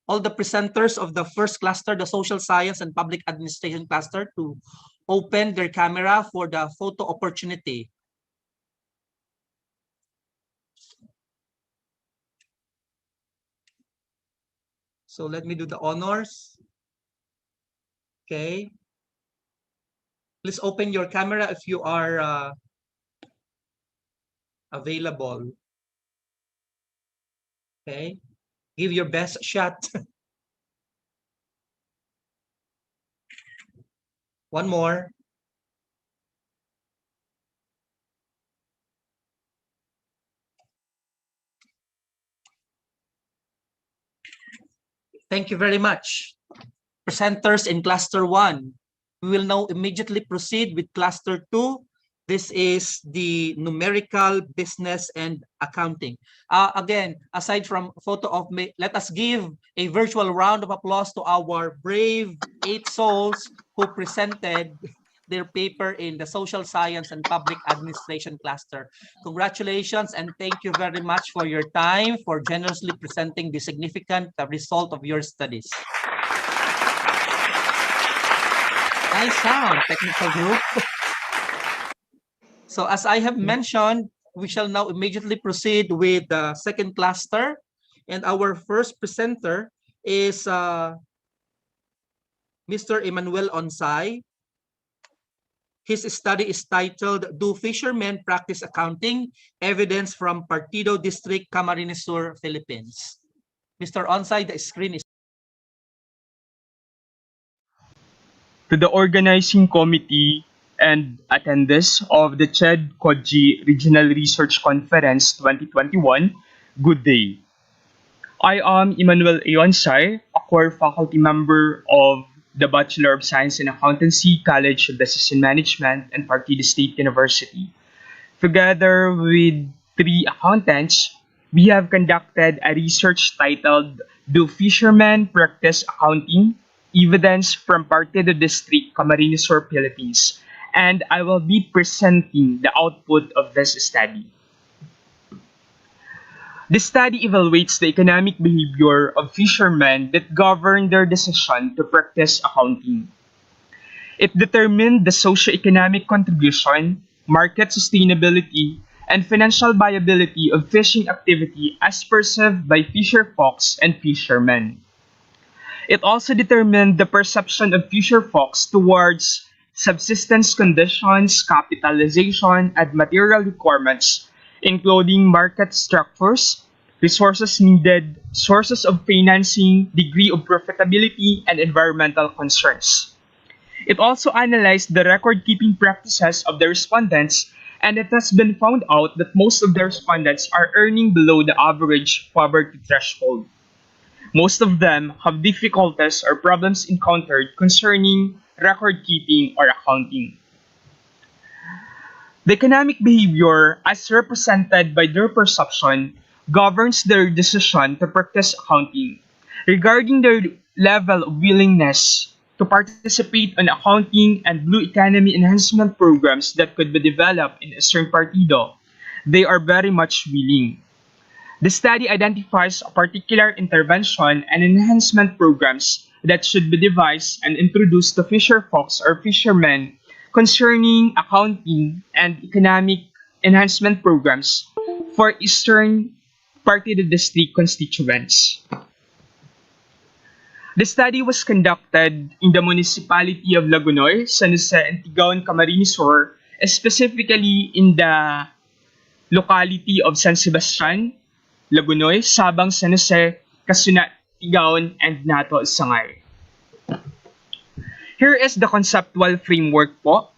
all the presenters of the first cluster, the social science and public administration cluster, to open their camera for the photo opportunity. So let me do the honors. Okay. Please open your camera if you are available. Okay. Give your best shot. One more. Thank you very much. Presenters in cluster 1. We will now immediately proceed with cluster 2. This is the numerical, business, and accounting. Again, aside from photo of me, let us give a virtual round of applause to our brave 8 souls who presented their paper in the social science and public administration cluster. Congratulations and thank you very much for your time, for generously presenting the significant result of your studies. Nice sound, technical group. So as I have mentioned, we shall now immediately proceed with the second cluster. And our first presenter is Mr. Emmanuel Onsay. His study is titled, Do Fishermen Practice Accounting? Evidence from Partido District, Camarines Sur, Philippines. Mr. Onsay, the screen is... To the organizing committee and attendees of the CHED-CODGE Regional Research Conference 2021, good day. I am Emmanuel Ayonsay, a core faculty member of the Bachelor of Science in Accountancy College of Business and Management and Partido State University. Together with 3 accountants, we have conducted a research titled, Do Fishermen Practice Accounting? Evidence from Partido District, Camarines Sur, Philippines. And I will be presenting the output of this study. The study evaluates the economic behavior of fishermen that govern their decision to practice accounting. It determined the socio-economic contribution, market sustainability, and financial viability of fishing activity as perceived by fisher folks and fishermen. It also determined the perception of fisher folks towards subsistence conditions, capitalization, and material requirements, including market structures, resources needed, sources of financing, degree of profitability, and environmental concerns. It also analyzed the record-keeping practices of the respondents, and it has been found out that most of the respondents are earning below the average poverty threshold. Most of them have difficulties or problems encountered concerning record keeping or accounting. The economic behavior, as represented by their perception, governs their decision to practice accounting. Regarding their level of willingness to participate in accounting and blue economy enhancement programs that could be developed in Eastern Partido, they are very much willing. The study identifies a particular intervention and enhancement programs that should be devised and introduced to fisher folks or fishermen concerning accounting and economic enhancement programs for Eastern Partido District constituents. The study was conducted in the municipality of Lagunoy, San Jose, and Tigaon, Camarines Sur, specifically in the locality of San Sebastian, Lagunoy, Sabang, San Jose, Casunat, Tigaon, and Nato, Sangay. Here is the conceptual framework po.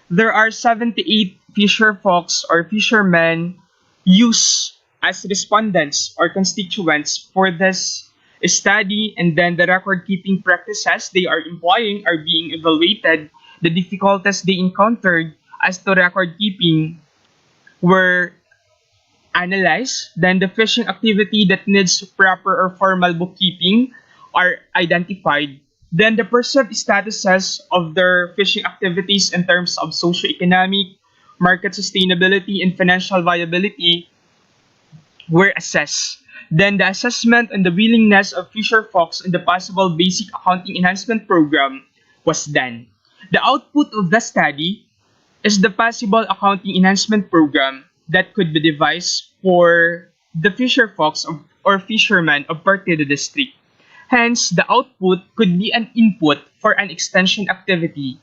There are 78 fisher folks or fishermen used as respondents or constituents for this study, and then the record-keeping practices they are employing are being evaluated. The difficulties they encountered as to record-keeping were analyzed. Then the fishing activity that needs proper or formal bookkeeping are identified. Then the perceived statuses of their fishing activities in terms of socioeconomic, market sustainability, and financial viability were assessed. Then the assessment and the willingness of fisher folks in the possible basic accounting enhancement program was done. The output of the study is the possible accounting enhancement program that could be devised for the fisher folks or fishermen of Partido District. Hence, the output could be an input for an extension activity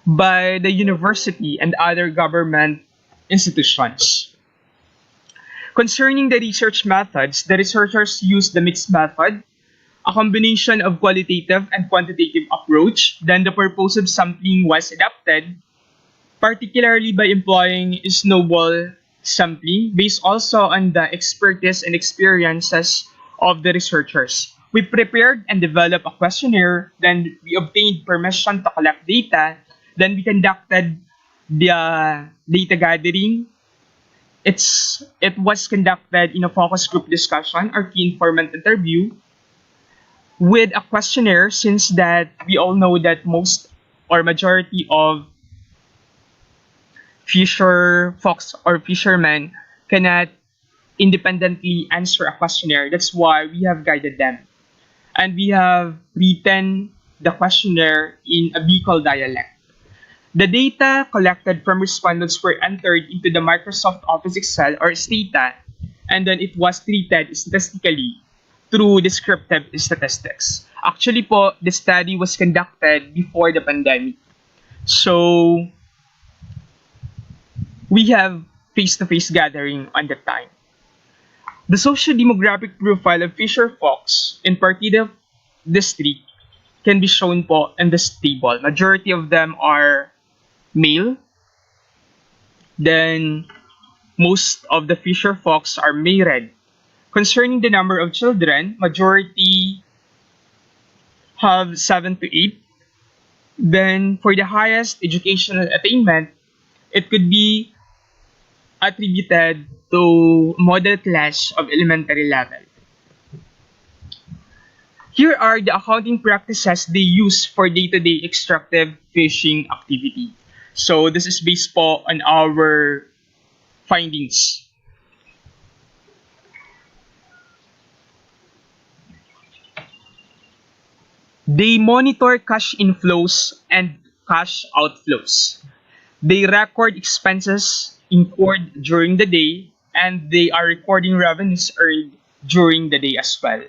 by the university and other government institutions. Concerning the research methods, the researchers used the mixed method, a combination of qualitative and quantitative approach. Then the purposive sampling was adapted, particularly by employing snowball sampling based also on the expertise and experiences of the researchers. We prepared and developed a questionnaire, then we obtained permission to collect data, then we conducted the data gathering. It was conducted in a focus group discussion or key informant interview with a questionnaire, since that we all know that most or majority of fisher folks or fishermen cannot independently answer a questionnaire. That's why we have guided them. And we have written the questionnaire in a Bicol dialect. The data collected from respondents were entered into the Microsoft Office Excel or Stata, and then it was treated statistically through descriptive statistics. Actually po, the study was conducted before the pandemic. So, we have face-to-face gathering on that time. The socio-demographic profile of fisher folks in Partido District can be shown po in this table. Majority of them are male. Then most of the fisher folks are married. Concerning the number of children, majority have 7 to 8. Then for the highest educational attainment, it could be attributed to model class of elementary level. Here are the accounting practices they use for day-to-day extractive fishing activity. So this is based po on our findings. They monitor cash inflows and cash outflows. They record expenses incurred during the day, and they are recording revenues earned during the day as well.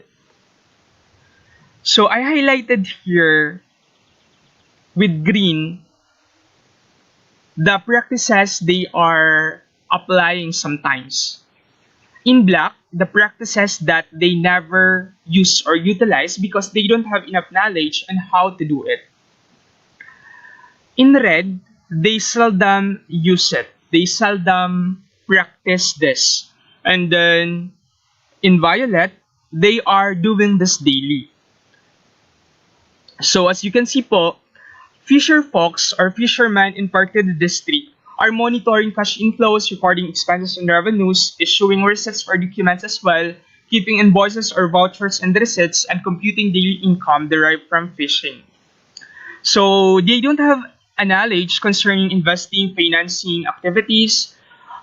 So I highlighted here with green the practices they are applying sometimes. In black, the practices that they never use or utilize because they don't have enough knowledge on how to do it. In red, they seldom use it. They seldom practice this. And then in violet, they are doing this daily. So as you can see po, fisher folks or fishermen in Partido District are monitoring cash inflows, recording expenses and revenues, issuing receipts or documents as well, keeping invoices or vouchers and receipts, and computing daily income derived from fishing. So they don't have a knowledge concerning investing, financing activities.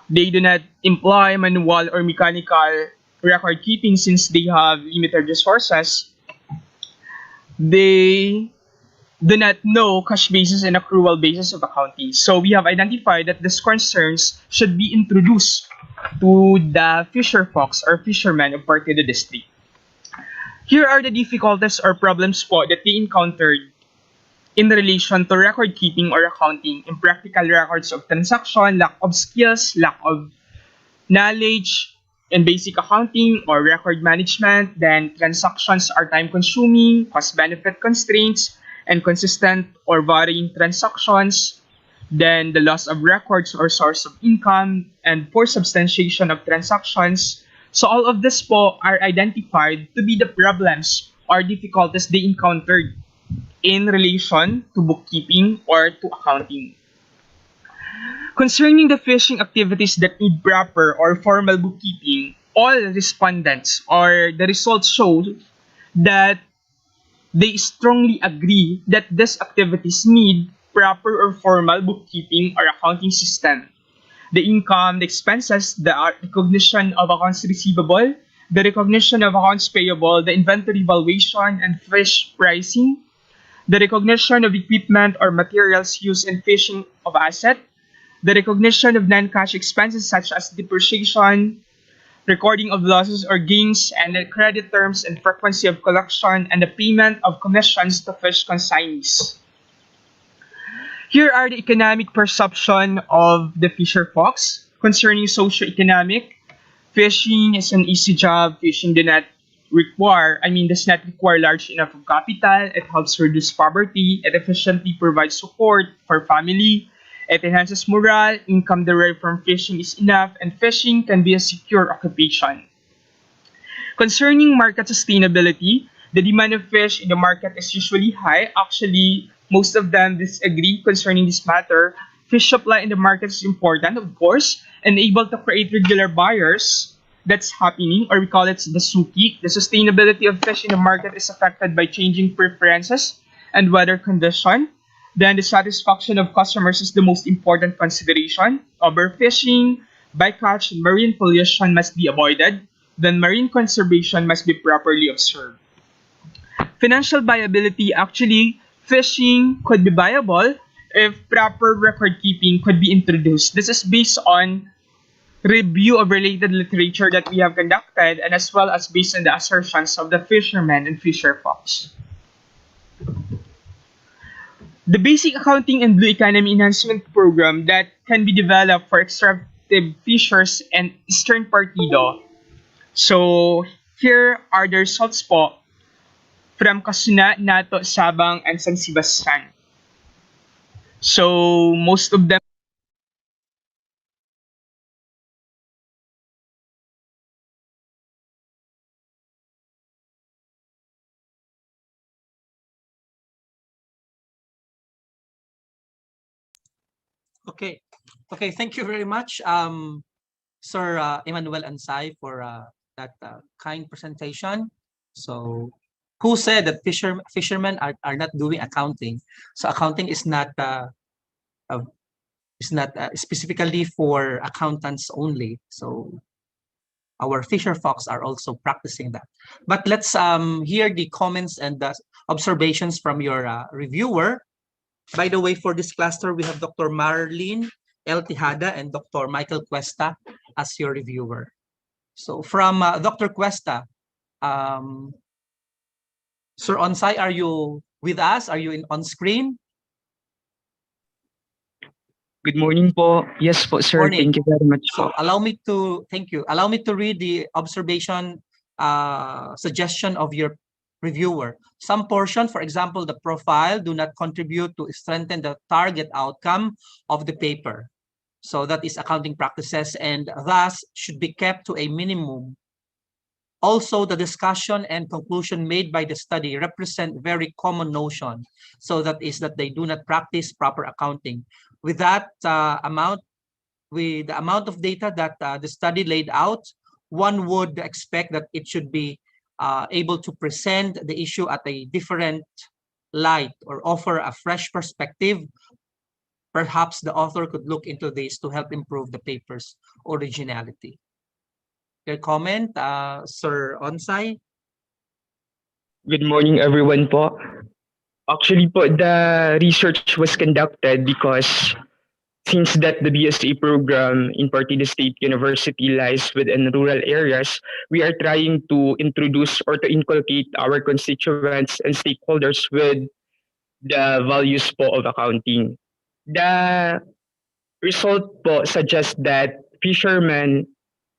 They do not employ manual or mechanical record keeping since they have limited resources. They do not know cash basis and accrual basis of accounting. So we have identified that these concerns should be introduced to the fisher folks or fishermen of Partido District. Here are the difficulties or problems po that they encountered in relation to record keeping or accounting, impractical records of transaction, lack of skills, lack of knowledge in basic accounting or record management, then transactions are time consuming, cost benefit constraints, inconsistent or varying transactions, then the loss of records or source of income, and poor substantiation of transactions. So all of this po are identified to be the problems or difficulties they encountered in relation to bookkeeping or to accounting. Concerning the fishing activities that need proper or formal bookkeeping, all respondents or the results show that they strongly agree that these activities need proper or formal bookkeeping or accounting system. The income, the expenses, the recognition of accounts receivable, the recognition of accounts payable, the inventory valuation and fish pricing, the recognition of equipment or materials used in fishing of asset, the recognition of non-cash expenses such as depreciation, recording of losses or gains, and the credit terms and frequency of collection, and the payment of commissions to fish consignees. Here are the economic perception of the fisher folks concerning socio-economic. Fishing is an easy job. Fishing does not require large enough of capital. It helps reduce poverty. It efficiently provides support for family. It enhances morale. Income derived from fishing is enough, and fishing can be a secure occupation. Concerning market sustainability, the demand of fish in the market is usually high. Actually, most of them disagree concerning this matter. Fish supply in the market is important, of course, and able to create regular buyers. That's happening, or we call it the suki. The sustainability of fish in the market is affected by changing preferences and weather condition. Then the satisfaction of customers is the most important consideration. Overfishing, bycatch, and marine pollution must be avoided. Then marine conservation must be properly observed. Financial viability, actually, fishing could be viable if proper record keeping could be introduced. This is based on review of related literature that we have conducted and as well as based on the assertions of the fishermen and fisher folks. The basic accounting and blue economy enhancement program that can be developed for extractive fishers and Eastern Partido. So here are the results po from Kasuna, Nato, Sabang, and San Sebastian. So most of them Okay. Okay, thank you very much, Sir Emmanuel Ansay, for that kind presentation. So, who said that fishermen are not doing accounting? So, accounting uh, is not specifically for accountants only. So, our fisher folks are also practicing that. But let's hear the comments and the observations from your reviewer. By the way, for this cluster, we have Dr. Marlene L. Tejada and Dr. Michael Cuesta as your reviewer. So from Dr. Cuesta, Sir Onsai, are you with us? Are you on screen? Good morning po. Yes po, sir. Morning. Thank you very much So po. thank you. Allow me to read the observation suggestion of your reviewer. Some portion, for example, the profile, do not contribute to strengthen the target outcome of the paper. So that is accounting practices and thus should be kept to a minimum. Also, the discussion and conclusion made by the study represent very common notion. So that is that they do not practice proper accounting. With that with the amount of data that the study laid out, one would expect that it should be able to present the issue at a different light or offer a fresh perspective. Perhaps the author could look into this to help improve the paper's originality. Your comment, Sir Onsai? Good morning, everyone po. Actually po, the research was conducted because since that the BSA program in Partida State University lies within rural areas, we are trying to introduce or to inculcate our constituents and stakeholders with the values po of accounting. The result po suggests that fishermen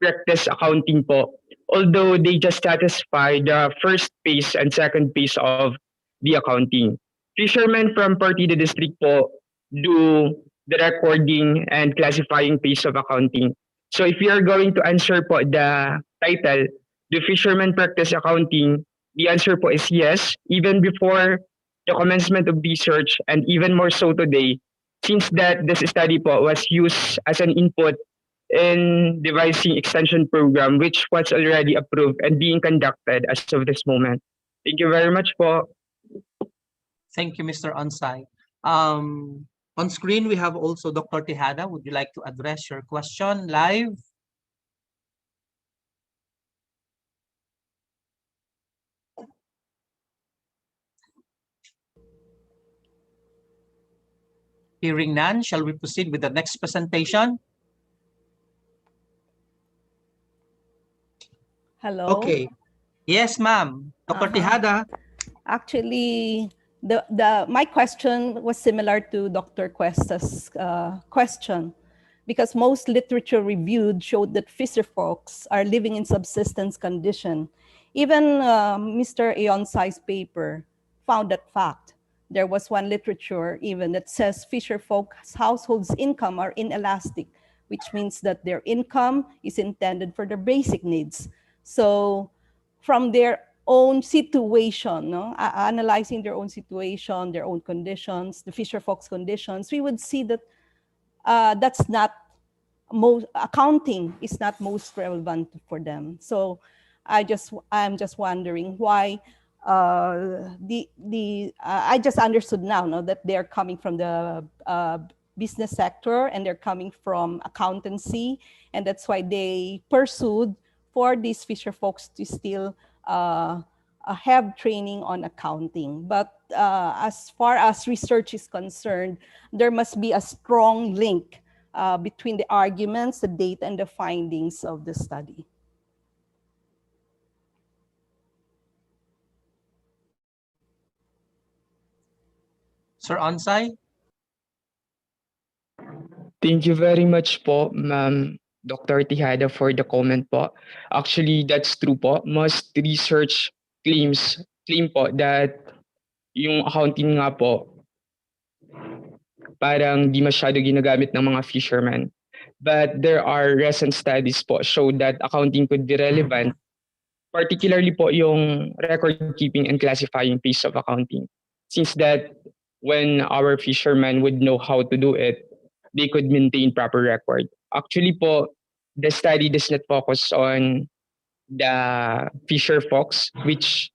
practice accounting po, although they just satisfy the first phase and second phase of the accounting. Fishermen from Partida District po do the recording and classifying phase of accounting. So if you are going to answer po the title, do fishermen practice accounting? The answer po is yes, even before the commencement of research and even more so today, since that this study po was used as an input in devising extension program which was already approved and being conducted as of this moment. Thank you very much po. Thank you, Mr. Onsai. On screen, we have also Dr. Tejada. Would you like to address your question live? Hearing none, shall we proceed with the next presentation? Hello? Okay. Yes, ma'am. Dr. Tejada. Actually, my question was similar to Dr. Cuesta's question, because most literature reviewed showed that fisher folks are living in subsistence condition. Even Mr. Eonsai's paper found that fact. There was one literature even that says fisher folks' households' income are inelastic, which means that their income is intended for their basic needs. So from their own situation, no? Analyzing their own situation, their own conditions, the fisher folks' conditions, we would see that that's not accounting is not most relevant for them. So I'm just wondering why I just understood now, no, that they're coming from the business sector and they're coming from accountancy, and that's why they pursued for these fisher folks to still have training on accounting. But as far as research is concerned, there must be a strong link between the arguments, the data, and the findings of the study. Sir Onsai? Thank you very much po, Ma'am Dr. Tejada, for the comment po. Actually, that's true po. Most research claim po that yung accounting nga po parang di masyado ginagamit ng mga fishermen. But there are recent studies po show that accounting could be relevant, particularly po yung record keeping and classifying piece of accounting. Since that when our fishermen would know how to do it, they could maintain proper record. Actually po, the study does not focus on the fisher folks, which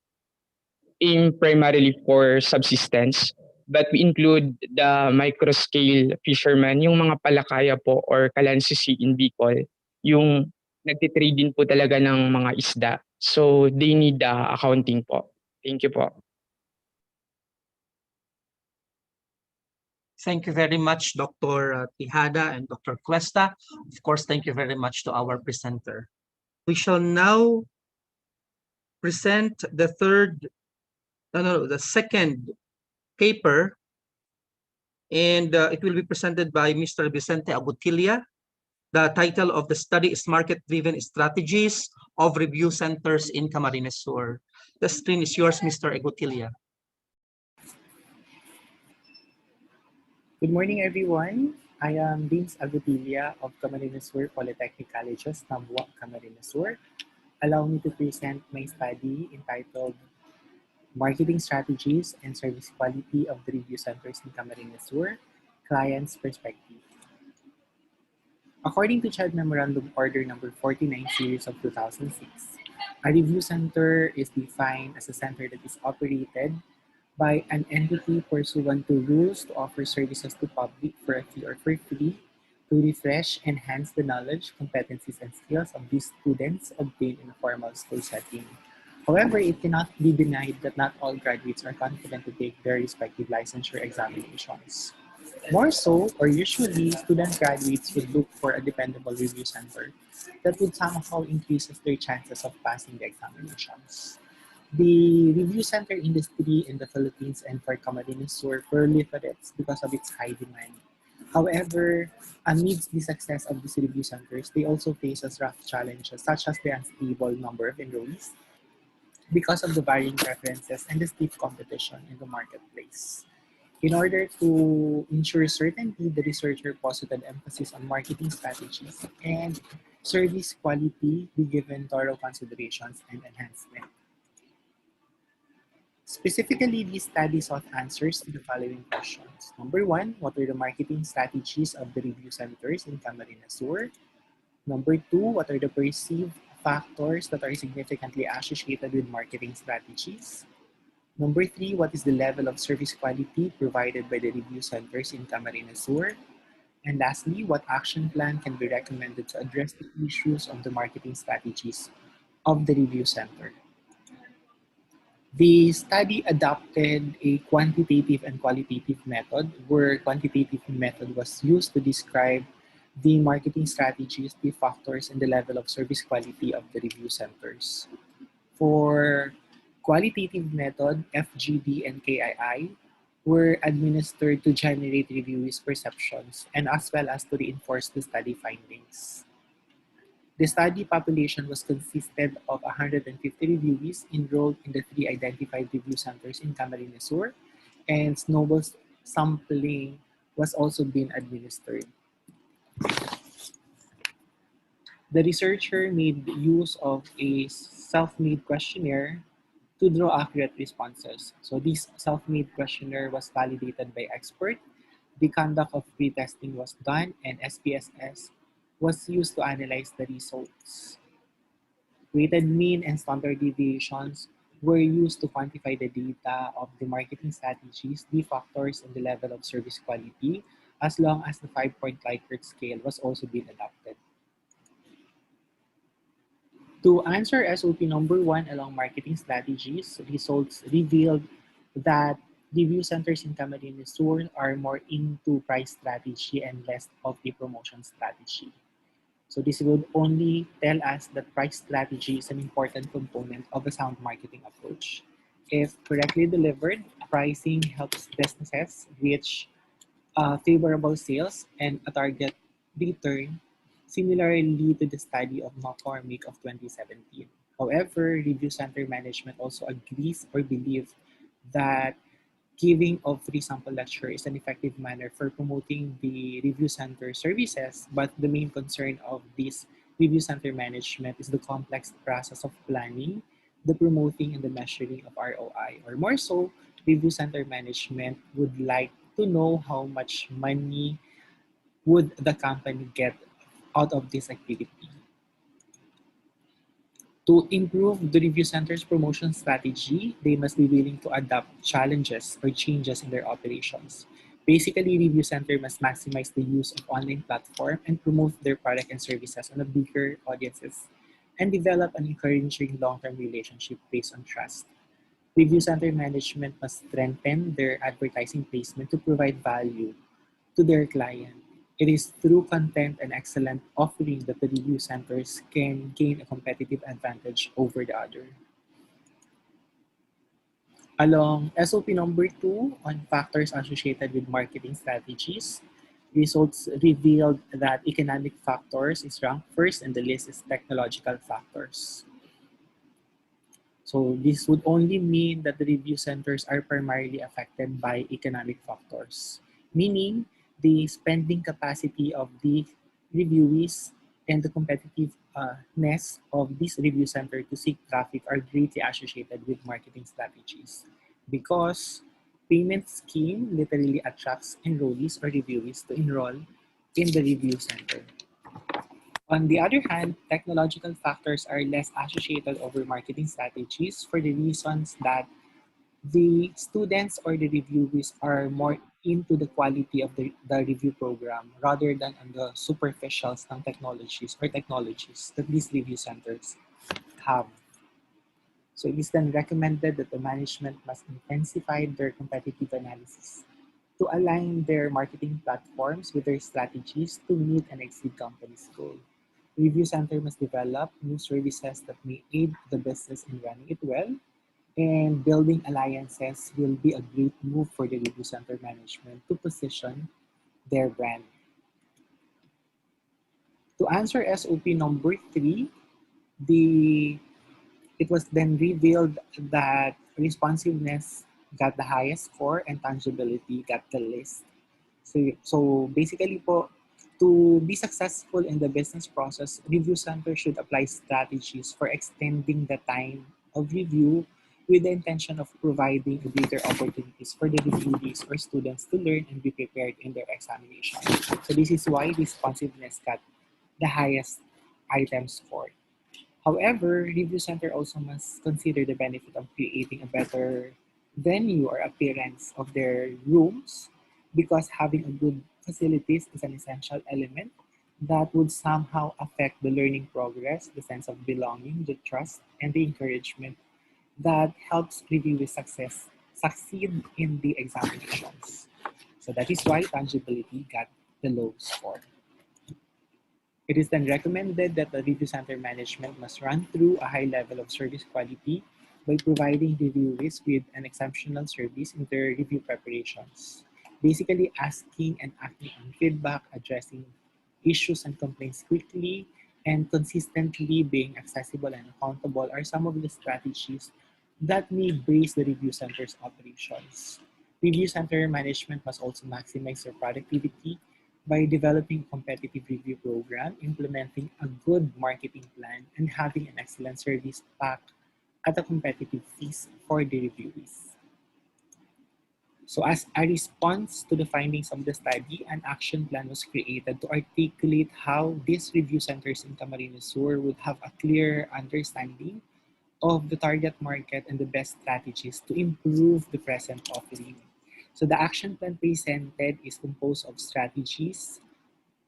aim primarily for subsistence, but we include the micro-scale fishermen, yung mga palakaya po or kalansisi in Bicol, yung nagtitrade din po talaga ng mga isda. So they need the accounting po. Thank you po. Thank you very much, Dr. Tejada and Dr. Cuesta. Of course, thank you very much to our presenter. We shall now present the the second paper, and it will be presented by Mr. Vicente Abutilia. The title of the study is Market-Driven Strategies of Review Centers in Camarines Sur. The screen is yours, Mr. Abutilia. Good morning, everyone. I am Vince Agutilia of Camarines Sur Polytechnic College's Tambuak, Camarines Sur. Allow me to present my study entitled Marketing Strategies and Service Quality of the Review Centers in Camarines Sur, Client's Perspective. According to CHED Memorandum Order Number 49 Series of 2006, a review center is defined as a center that is operated by an entity pursuant to rules to offer services to public for a fee or for free to refresh, enhance the knowledge, competencies, and skills of these students obtained in a formal school setting. However, it cannot be denied that not all graduates are confident to take their respective licensure examinations. More so, or usually, student graduates would look for a dependable review center that would somehow increases their chances of passing the examinations. The review center industry in the Philippines and for Camarines Sur proliferates because of its high demand. However, amidst the success of these review centers, they also face as rough challenges such as the unstable number of enrollees because of the varying preferences and the stiff competition in the marketplace. In order to ensure certainty, the researcher posited emphasis on marketing strategies and service quality be given thorough considerations and enhancement. Specifically, these studies sought answers to the following questions. Number one, what are the marketing strategies of the review centers in Camarines Sur? Number two, what are the perceived factors that are significantly associated with marketing strategies? Number three, what is the level of service quality provided by the review centers in Camarines Sur? And lastly, what action plan can be recommended to address the issues of the marketing strategies of the review center? The study adopted a quantitative and qualitative method, where quantitative method was used to describe the marketing strategies, the factors, and the level of service quality of the review centers. For qualitative method, FGD and KII were administered to generate reviewers' perceptions and as well as to reinforce the study findings. The study population was consisted of 150 reviewees enrolled in the three identified review centers in Camarines Sur, and snowball sampling was also being administered. The researcher made use of a self-made questionnaire to draw accurate responses. So this self-made questionnaire was validated by expert. The conduct of pre-testing was done, and SPSS was used to analyze the results. Weighted mean and standard deviations were used to quantify the data of the marketing strategies, the factors, and the level of service quality, as long as the 5-point Likert scale was also being adopted. To answer SOP number 1 along marketing strategies, results revealed that review centers in Camarines Sur are more into price strategy and less of a promotion strategy. So this would only tell us that price strategy is an important component of a sound marketing approach. If correctly delivered, pricing helps businesses reach favorable sales and a target return, similarly to the study of McCormick of 2017. However, review center management also agrees or believes that giving of free sample lecture is an effective manner for promoting the review center services, but the main concern of this review center management is the complex process of planning, the promoting, and the measuring of ROI. Or more so, review center management would like to know how much money would the company get out of this activity. To improve the review center's promotion strategy, they must be willing to adapt challenges or changes in their operations. Basically, review center must maximize the use of online platform and promote their product and services on a bigger audiences and develop an encouraging long-term relationship based on trust. Review center management must strengthen their advertising placement to provide value to their client. It is through content and excellent offering that the review centers can gain a competitive advantage over the other. Along SOP number 2 on factors associated with marketing strategies, results revealed that economic factors is ranked first and the list is technological factors. So this would only mean that the review centers are primarily affected by economic factors, meaning the spending capacity of the reviewees and the competitiveness of this review center to seek traffic are greatly associated with marketing strategies because payment scheme literally attracts enrollees or reviewees to enroll in the review center. On the other hand, technological factors are less associated over marketing strategies for the reasons that the students or the reviewees are more into the quality of the review program rather than on the superficials ng technologies that these review centers have. So it is then recommended that the management must intensify their competitive analysis to align their marketing platforms with their strategies to meet and exceed company's goal. Review Center must develop new services that may aid the business in running it well, and building alliances will be a great move for the Review Center management to position their brand. To answer SOP number 3, the it was then revealed that responsiveness got the highest score and tangibility got the least. So basically po, to be successful in the business process, review center should apply strategies for extending the time of review with the intention of providing greater opportunities for the reviewees or students to learn and be prepared in their examination. So this is why responsiveness got the highest item score. However, Review Center also must consider the benefit of creating a better venue or appearance of their rooms because having a good facilities is an essential element that would somehow affect the learning progress, the sense of belonging, the trust, and the encouragement that helps reviewers succeed in the examinations. So that is why tangibility got the low score. It is then recommended that the review center management must run through a high level of service quality by providing reviewees with an exceptional service in their review preparations. Basically, asking and acting on feedback, addressing issues and complaints quickly, and consistently being accessible and accountable are some of the strategies that may brace the review center's operations. Review center management must also maximize their productivity by developing a competitive review program, implementing a good marketing plan, and having an excellent service pack at a competitive fees for the reviewees. So as a response to the findings of the study, an action plan was created to articulate how these review centers in Camarines Sur would have a clear understanding of the target market and the best strategies to improve the present offering. So the action plan presented is composed of strategies,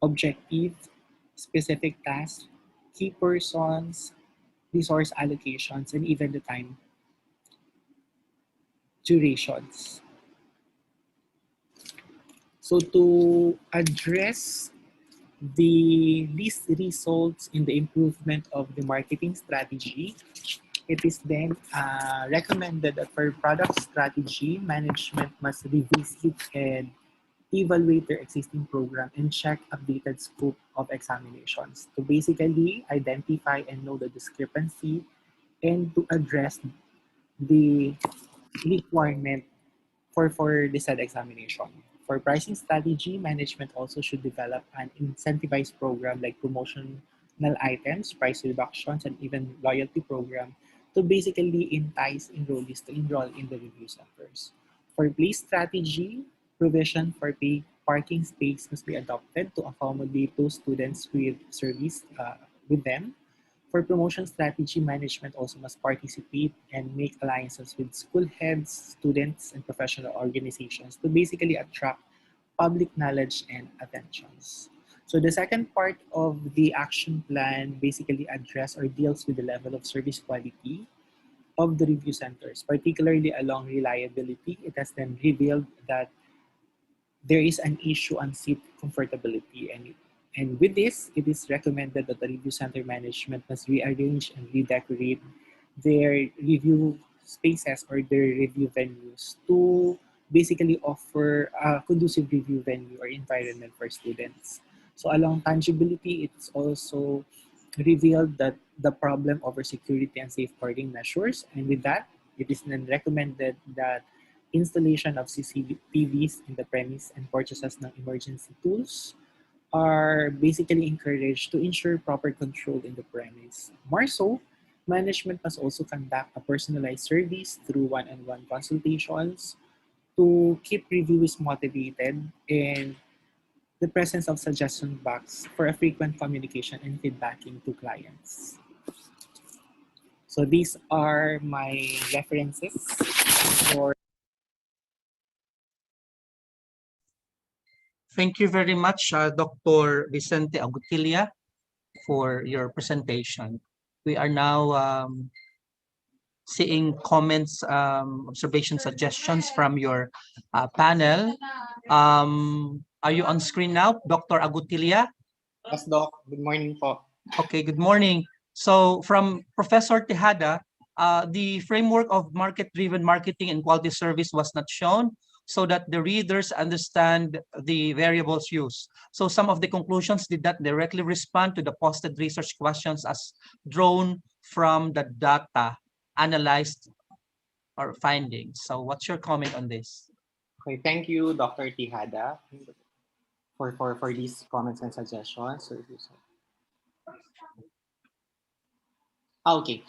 objectives, specific tasks, key persons, resource allocations, and even the time durations. So to address these results in the improvement of the marketing strategy, it is then recommended that for product strategy, management must revisit and evaluate their existing program and check updated scope of examinations to basically identify and know the discrepancy and to address the requirement for the said examination. For pricing strategy, management also should develop an incentivized program like promotional items, price reductions, and even loyalty program to basically entice enrollees to enroll in the review centers. For place strategy, provision for parking space must be adopted to accommodate those students with service with them. For promotion strategy, management also must participate and make alliances with school heads, students, and professional organizations to basically attract public knowledge and attentions. So the second part of the action plan basically address or deals with the level of service quality of the review centers, particularly along reliability. It has then revealed that there is an issue on seat comfortability, and with this, it is recommended that the review center management must rearrange and redecorate their review spaces or their review venues to basically offer a conducive review venue or environment for students. So along tangibility, it's also revealed that the problem over security and safeguarding measures, and with that, it is then recommended that installation of CCTVs in the premise and purchases ng emergency tools are basically encouraged to ensure proper control in the premise. More so, management must also conduct a personalized service through one-on-one consultations to keep reviewers motivated and the presence of suggestion box for a frequent communication and feedbacking to clients. So these are my references for. Thank you very much, Dr. Vicente Agutilla, for your presentation. We are now seeing comments, observations, suggestions from your panel. Are you on screen now, Dr. Agutilla? Yes, Doc. Good morning po. Okay, good morning. So from Professor Tejada, the framework of market-driven marketing and quality service was not shown so that the readers understand the variables used. So some of the conclusions did not directly respond to the posted research questions as drawn from the data analyzed or findings. So what's your comment on this? Okay, thank you, Dr. Tihada, for these comments and suggestions. Okay.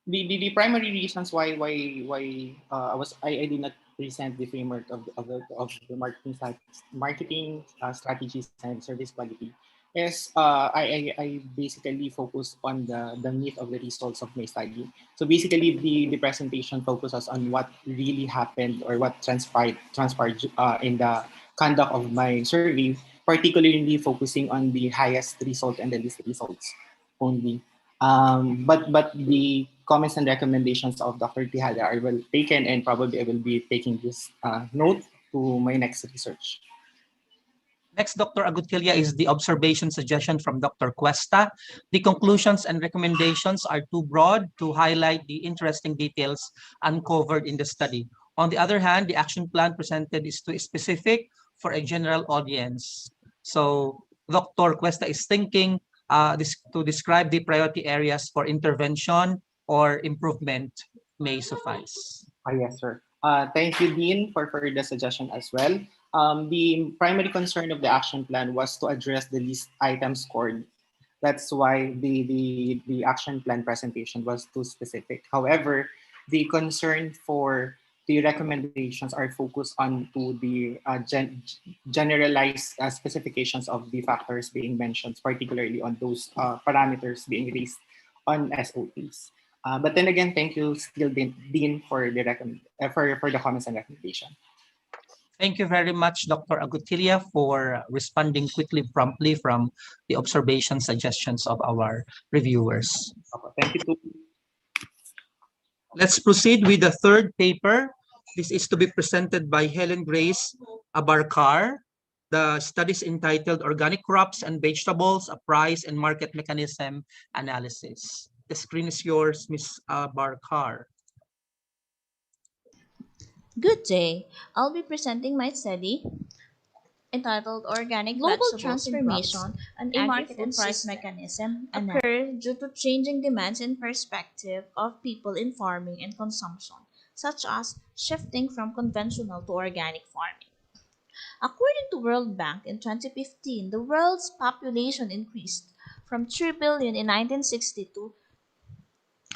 The primary reasons why I did not present the framework of the marketing strategies and service quality is I basically focused on the meat of the results of my study. So basically the presentation focuses on what really happened or what transpired in the conduct of my survey, particularly focusing on the highest result and the least results only. But the comments and recommendations of Dr. Tihada are well taken, and probably I will be taking this note to my next research. Next, Dr. Agutilla, is the observation suggestion from Dr. Cuesta. The conclusions and recommendations are too broad to highlight the interesting details uncovered in the study. On the other hand, the action plan presented is too specific for a general audience. So Dr. Cuesta is thinking to describe the priority areas for intervention or improvement may suffice. Yes, sir. Thank you, Dean, for the suggestion as well. The primary concern of the action plan was to address the least items scored. That's why the action plan presentation was too specific. However, the concern for the recommendations are focused on to the generalized specifications of the factors being mentioned, particularly on those parameters being raised on SOPs. But then again, thank you still, Dean, for the comments and recommendation. Thank you very much, Dr. Agutilla, for responding quickly, promptly from the observation suggestions of our reviewers. Thank you too. Let's proceed with the third paper. This is to be presented by Helen Grace Abarkar. The study is entitled Organic Crops and Vegetables, a Price and Market Mechanism Analysis. The screen is yours, Ms. Abarkar. Good day. I'll be presenting my study entitled Organic Global Vegetables in Crops, transformation and a Market agri-food and Price system Mechanism analysis. occur due to changing demands and perspective of people in farming and consumption, such as shifting from conventional to organic farming. According to World Bank in 2015, the world's population increased from 3 billion in 1960 to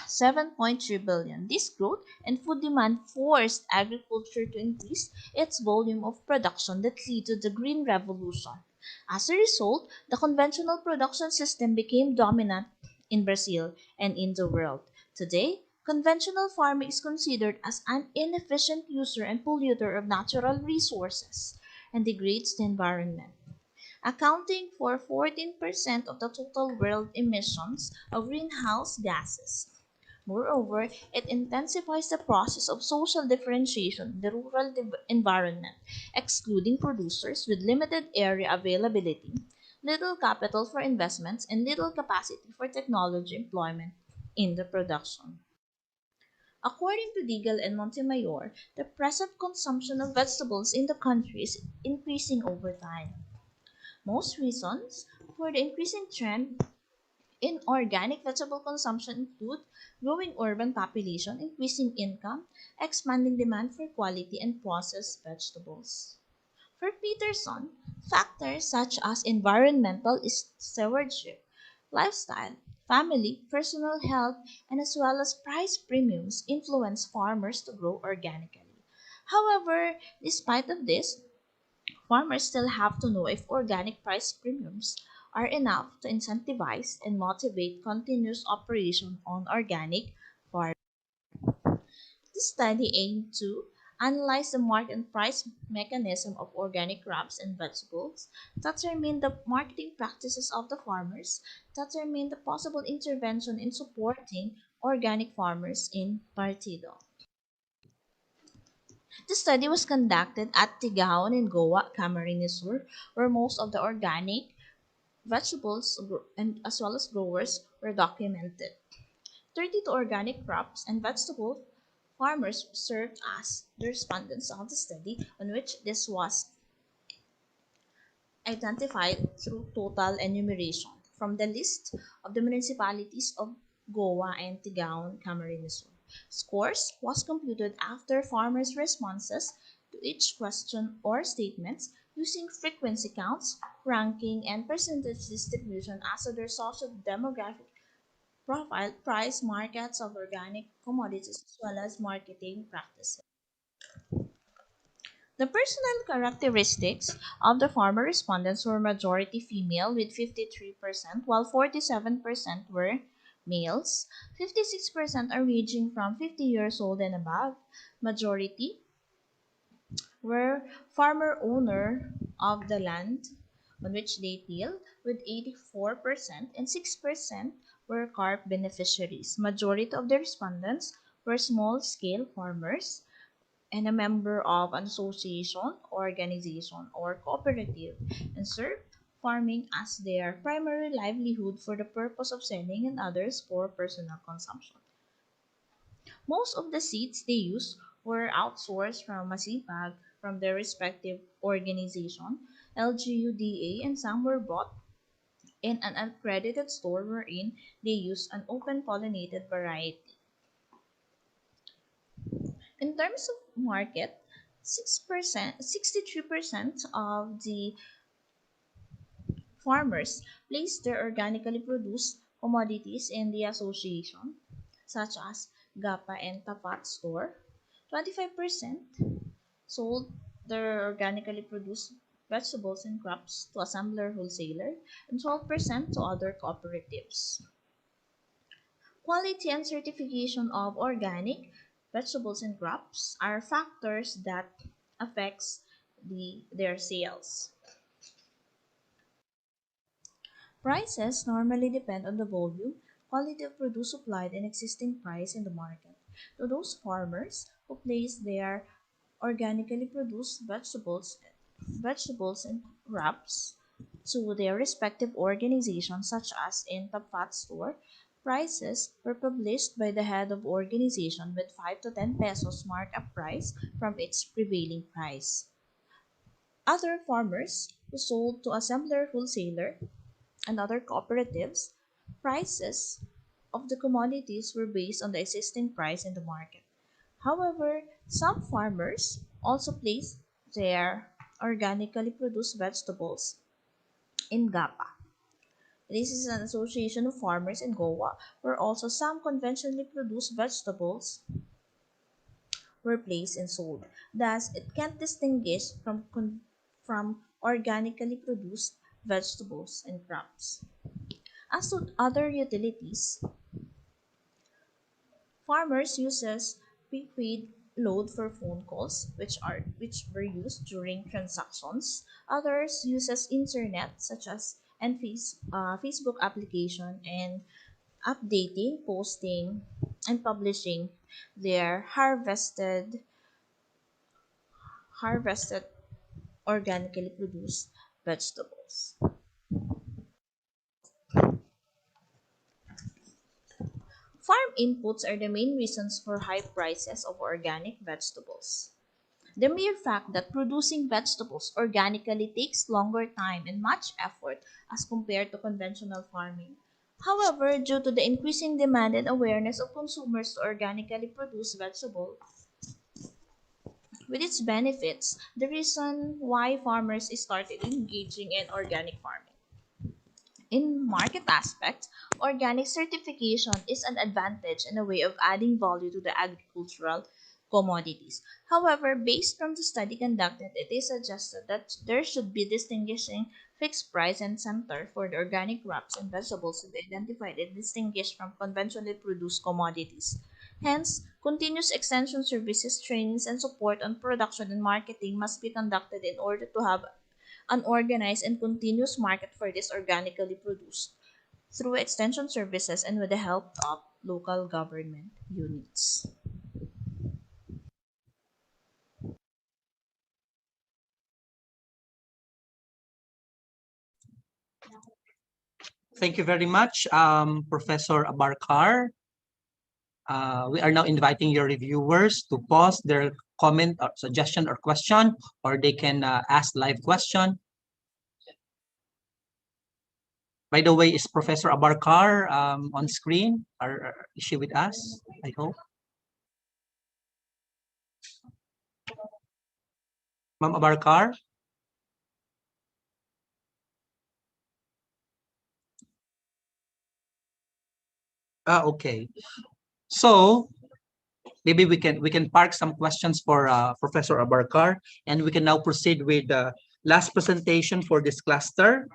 7.3 billion. This growth in food demand forced agriculture to increase its volume of production that led to the Green Revolution. As a result, the conventional production system became dominant in Brazil and in the world. Today, conventional farming is considered as an inefficient user and polluter of natural resources and degrades the environment, accounting for 14% of the total world emissions of greenhouse gases. Moreover, it intensifies the process of social differentiation in the rural environment, excluding producers with limited area availability, little capital for investments, and little capacity for technology employment in the production. According to Deagle and Montemayor, the present consumption of vegetables in the country is increasing over time. Most reasons for the increasing trend in organic vegetable consumption include growing urban population, increasing income, expanding demand for quality and processed vegetables. For Peterson, factors such as environmental stewardship, lifestyle, family, personal health, and as well as price premiums influence farmers to grow organically. However, despite of this, farmers still have to know if organic price premiums are enough to incentivize and motivate continuous operation on organic farms. This study aimed to analyze the market and price mechanism of organic crops and vegetables, determine the marketing practices of the farmers, determine the possible intervention in supporting organic farmers in Partido. The study was conducted at Tigaon in Goa, Camarines Sur, where most of the organic vegetables and as well as growers were documented. 32 organic crops and vegetable farmers served as the respondents of the study, on which this was identified through total enumeration from the list of the municipalities of Goa and Tigaon, Camarines Sur. Scores was computed after farmers' responses to each question or statements using frequency counts, ranking, and percentage distribution as to their social demographic profile, price, markets of organic commodities, as well as marketing practices. The personal characteristics of the farmer respondents were majority female with 53%, while 47% were males. 56% are ranging from 50 years old and above. Majority were farmer owner of the land on which they till, with 84%, and 6% were CARP beneficiaries. Majority of the respondents were small-scale farmers and a member of an association, organization, or cooperative, and served farming as their primary livelihood for the purpose of selling and others for personal consumption. Most of the seeds they used were outsourced from Masipag from their respective organization, LGUDA, and some were bought in an accredited store wherein they used an open pollinated variety. In terms of market, 6%, 63% of the farmers place their organically produced commodities in the association, such as GAPA and Tapat store. 25% sold their organically produced vegetables and crops to assembler wholesaler, and 12% to other cooperatives. Quality and certification of organic vegetables and crops are factors that affects their sales. Prices normally depend on the volume, quality of produce supplied, and existing price in the market. To those farmers who place their organically produced vegetables and crops to their respective organizations, such as in Tapat store, prices were published by the head of organization with 5 to 10 pesos markup price from its prevailing price. Other farmers who sold to assembler wholesaler and other cooperatives, prices of the commodities were based on the existing price in the market. However, some farmers also place their organically produced vegetables in GAPA. This is an association of farmers in Goa where also some conventionally produced vegetables were placed and sold. Thus, it can't distinguish from organically produced vegetables and crops. As to other utilities, farmers uses prepaid load for phone calls, which were used during transactions. Others uses internet, such as and Facebook application, and updating, posting, and publishing their harvested organically produced vegetables. Farm inputs are the main reasons for high prices of organic vegetables. The mere fact that producing vegetables organically takes longer time and much effort as compared to conventional farming. However, due to the increasing demand and awareness of consumers to organically produce vegetables with its benefits, the reason why farmers started engaging in organic farming. In market aspects, organic certification is an advantage and a way of adding value to the agricultural commodities. However, based from the study conducted, it is suggested that there should be distinguishing fixed price and center for the organic crops and vegetables to be identified and distinguished from conventionally produced commodities. Hence, continuous extension services, trainings, and support on production and marketing must be conducted in order to have an organized and continuous market for this organically produced through extension services and with the help of local government units. Thank you very much, Professor Abarkar. We are now inviting your reviewers to pause their comment or suggestion or question, or they can ask live question. By the way, is Professor Abarkar on screen? Is she with us? I hope. Ma'am Abarkar? Okay. So maybe we can park some questions for Professor Abarkar, and we can now proceed with the last presentation for this cluster.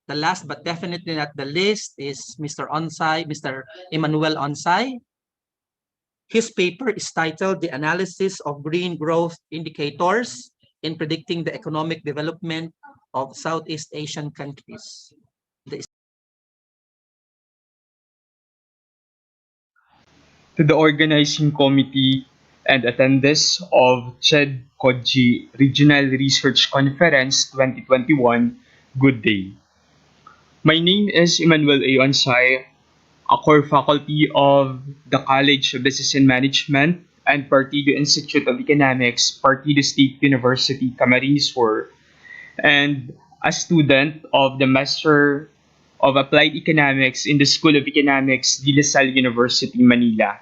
The last but definitely not the least is Mr. Onsai, Mr. Emmanuel Onsai. His paper is titled The Analysis of Green Growth Indicators in Predicting the Economic Development of Southeast Asian Countries. To the organizing committee and attendees of CHED-CODGE Regional Research Conference 2021, good day. My name is Emmanuel A. Onsai, a core faculty of the College of Business and Management and Partido Institute of Economics, Partido State University, Camarines Sur, and a student of the Master of Applied Economics in the School of Economics, De La Salle University, Manila.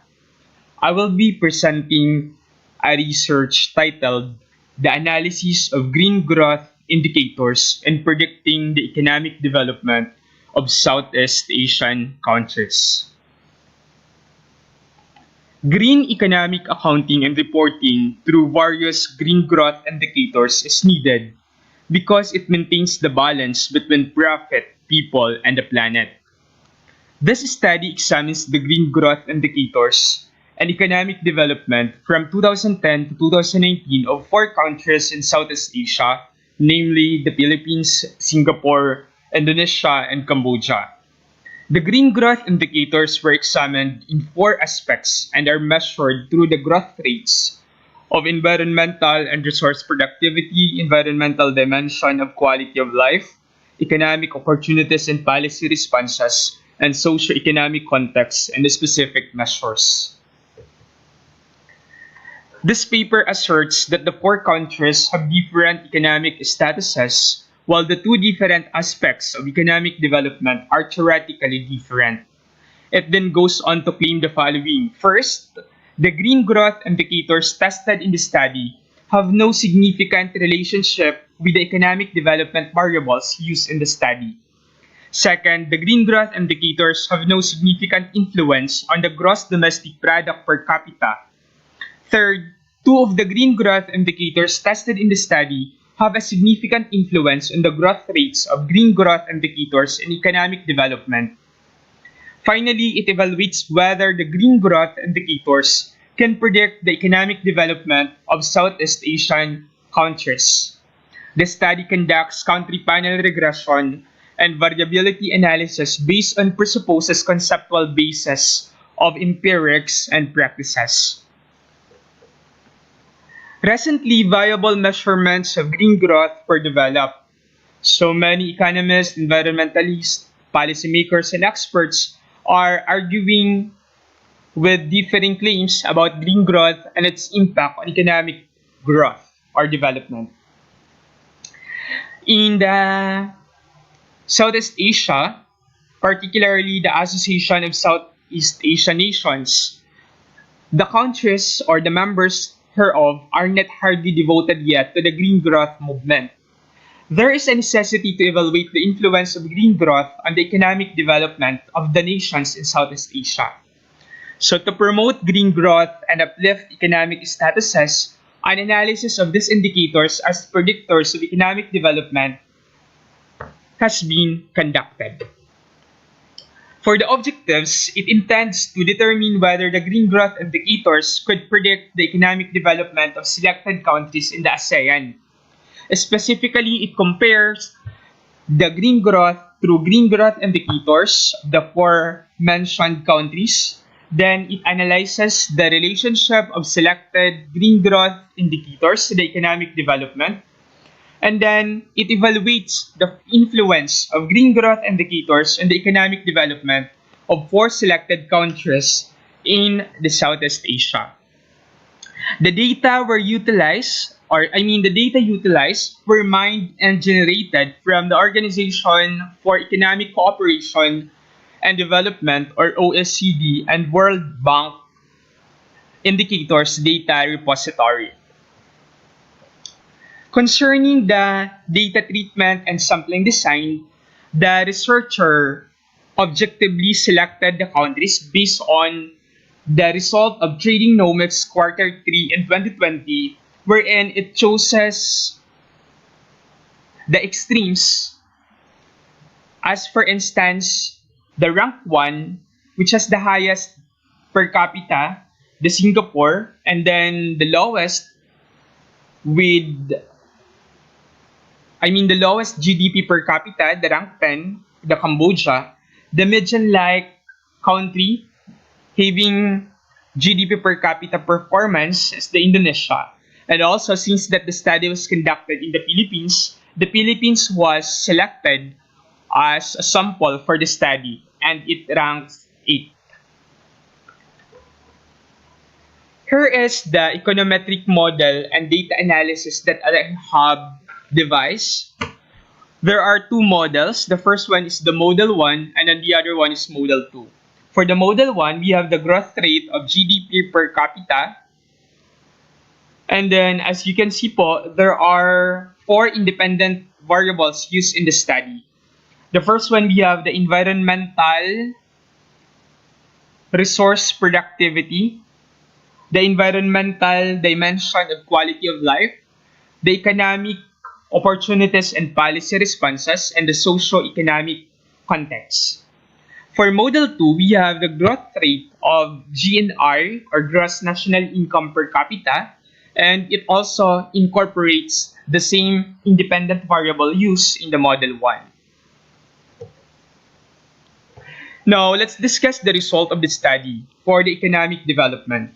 I will be presenting a research titled The Analysis of Green Growth Indicators in Predicting the Economic Development of Southeast Asian Countries. Green economic accounting and reporting through various green growth indicators is needed because it maintains the balance between profit, people, and the planet. This study examines the green growth indicators and economic development from 2010 to 2019 of four countries in Southeast Asia, namely the Philippines, Singapore, Indonesia, and Cambodia. The green growth indicators were examined in four aspects and are measured through the growth rates of environmental and resource productivity, environmental dimension of quality of life, economic opportunities and policy responses, and socio-economic context and the specific measures. This paper asserts that the four countries have different economic statuses, while the two different aspects of economic development are theoretically different. It then goes on to claim the following. First, the green growth indicators tested in the study have no significant relationship with the economic development variables used in the study. Second, the green growth indicators have no significant influence on the gross domestic product per capita. Third, two of the green growth indicators tested in the study have a significant influence on the growth rates of green growth indicators in economic development. Finally, it evaluates whether the green growth indicators can predict the economic development of Southeast Asian countries. The study conducts country panel regression and variability analysis based on presupposes conceptual basis of empirics and practices. Recently, viable measurements of green growth were developed. So many economists, environmentalists, policymakers, and experts are arguing with differing claims about green growth and its impact on economic growth or development. In the Southeast Asia, particularly the Association of Southeast Asian Nations, the countries or the members hereof are not hardly devoted yet to the green growth movement. There is a necessity to evaluate the influence of green growth on the economic development of the nations in Southeast Asia. So to promote green growth and uplift economic statuses, an analysis of these indicators as predictors of economic development has been conducted. For the objectives, it intends to determine whether the green growth indicators could predict the economic development of selected countries in the ASEAN. Specifically, it compares the green growth through green growth indicators of the four mentioned countries. Then it analyzes the relationship of selected green growth indicators to the economic development. And then it evaluates the influence of green growth indicators on the economic development of four selected countries in the Southeast Asia. The data utilized were mined and generated from the Organization for Economic Cooperation and Development, or OECD, and World Bank Indicators Data Repository. Concerning the data treatment and sampling design, the researcher objectively selected the countries based on the result of Trading Nomics Quarter 3 in 2020, wherein it chooses the extremes, as for instance, the rank 1, which has the highest per capita, the Singapore, and then the lowest the lowest GDP per capita, the rank 10, the Cambodia, the median-like country having GDP per capita performance is the Indonesia. And also, since that the study was conducted in the Philippines was selected as a sample for the study, and it ranks 8th. Here is the econometric model and data analysis that I have devised. There are two models. The first one is the Model 1, and then the other one is Model 2. For the Model 1, we have the growth rate of GDP per capita. And then, as you can see po, there are 4 independent variables used in the study. The first one, we have the environmental resource productivity, the environmental dimension of quality of life, the economic opportunities and policy responses, and the socio-economic context. For Model 2, we have the growth rate of GNR, or Gross National Income per capita, and it also incorporates the same independent variable used in the Model 1. Now, let's discuss the result of the study for the economic development.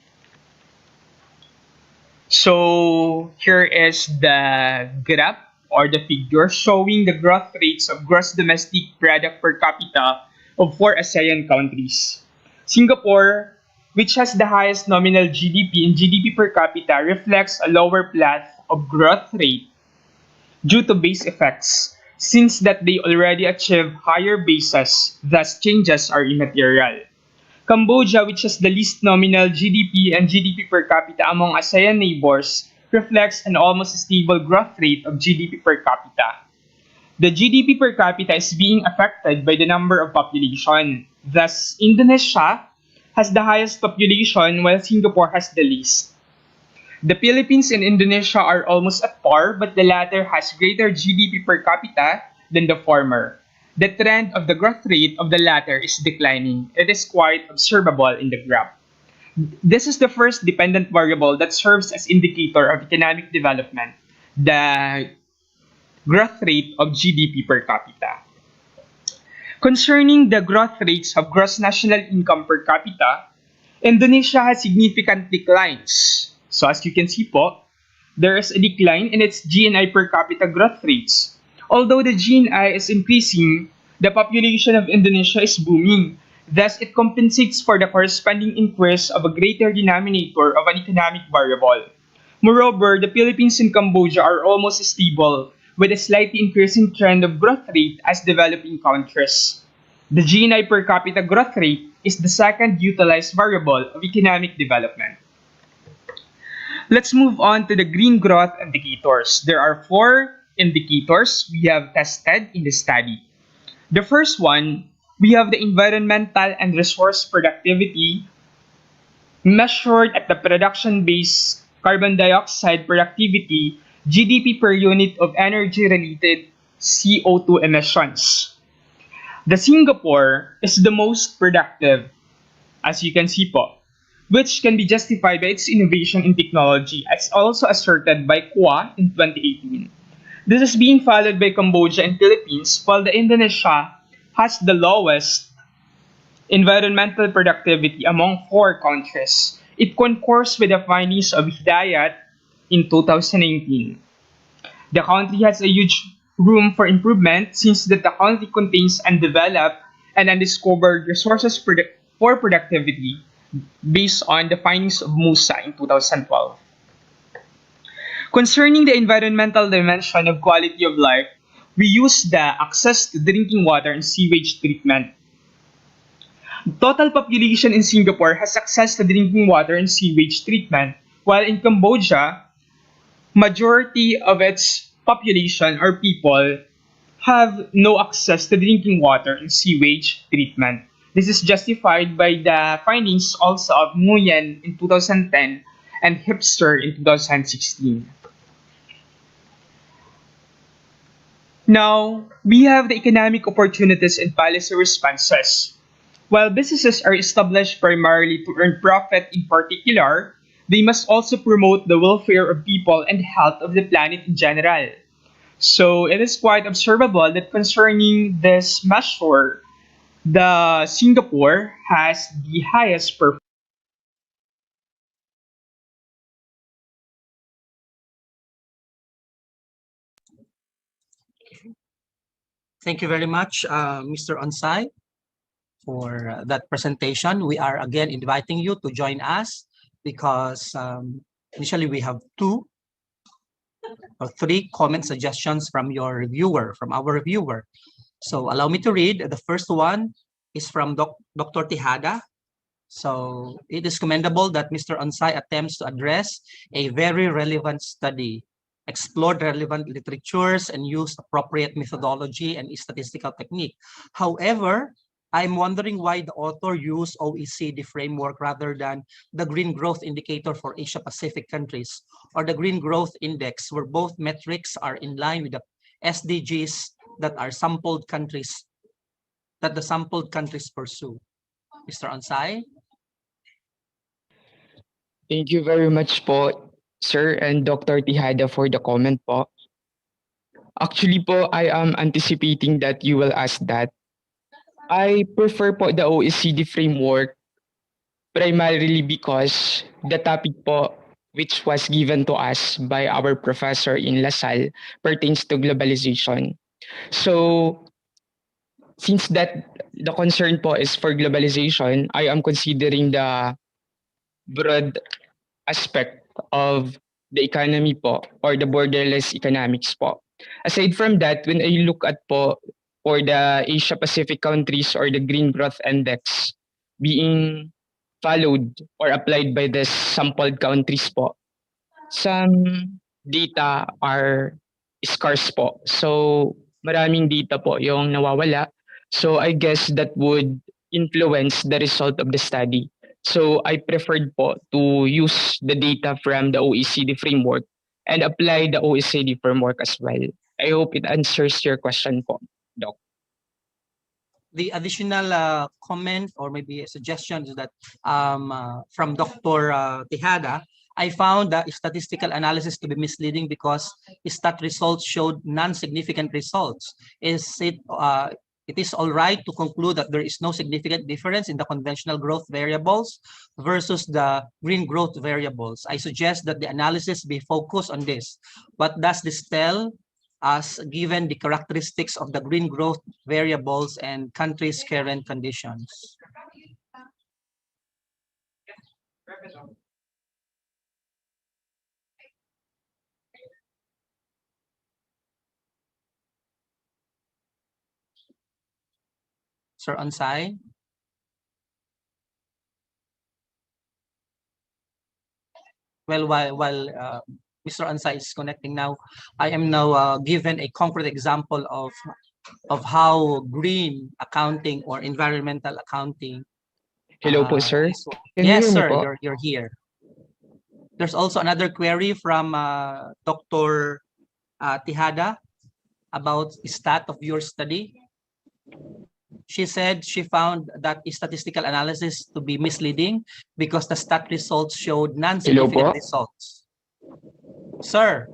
So, here is the graph or the figure showing the growth rates of gross domestic product per capita of 4 ASEAN countries. Singapore, which has the highest nominal GDP and GDP per capita, reflects a lower path of growth rate due to base effects, since that they already achieve higher bases, thus changes are immaterial. Cambodia, which has the least nominal GDP and GDP per capita among ASEAN neighbors, reflects an almost stable growth rate of GDP per capita. The GDP per capita is being affected by the number of population. Thus, Indonesia has the highest population while Singapore has the least. The Philippines and Indonesia are almost at par, but the latter has greater GDP per capita than the former. The trend of the growth rate of the latter is declining. It is quite observable in the graph. This is the first dependent variable that serves as indicator of economic development, the growth rate of GDP per capita. Concerning the growth rates of gross national income per capita, Indonesia has significant declines. So as you can see po, there is a decline in its GNI per capita growth rates. Although the GNI is increasing, the population of Indonesia is booming. Thus, it compensates for the corresponding increase of a greater denominator of an economic variable. Moreover, the Philippines and Cambodia are almost stable, with a slightly increasing trend of growth rate as developing countries. The GNI per capita growth rate is the second utilized variable of economic development. Let's move on to the green growth indicators. There are four indicators we have tested in the study. The first one, we have the environmental and resource productivity measured at the production-based carbon dioxide productivity, GDP per unit of energy-related CO2 emissions. The Singapore is the most productive, as you can see po, which can be justified by its innovation in technology, as also asserted by KUA in 2018. This is being followed by Cambodia and Philippines, while the Indonesia has the lowest environmental productivity among four countries. It concurs with the findings of Hidayat in 2019. The country has a huge room for improvement since that the country contains undeveloped and undiscovered resources for productivity based on the findings of MUSA in 2012. Concerning the environmental dimension of quality of life, we use the access to drinking water and sewage treatment. Total population in Singapore has access to drinking water and sewage treatment, while in Cambodia, majority of its population or people have no access to drinking water and sewage treatment. This is justified by the findings also of Nguyen in 2010 and Hipster in 2016. Now, we have the economic opportunities and policy responses. While businesses are established primarily to earn profit in particular, they must also promote the welfare of people and health of the planet in general. So it is quite observable that concerning this measure, the Singapore has the highest performance. Thank you very much, Mr. Onsai, for that presentation. We are again inviting you to join us because initially we have two or three comment suggestions from your reviewer, from our reviewer. So allow me to read. The first one is from Dr. Tejada. So it is commendable that Mr. Onsai attempts to address a very relevant study, explored relevant literatures, and used appropriate methodology and statistical technique. However, I'm wondering why the author used OECD framework rather than the Green Growth Indicator for Asia Pacific countries or the Green Growth Index, where both metrics are in line with the SDGs that the sampled countries pursue. Mr. Onsai? Thank you very much po, Sir and Dr. Tihada for the comment po. Actually po, I am anticipating that you will ask that. I prefer po the OECD framework primarily because the topic po which was given to us by our professor in LaSalle pertains to globalization. So since that the concern po is for globalization, I am considering the broad aspect of the economy po or the borderless economics po. Aside from that, when I look at po for the Asia Pacific countries or the Green Growth Index being followed or applied by the sampled countries po, some data are scarce po. So maraming data po yung nawawala. So I guess that would influence the result of the study. So I preferred po to use the data from the OECD framework and apply the OECD framework as well. I hope it answers your question po, Doc. The additional comment or maybe a suggestion is that from Dr. Tejada, I found the statistical analysis to be misleading because stat results showed non-significant results. It is all right to conclude that there is no significant difference in the conventional growth variables versus the green growth variables. I suggest that the analysis be focused on this. What does this tell us given the characteristics of the green growth variables and countries' current conditions? Sir Ansai? Well, while Mr. Ansai is connecting now, I am now given a concrete example of how green accounting or environmental accounting Hello po, sir. is. Can you Yes, hear me sir, po? you're here. There's also another query from Dr. Tihada about stat of your study. She said she found that statistical analysis to be misleading because the stat results showed Hello non-significant po? results. Sir,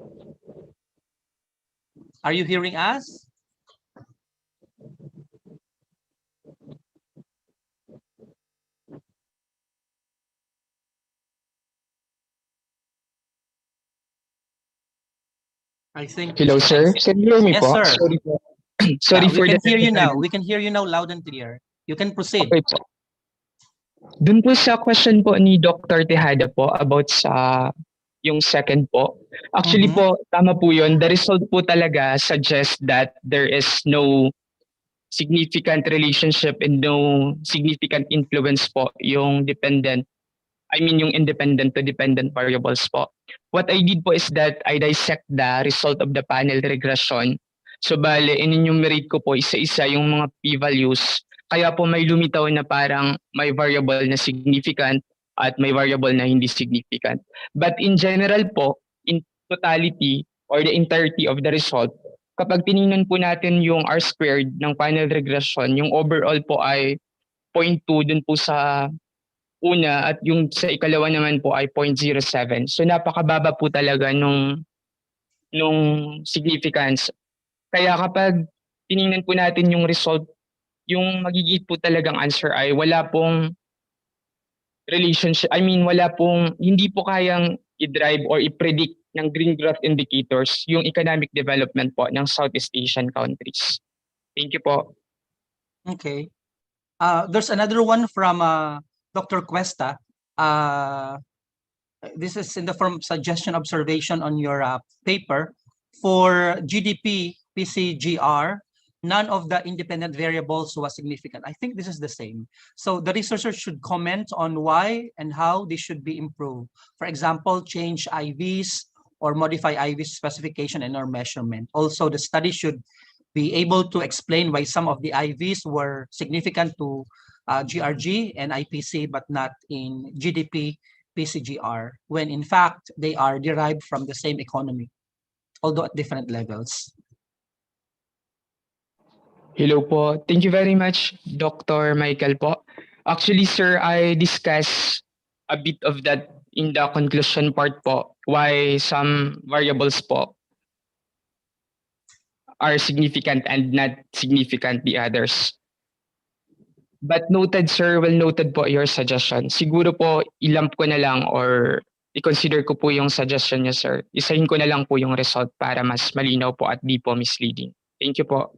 are you hearing us? I think Hello, Mr. sir. Ansai. Can you hear me Yes, po? sir. Sorry po. Yeah, Sorry we for can the hear you technical. now. We can hear you now loud and clear. You can proceed. Okay po. Dun po sa question po ni Dr. Tejada po about sa yung second po. Actually Mhm. po, tama po yun. The result po talaga suggests that there is no significant relationship and no significant influence po yung yung independent to dependent variables po. What I did po is that I dissect the result of the panel regression. So bale, in-enumerate ko po isa-isa yung mga p-values. Kaya po may lumitaw na parang may variable na significant at may variable na hindi significant. But in general po, in totality or the entirety of the result, kapag tiningnan po natin yung R squared ng panel regression, yung overall po ay 0.2 dun po sa una at yung sa ikalawa naman po ay 0.07. So napakababa po talaga nung significance. Kaya kapag tiningnan po natin yung result, yung magiging po talagang answer ay wala pong relationship. Wala pong, hindi po kayang i-drive or i-predict ng green growth indicators yung economic development po ng Southeast Asian countries. Thank you po. Okay. There's another one from Dr. Cuesta. This is in the form of suggestion observation on your paper. For GDP, PCGR, none of the independent variables was significant. I think this is the same. So the researchers should comment on why and how they should be improved. For example, change IVs or modify IVs specification and or measurement. Also, the study should be able to explain why some of the IVs were significant to GRG and IPC, but not in GDP, PCGR, when in fact they are derived from the same economy, although at different levels. Hello po. Thank you very much, Dr. Michael po. Actually, sir, I discussed a bit of that in the conclusion part po, why some variables po are significant and not significant the others. But noted, sir, well noted po your suggestion. Siguro po, ilump ko na lang or i-consider ko po yung suggestion niya, sir. Isahin ko na lang po yung result para mas malinaw po at di po misleading. Thank you po.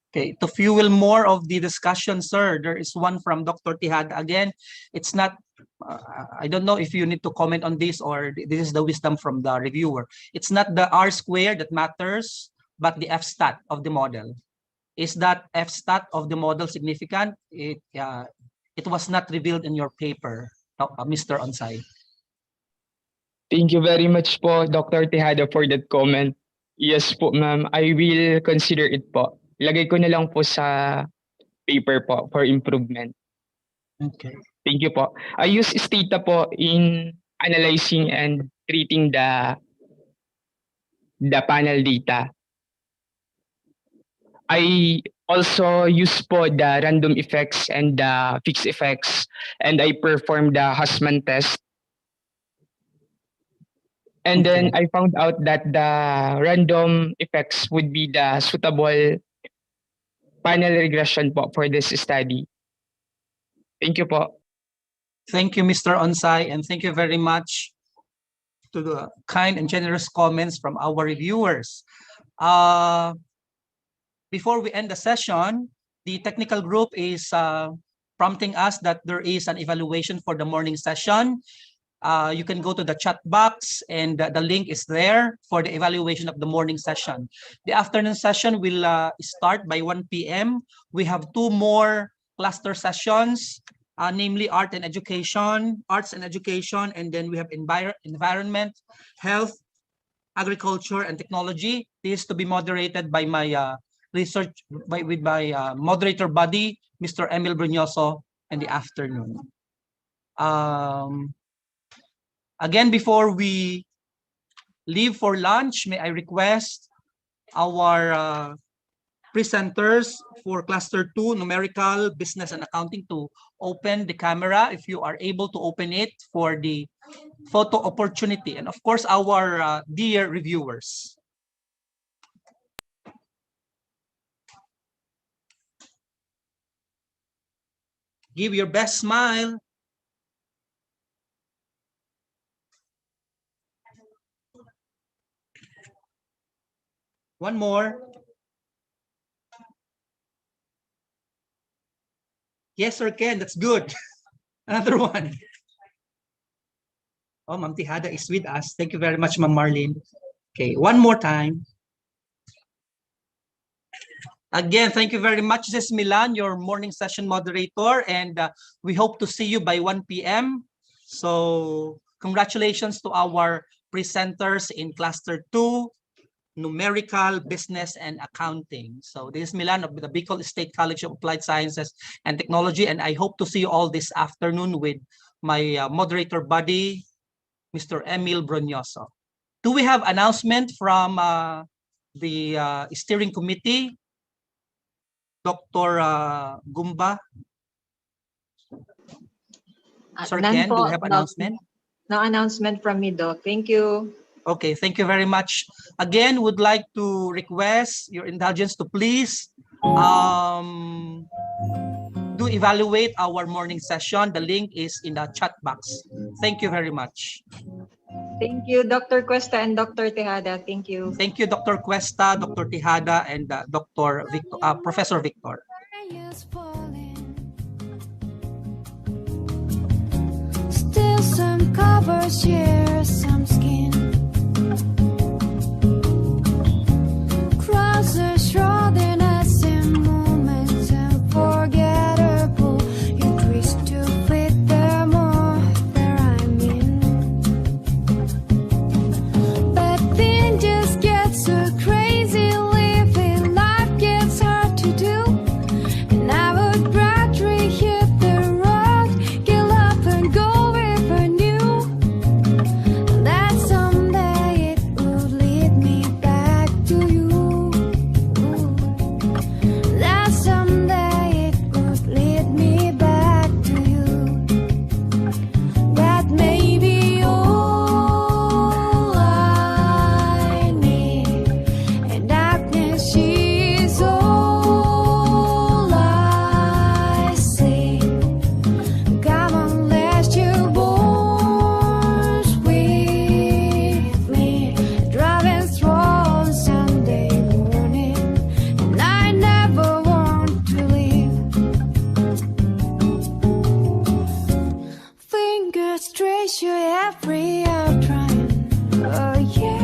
Okay, to fuel more of the discussion, sir, there is one from Dr. Tihad. Again, it's not, I don't know if you need to comment on this or this is the wisdom from the reviewer. It's not the R squared that matters, but the F stat of the model. Is that F stat of the model significant? It was not revealed in your paper, Mr. Onsai. Thank you very much po, Dr. Tejada, for that comment. Yes po, ma'am. I will consider it po. Lagay ko na lang po sa paper po for improvement. Okay. Thank you po. I use Stata po in analyzing and treating the panel data. I also use po the random effects and the fixed effects, and I perform the Hussman test. And then I found out that the random effects would be the suitable panel regression po for this study. Thank you po. Thank you, Mr. Onsai, and thank you very much to the kind and generous comments from our reviewers. Before we end the session, the technical group is prompting us that there is an evaluation for the morning session. You can go to the chat box and the link is there for the evaluation of the morning session. The afternoon session will start by 1 p.m. We have 2 more cluster sessions, namely arts and education, and then we have environment, health, agriculture, and technology. This is to be moderated by my moderator buddy, Mr. Emil Bruñoso, in the afternoon. Again, before we leave for lunch, may I request our presenters for Cluster 2, Numerical, Business, and Accounting to open the camera, if you are able to open it, for the photo opportunity. And of course, our dear reviewers. Give your best smile. One more. Yes, Sir Ken, that's good. Another one. Oh, Ma'am Tihada is with us. Thank you very much, Ma'am Marlene. Okay, one more time. Again, thank you very much. This is Milan, your morning session moderator, and we hope to see you by 1 p.m. So congratulations to our presenters in Cluster 2, Numerical, Business, and Accounting. So this is Milan of the Bicol State College of Applied Sciences and Technology, and I hope to see you all this afternoon with my moderator buddy, Mr. Emil Bruñoso. Do we have announcement from the steering committee? Dr. Gumba? Sir None Ken, do po, we have announcement? No announcement from me, Doc. Thank you. Okay, thank you very much. Again, would like to request your indulgence to please do evaluate our morning session. The link is in the chat box. Thank you very much. Thank you, Dr. Cuesta and Dr. Tejada. Thank you. Thank you, Dr. Cuesta, Dr. Tejada, and Professor Victor. Still some covers share some skin. Crosses shrouding us in moments unforgettable. You twist to fit the more where I'm in. But then just gets so crazy, living life gets hard to do. And I would rather hit the road, get up and go if I knew that someday it would lead me back to you. That someday it would lead me back to you. That may be all I need, and darkness is all I see. Come on, let's your bones with me, driving through on Sunday morning, and I never want to leave. Fingers trace you every hour trying, oh yeah.